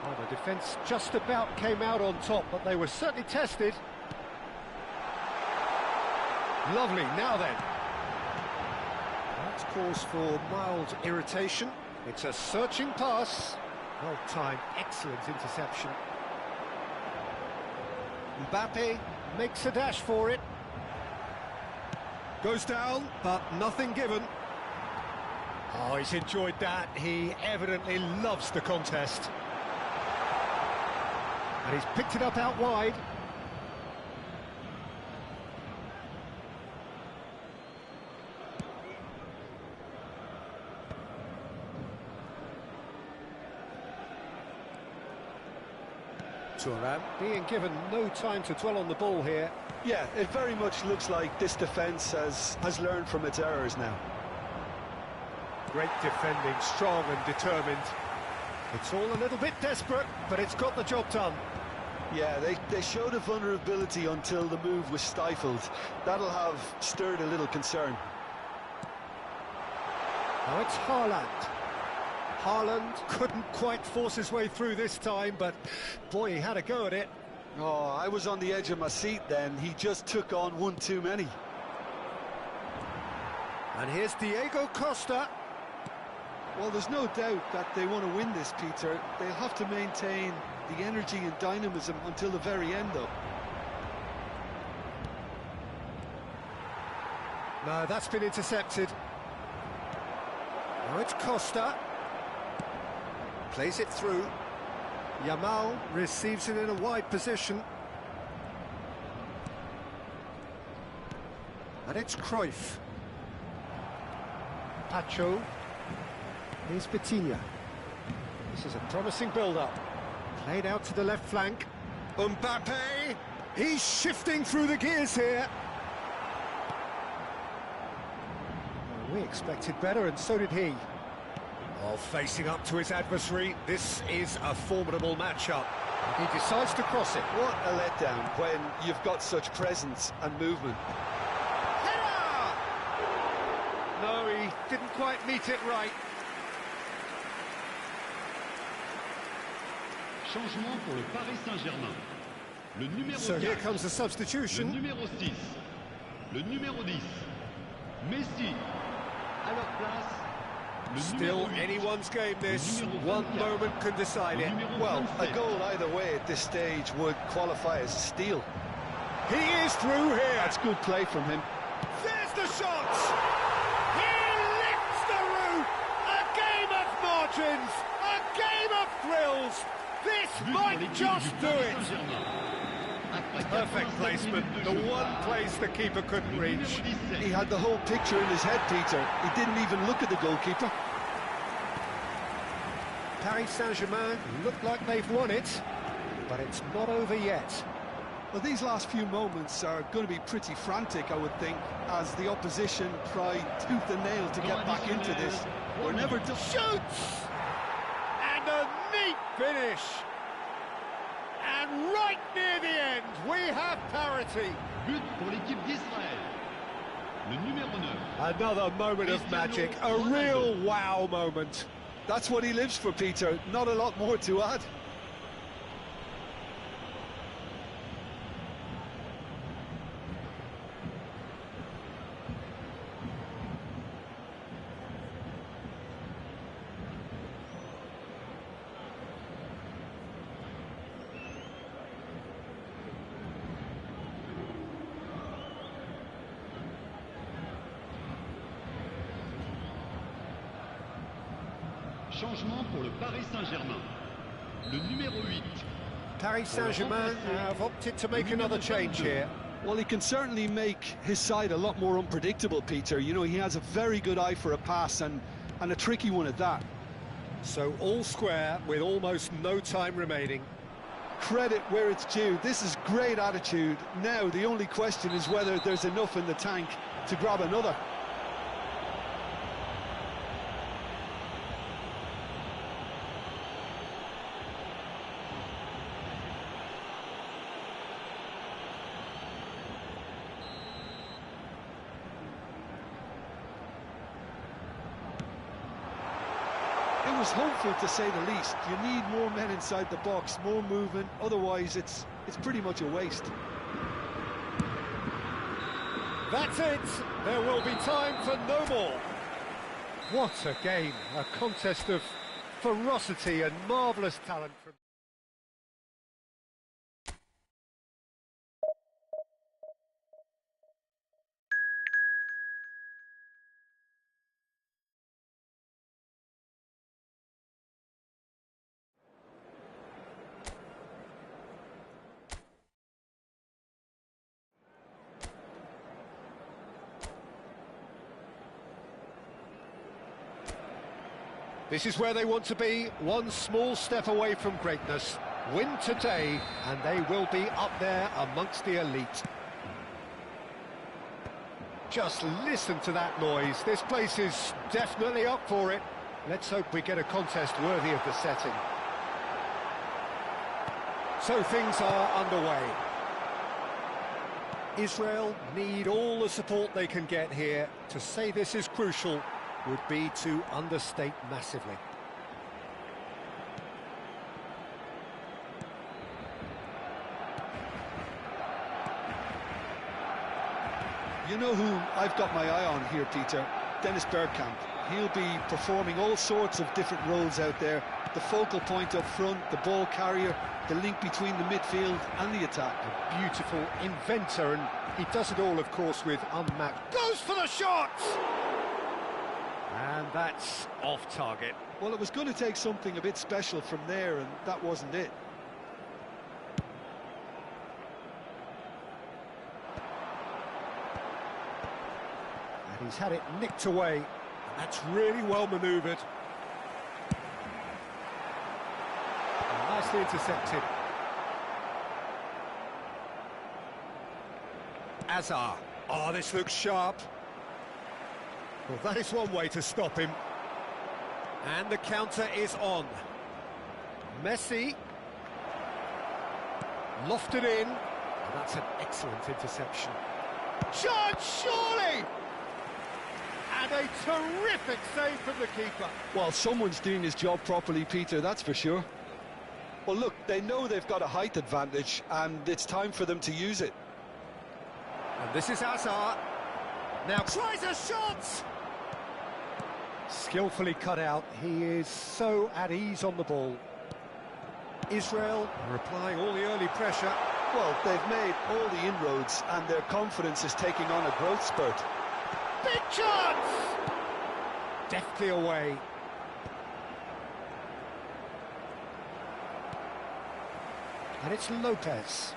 B: Oh, the defence just about came out on top, but they were certainly tested. Lovely, now then. That's cause for mild irritation. It's a searching pass. Well timed, excellent interception. Mbappe makes a dash for it. Goes down, but nothing given. Oh, he's enjoyed that. He evidently loves the contest. And he's picked it up out wide. Thuram being given no time to dwell on the ball here.
C: Yeah, it very much looks like this defence has learned from its errors now.
B: Great defending, strong and determined. It's all a little bit desperate, but it's got the job done.
C: Yeah, they showed a vulnerability until the move was stifled. That'll have stirred a little concern.
B: Now it's Haaland. Haaland couldn't quite force his way through this time, but boy, he had a go at it.
C: Oh, I was on the edge of my seat then. He just took on one too many.
B: And here's Diego Costa.
C: Well, there's no doubt that they want to win this, Peter. They'll have to maintain the energy and dynamism until the very end, though.
B: No, that's been intercepted. Now it's Costa. Plays it through. Yamal receives it in a wide position. And it's Cruyff. Pacho. Here's Vitinha. This is a promising build-up. Played out to the left flank. Mbappe! He's shifting through the gears here. Well, we expected better, and so did he. Oh, facing up to his adversary, this is a formidable matchup. He decides to cross it.
C: What a letdown when you've got such presence and movement.
B: Header! No, he didn't quite meet it right.
D: Changement pour le Paris Saint-Germain. Le numéro 4.
B: So here comes the substitution.
D: Le numéro 6. Le numéro 10. Messi. À leur place.
B: Still anyone's game, this. One moment can decide it.
C: Well, a goal either way at this stage would qualify as a steal.
B: He is through here.
C: That's good play from him.
B: There's the shot! He lifts the roof! A game of margins! A thrills. This might just do it. Perfect placement, the one place the keeper couldn't reach.
C: He had the whole picture in his head, Peter. He didn't even look at the goalkeeper.
B: Paris Saint-Germain look like they've won it, but it's not over yet.
C: Well, these last few moments are going to be pretty frantic, I would think, as the opposition try tooth and nail to get back into this. We're never done.
B: Shoots! And a neat finish. And right near the end, we have parity.
D: But pour l'équipe d'Israël. Le numéro 9.
B: Another moment of magic, a real wow moment.
C: That's what he lives for, Peter. Not a lot more to add.
D: Changement pour le Paris Saint-Germain. Le numéro 8.
B: Paris Saint-Germain have opted to make another change here.
C: Well, he can certainly make his side a lot more unpredictable, Peter. You know, he has a very good eye for a pass and a tricky one at that.
B: So all square with almost no time remaining.
C: Credit where it's due. This is great attitude. Now, the only question is whether there's enough in the tank to grab another. It was hopeful, to say the least. You need more men inside the box, more movement, otherwise it's pretty much a waste.
B: That's it. There will be time for no more. What a game. A contest of ferocity and marvellous talent from... This is where they want to be, one small step away from greatness. Win today, and they will be up there amongst the elite. Just listen to that noise. This place is definitely up for it. Let's hope we get a contest worthy of the setting. So things are underway. Israel need all the support they can get here. To say this is crucial would be to understate massively.
C: You know who I've got my eye on here, Peter? Dennis Bergkamp. He'll be performing all sorts of different roles out there. The focal point up front, the ball carrier, the link between the midfield and the attack.
B: A beautiful inventor, and he does it all, of course, with unmatched... Goes for the shot! And that's off target.
C: Well, it was going to take something a bit special from there, and that wasn't it.
B: And he's had it nicked away. And that's really well manoeuvred. And nicely intercepted. Azar. Oh, this looks sharp. Well, that is one way to stop him. And the counter is on. Messi. Lofted in. And that's an excellent interception. Chance, surely! And a terrific save from the keeper.
C: Well, someone's doing his job properly, Peter, that's for sure. Well, look, they know they've got a height advantage, and it's time for them to use it.
B: And this is Azar. Now tries a shot! Skillfully cut out. He is so at ease on the ball. Israel are applying all the early pressure.
C: Well, they've made all the inroads, and their confidence is taking on a growth spurt.
B: Big chance! Deftly away. And it's Lopez.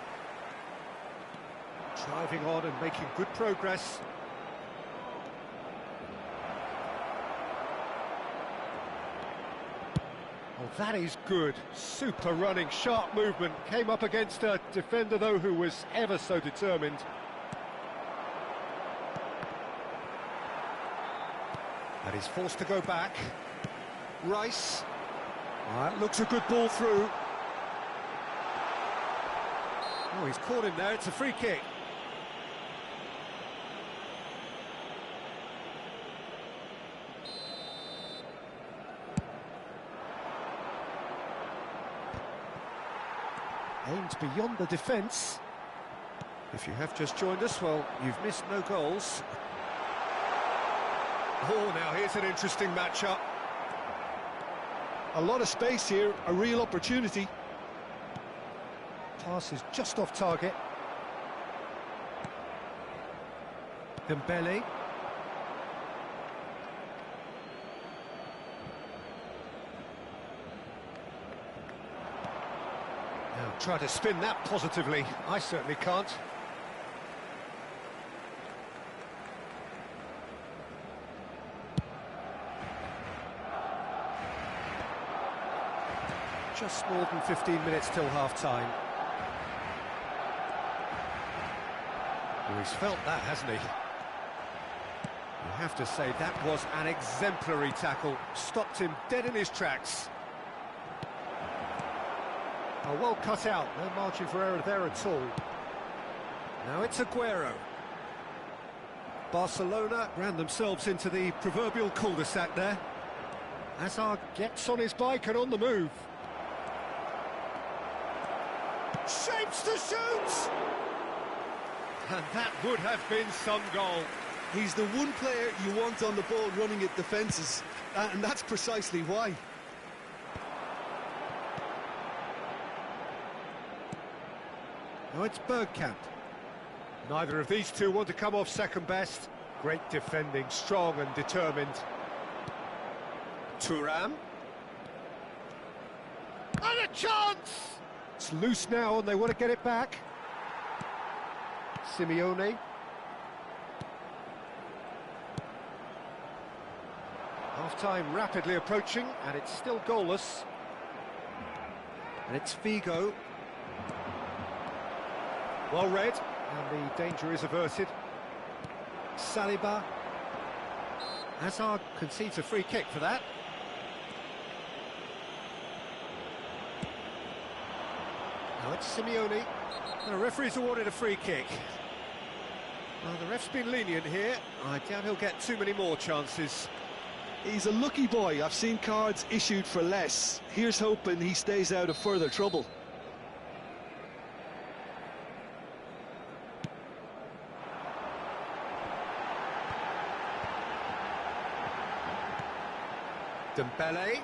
B: Driving on and making good progress. Oh, that is good. Super running, sharp movement. Came up against a defender, though, who was ever so determined. And he's forced to go back. Rice. That looks a good ball through. Oh, he's caught him there. It's a free kick. Aims beyond the defence. If you have just joined us, well, you've missed no goals. Oh, now here's an interesting matchup.
C: A lot of space here, a real opportunity.
B: Pass is just off target. Dembele. Now try to spin that positively. I certainly can't. Just more than 15 minutes till half-time. Well, he's felt that, hasn't he? You have to say that was an exemplary tackle. Stopped him dead in his tracks. Oh, well cut out. No margin for error there at all. Now it's Aguero. Barcelona ran themselves into the proverbial cul-de-sac there. Hazard gets on his bike and on the move. Shapes to shoot! And that would have been some goal.
C: He's the one player you want on the ball running at defences, and that's precisely why.
B: Now it's Bergkamp. Neither of these two want to come off second best. Great defending, strong and determined. Thuram. And a chance! It's loose now and they want to get it back. Simeone. Half-time rapidly approaching, and it's still goalless. And it's Figo. Well read, and the danger is averted. Saliba. Hazard concedes a free kick for that. Now it's Simeone. The referee's awarded a free kick. Well, the ref's been lenient here. I doubt he'll get too many more chances.
C: He's a lucky boy. I've seen cards issued for less. Here's hoping he stays out of further trouble.
B: Dembele.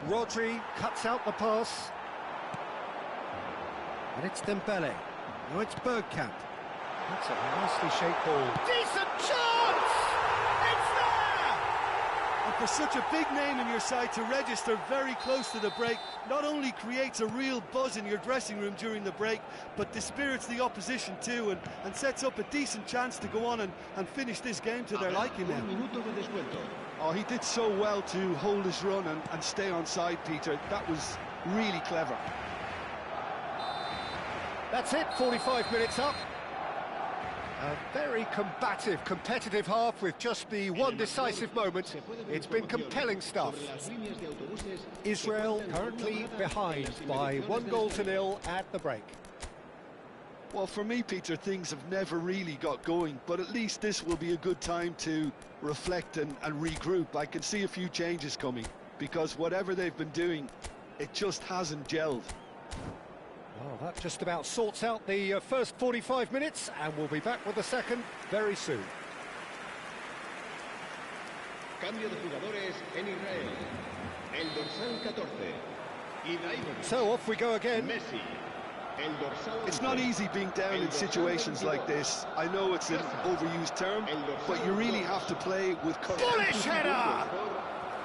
B: Rodri cuts out the pass. And it's Dembele. Now it's Bergkamp. That's a nicely shaped ball. Decent chance! It's there!
C: And for such a big name in your side to register very close to the break, not only creates a real buzz in your dressing room during the break, but dispirits the opposition too, and sets up a decent chance to go on and finish this game to their liking now. Oh, he did so well to hold his run and stay on side, Peter. That was really clever.
B: That's it, 45 minutes up. A very combative, competitive half with just the one decisive moment. It's been compelling stuff. Israel currently behind by 1-0 at the break.
C: Well, for me, Peter, things have never really got going, but at least this will be a good time to reflect and regroup. I can see a few changes coming, because whatever they've been doing, it just hasn't gelled.
B: Well, that just about sorts out the first 45 minutes, and we'll be back with the second very soon.
E: Cambio de jugadores en Israel. El dorsal 14.
B: So off we go again.
E: Messi. El dorsal
C: It's not easy being down in situations like this. I know it's an overused term, but you really have to play with courage.
B: Bullish header!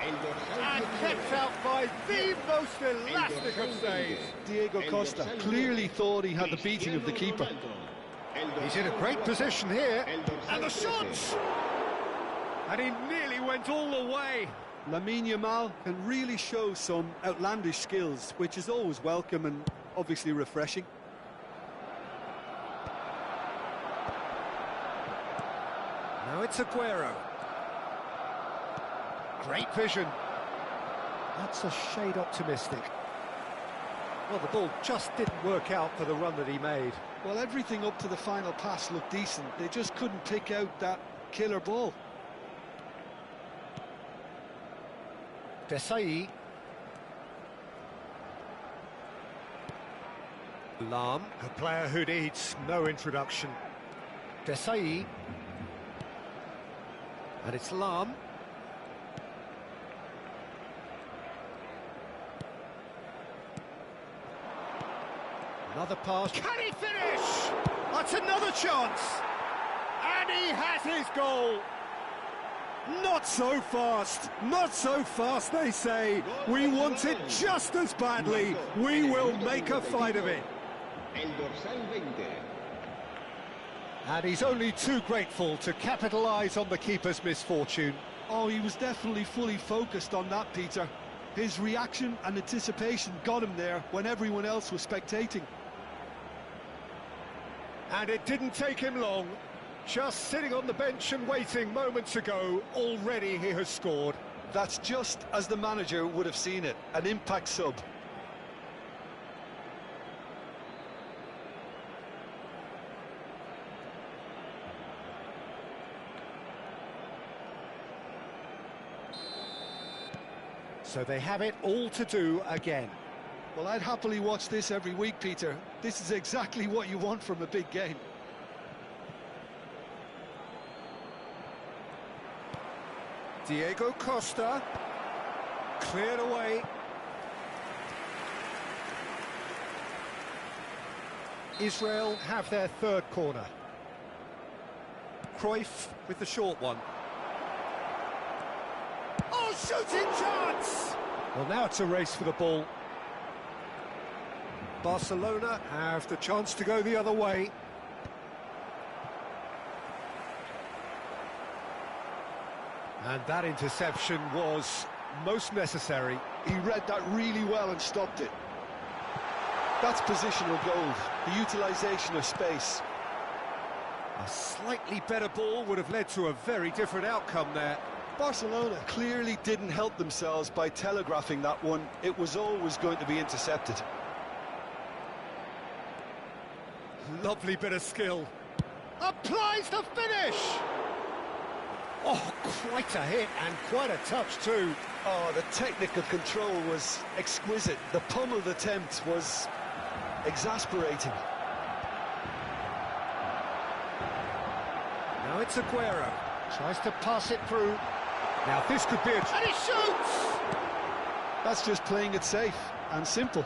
B: And kept out by the most elastic of saves.
C: Diego Costa clearly thought he had the beating of the keeper.
B: He's in a great position here. And the shots! And he nearly went all the way.
C: Lamine Yamal can really show some outlandish skills, which is always welcome and obviously refreshing.
B: Now it's Aguero. Great vision. That's a shade optimistic. Well, the ball just didn't work out for the run that he made.
C: Well, everything up to the final pass looked decent. They just couldn't pick out that killer ball.
B: Desai. Lam, a player who needs no introduction. Desai. And it's Lam. Another pass. Can he finish? That's another chance. And he has his goal.
C: Not so fast, not so fast, they say. We want it just as badly. We will make a fight of it.
B: And he's only too grateful to capitalise on the keeper's misfortune.
C: Oh, he was definitely fully focused on that, Peter. His reaction and anticipation got him there when everyone else was spectating.
B: And it didn't take him long. Just sitting on the bench and waiting moments ago, already he has scored.
C: That's just as the manager would have seen it, an impact sub.
B: So they have it all to do again.
C: Well, I'd happily watch this every week, Peter. This is exactly what you want from a big game.
B: Diego Costa, cleared away. Israel have their third corner. Cruyff with the short one. Oh, shooting chance! Well, now it's a race for the ball. Barcelona have the chance to go the other way. And that interception was most necessary.
C: He read that really well and stopped it. That's positional gold, the utilisation of space.
B: A slightly better ball would have led to a very different outcome there.
C: Barcelona clearly didn't help themselves by telegraphing that one. It was always going to be intercepted.
B: Lovely bit of skill. Applies the finish! Oh, quite a hit and quite a touch too.
C: Oh, the technical control was exquisite. The pummeled attempt was exasperating.
B: Now it's Aguero. Tries to pass it through. Now this could be a... And he shoots!
C: That's just playing it safe and simple.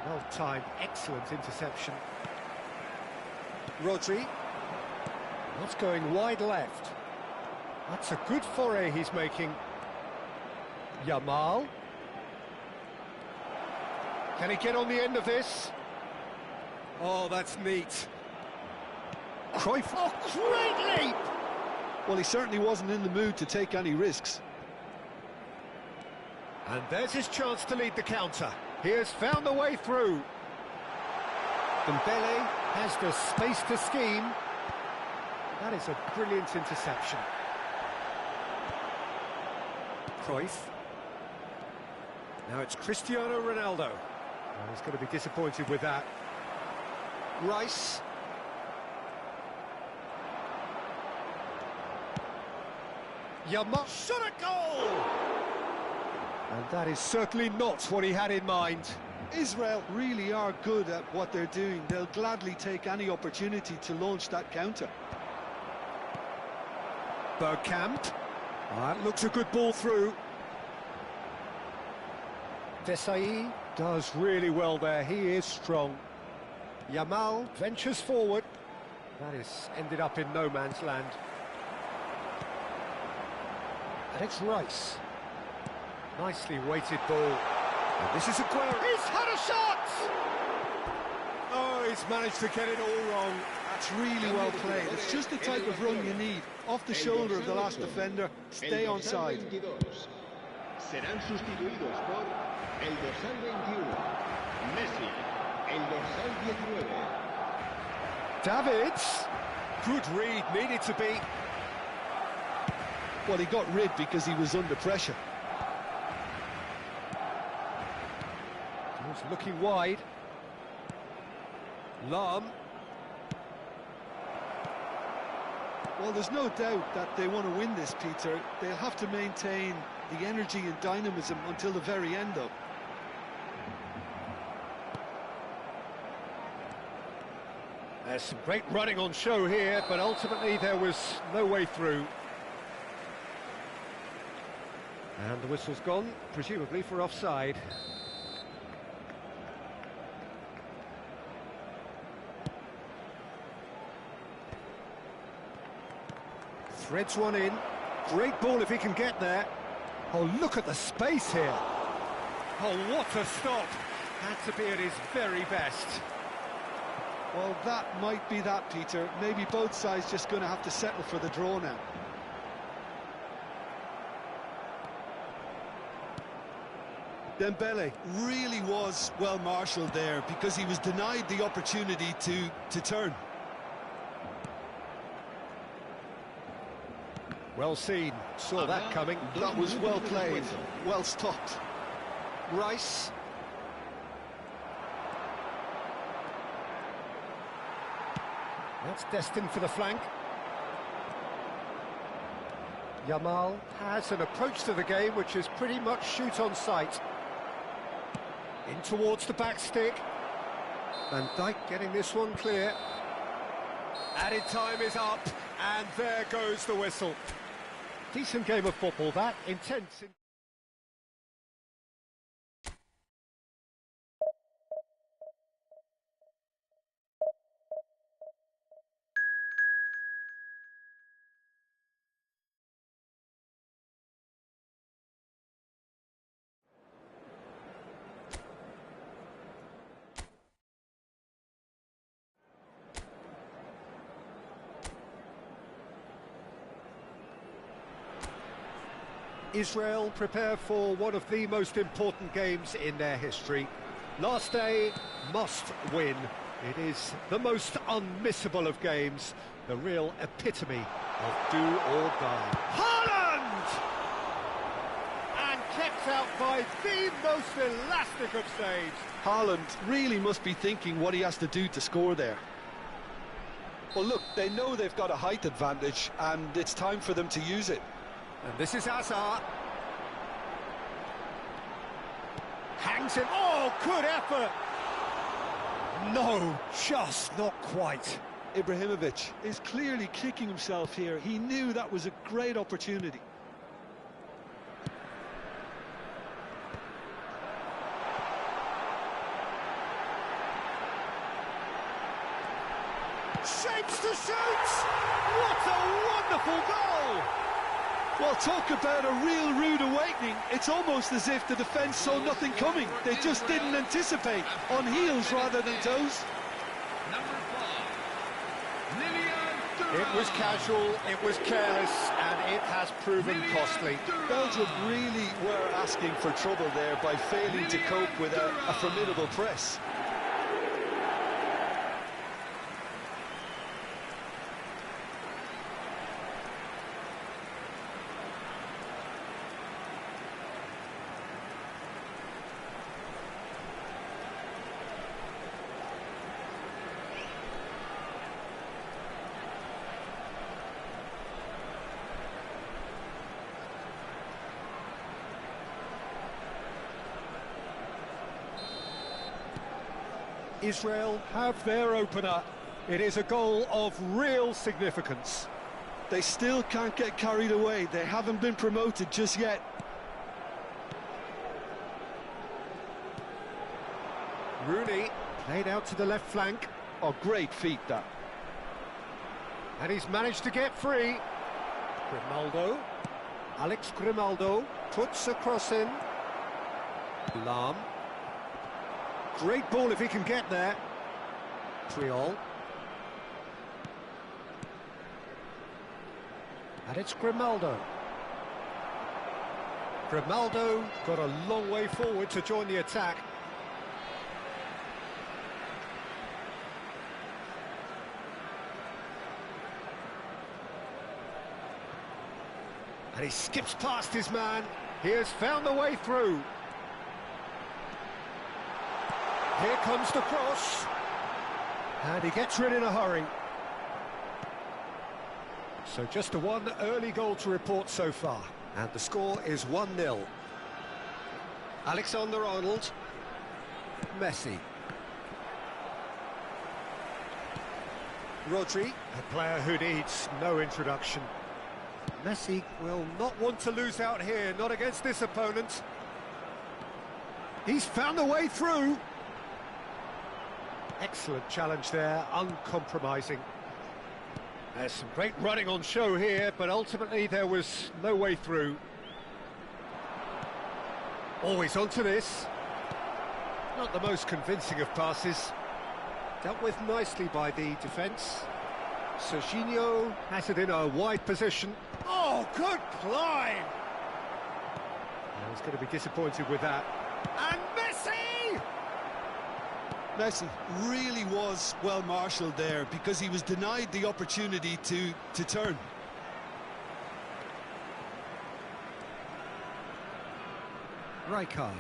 B: Well timed, excellent interception. Rodri. That's going wide left. That's a good foray he's making. Yamal. Can he get on the end of this? Oh, that's neat. Cruyff. Oh, great leap!
C: Well, he certainly wasn't in the mood to take any risks.
B: And there's his chance to lead the counter. He has found a way through. Dembele has the space to scheme. That is a brilliant interception. Cruyff. Now it's Cristiano Ronaldo. Oh, he's going to be disappointed with that. Rice. Yamal shot a goal! And that is certainly not what he had in mind.
C: Israel really are good at what they're doing. They'll gladly take any opportunity to launch that counter.
B: Bergkamp. That looks a good ball through. Desai does really well there. He is strong. Yamal ventures forward. That is ended up in no man's land. And it's Rice. Nicely weighted ball. And this is Aguero. He's had a shot! Oh, he's managed to get it all wrong.
C: That's really well played. It's just the type of run you need. Off the shoulder of the last defender, stay on side.
E: Serán sustituidos por el dorsal 21, Messi, el dorsal 19.
B: Davids. Good read, needed to be.
C: Well, he got rid because he was under pressure.
B: He's looking wide. Lam.
C: Well, there's no doubt that they want to win this, Peter. They'll have to maintain the energy and dynamism until the very end, though.
B: There's some great running on show here, but ultimately there was no way through. And the whistle's gone, presumably for offside. Threads one in. Great ball if he can get there. Oh, look at the space here. Oh, what a stop. Had to be at his very best.
C: Well, that might be that, Peter. Maybe both sides just going to have to settle for the draw now. Dembele really was well marshalled there because he was denied the opportunity to turn.
B: Well seen, saw that coming.
C: That was well played, well stopped. Rice.
B: That's destined for the flank. Yamal has an approach to the game which is pretty much shoot on sight. In towards the back stick. Van Dijk getting this one clear. Added time is up, and there goes the whistle. Decent game of football, that. Intense. Israel prepare for one of the most important games in their history. Last day, must win. It is the most unmissable of games, the real epitome of do or die. Haaland! And kept out by the most elastic of saves.
C: Haaland really must be thinking what he has to do to score there. Well, look, they know they've got a height advantage, and it's time for them to use it.
B: And this is Hazard. Hangs him. Oh, good effort. No, just not quite.
C: Ibrahimovic is clearly kicking himself here. He knew that was a great opportunity.
B: Shapes to shoot. What a wonderful goal.
C: Well, talk about a real rude awakening. It's almost as if the defence saw nothing coming. They just didn't anticipate, on heels rather than toes.
B: It was casual, it was careless, and it has proven costly.
C: Belgium really were asking for trouble there by failing to cope with a formidable press.
B: Israel have their opener. It is a goal of real significance.
C: They still can't get carried away. They haven't been promoted just yet.
B: Rooney played out to the left flank.
C: Oh, great feat that.
B: And he's managed to get free. Grimaldo. Alex Grimaldo. Puts a cross in. Lam. Great ball if he can get there. Triol. And it's Grimaldo. Grimaldo got a long way forward to join the attack. And he skips past his man. He has found the way through. Here comes the cross. And he gets rid in a hurry. So just a one early goal to report so far. And the score is 1-0. Alexander-Arnold. Messi. Rodri, a player who needs no introduction. Messi will not want to lose out here, not against this opponent. He's found a way through. Excellent challenge there, uncompromising. There's some great running on show here, but ultimately there was no way through. Always onto this. Not the most convincing of passes. Dealt with nicely by the defence. Serginho has it in a wide position. Oh, good climb! He's going to be disappointed with that. And Messi!
C: Messi really was well marshalled there because he was denied the opportunity to turn.
B: Rijkaard.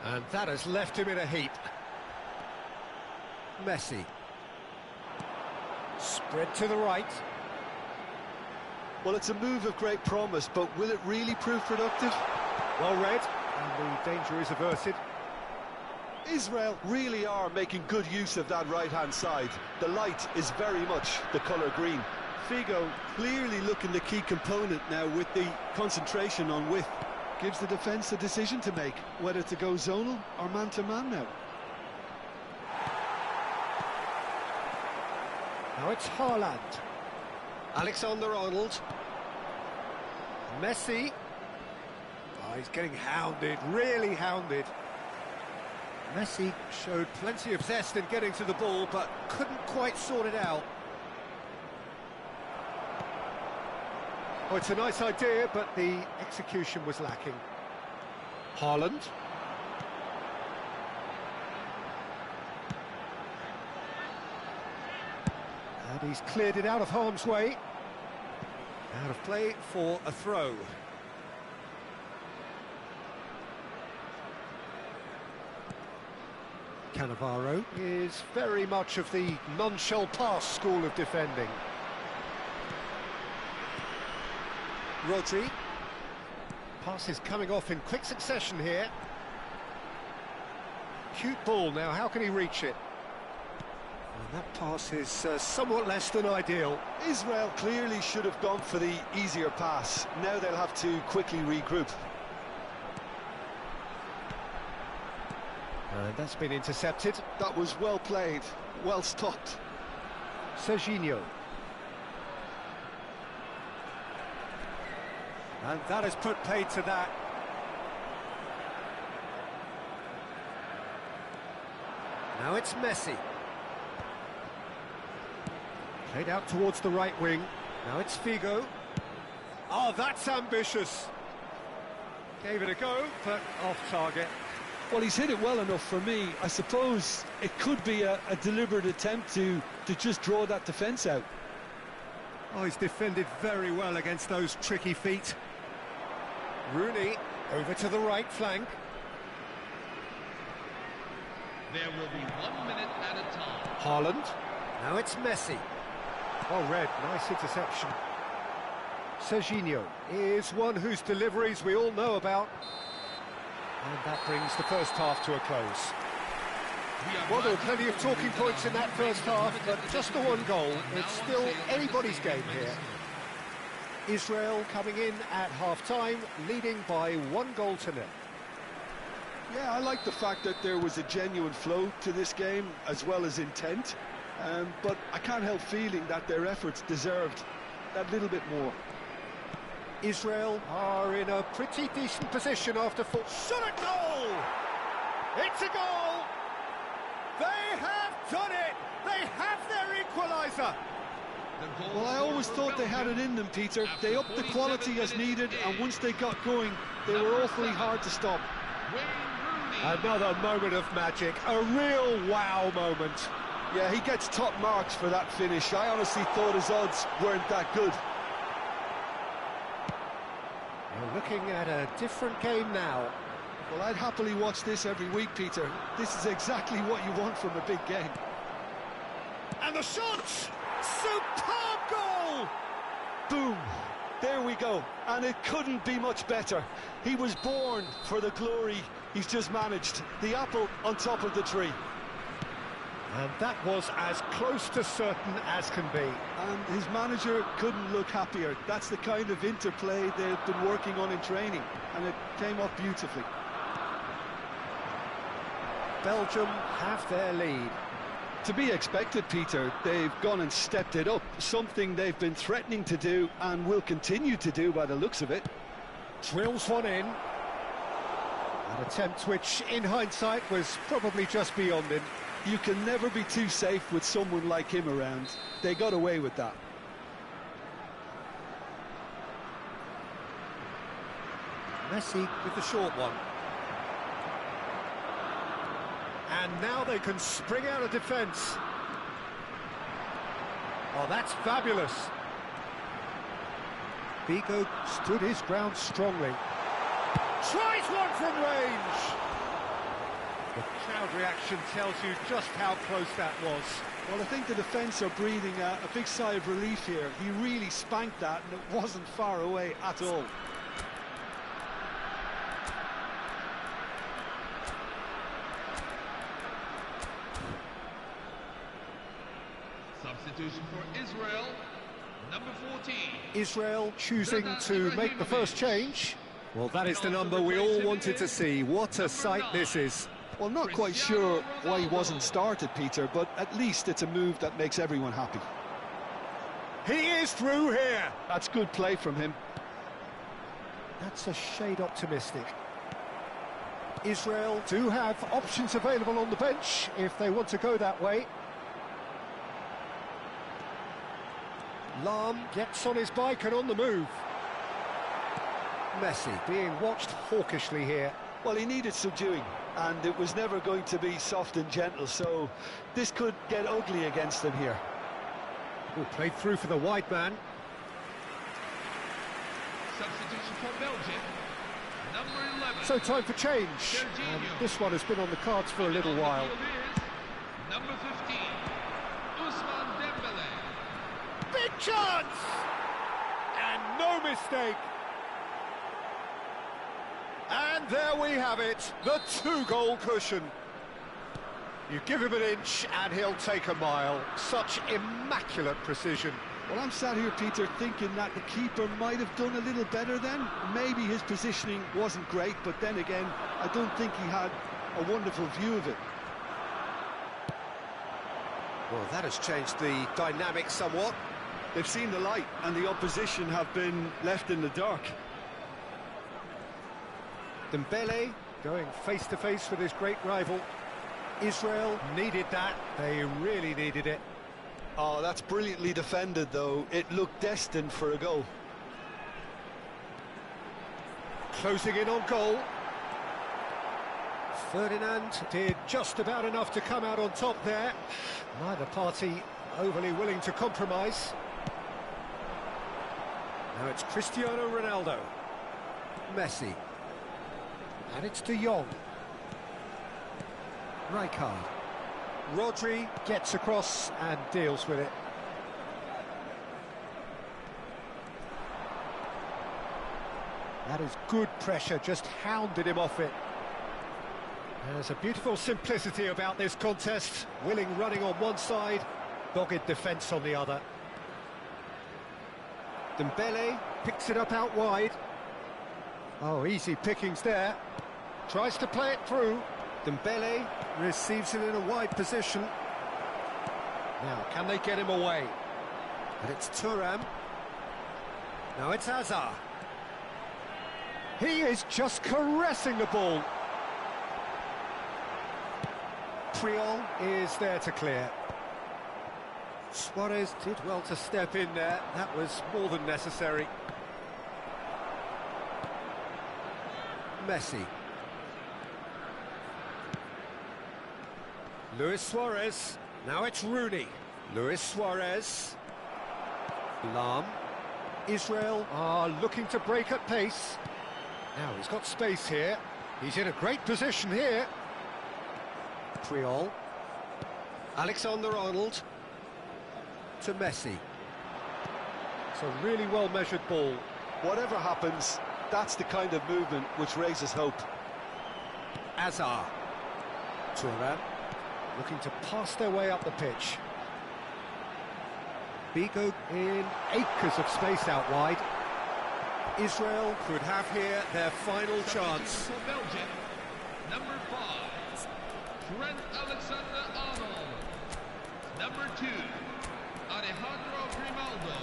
B: And that has left him in a heap. Messi. Spread to the right.
C: Well, it's a move of great promise, but will it really prove productive?
B: Well read, and the danger is averted.
C: Israel really are making good use of that right-hand side. The light is very much the colour green. Figo clearly looking the key component now with the concentration on width. Gives the defence a decision to make, whether to go zonal or man-to-man now.
B: Now it's Haaland. Alexander-Arnold. Messi. Oh, he's getting hounded, really hounded. Messi showed plenty of zest in getting to the ball, but couldn't quite sort it out. Oh, it's a nice idea, but the execution was lacking. Haaland. And he's cleared it out of harm's way. Out of play for a throw. Cannavaro is very much of the non-shall-pass school of defending. Rodri. Pass is coming off in quick succession here. Cute ball now, how can he reach it? And that pass is somewhat less than ideal.
C: Israel clearly should have gone for the easier pass. Now they'll have to quickly regroup.
B: And that's been intercepted.
C: That was well played, well stopped.
B: Serginho. And that has put paid to that. Now it's Messi. Played out towards the right wing. Now it's Figo. Oh, that's ambitious. Gave it a go, but off target.
C: Well, he's hit it well enough for me. I suppose it could be a deliberate attempt to just draw that defence out.
B: Oh, he's defended very well against those tricky feet. Rooney over to the right flank.
A: There will be 1 minute at a time.
B: Haaland. Now it's Messi. Well read, nice interception. Serginho is one whose deliveries we all know about. And that brings the first half to a close. Well, there were plenty of talking points in that first half, but just the one goal. It's still anybody's game here. Israel coming in at half-time, leading by 1-0.
C: Yeah, I like the fact that there was a genuine flow to this game, as well as intent. But I can't help feeling that their efforts deserved that little bit more.
B: Israel are in a pretty decent position after four. Shot at goal! It's a goal! They have done it! They have their equaliser!
C: Well, I always thought they had it in them, Peter. They upped the quality as needed, and once they got going, they were awfully hard to stop.
B: Another moment of magic, a real wow moment.
C: Yeah, he gets top marks for that finish. I honestly thought his odds weren't that good.
B: We're looking at a different game now.
C: Well, I'd happily watch this every week, Peter. This is exactly what you want from a big game.
B: And the shot! Superb goal!
C: Boom! There we go. And it couldn't be much better. He was born for the glory he's just managed. The apple on top of the tree.
B: And that was as close to certain as can be.
C: And his manager couldn't look happier. That's the kind of interplay they've been working on in training. And it came off beautifully.
B: Belgium have their lead.
C: To be expected, Peter. They've gone and stepped it up, something they've been threatening to do and will continue to do by the looks of it.
B: Drills one in. An attempt which, in hindsight, was probably just beyond him.
C: You can never be too safe with someone like him around. They got away with that.
B: Messi with the short one. And now they can spring out of defence. Oh, that's fabulous. Vigo stood his ground strongly. Tries one from range. The crowd reaction tells you just how close that was.
C: Well, I think the defence are breathing a big sigh of relief here. He really spanked that, and it wasn't far away at all.
A: Substitution for Israel, number 14.
B: Israel choosing to make the first change. Well, that is the number we all wanted to see. What a sight this is.
C: Well, not quite sure why he wasn't started, Peter, but at least it's a move that makes everyone happy.
B: He is through here.
C: That's good play from him.
B: That's a shade optimistic. Israel do have options available on the bench if they want to go that way. Lam gets on his bike and on the move. Messi being watched hawkishly here.
C: Well, he needed subduing, and it was never going to be soft and gentle, so this could get ugly against them here.
B: Oh, played through for the wide man.
A: Substitution for Belgium, number 11.
B: So time for change. And this one has been on the cards for a little while.
A: Number 15, Ousmane Dembélé.
B: Big chance! And no mistake. And there we have it, the two-goal cushion. You give him an inch and he'll take a mile. Such immaculate precision.
C: Well, I'm sat here, Peter, thinking that the keeper might have done a little better then. Maybe his positioning wasn't great, but then again, I don't think he had a wonderful view of it.
B: Well, that has changed the dynamic somewhat.
C: They've seen the light, and the opposition have been left in the dark.
B: Dembele going face-to-face with his great rival. Israel needed that. They really needed it.
C: Oh, that's brilliantly defended, though. It looked destined for a goal.
B: Closing in on goal. Ferdinand did just about enough to come out on top there. Neither party overly willing to compromise. Now it's Cristiano Ronaldo. Messi. And it's De Jong. Rijkaard. Rodri gets across and deals with it. That is good pressure, just hounded him off it. There's a beautiful simplicity about this contest. Willing running on one side, dogged defence on the other. Dembele picks it up out wide. Oh, easy pickings there. Tries to play it through. Dembele receives it in a wide position. Now, can they get him away? And it's Thuram. Now it's Hazard. He is just caressing the ball. Priol is there to clear. Suarez did well to step in there. That was more than necessary. Messi. Luis Suarez. Now it's Rooney. Luis Suarez. Lahm. Israel are looking to break at pace. Now he's got space here. He's in a great position here. Priol. Alexander-Arnold. To Messi. It's a really well-measured ball.
C: Whatever happens, that's the kind of movement which raises hope.
B: Azar. Thuram. Looking to pass their way up the pitch. Bigo in acres of space out wide. Israel could have here their final chance.
A: For Belgium, number 5, Trent Alexander-Arnold. Number 2, Alejandro Grimaldo.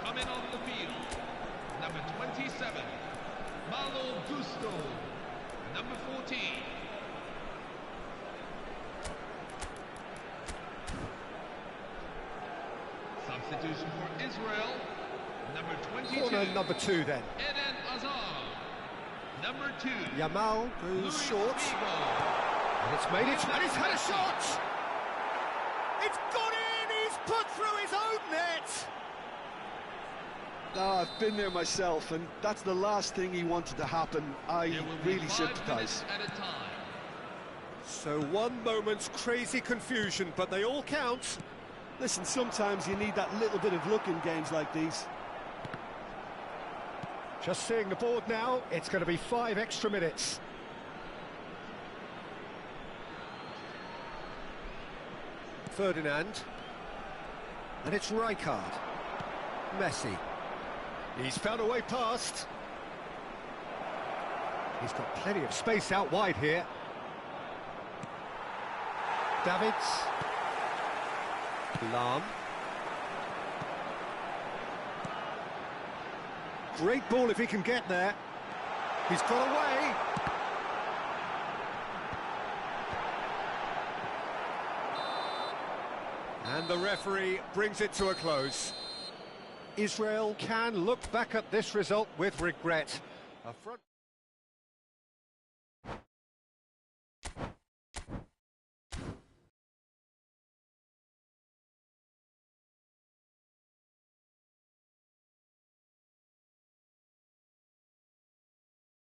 A: Coming on the field, number 27, Malo Gusto. Number 14. Substitution for Israel, number 22.
B: Corner number 2 then.
A: Eden Hazard. Number 2.
B: Yamal goes
A: Luis
B: short.
A: Figo.
B: And it's made it, and he's had a shot! It's gone in! He's put through his own net!
C: I've been there myself, and that's the last thing he wanted to happen. I
A: It will be
C: really
A: 5
C: sympathise.
A: minutes at a time.
B: So one moment's crazy confusion, but they all count.
C: Listen, sometimes you need that little bit of luck in games like these.
B: Just seeing the board now, it's going to be 5 extra minutes. Ferdinand. And it's Rijkaard. Messi. He's found a way past. He's got plenty of space out wide here. Davids. Lahm. Great ball if he can get there. He's got away. And the referee brings it to a close. Israel can look back at this result with regret. A front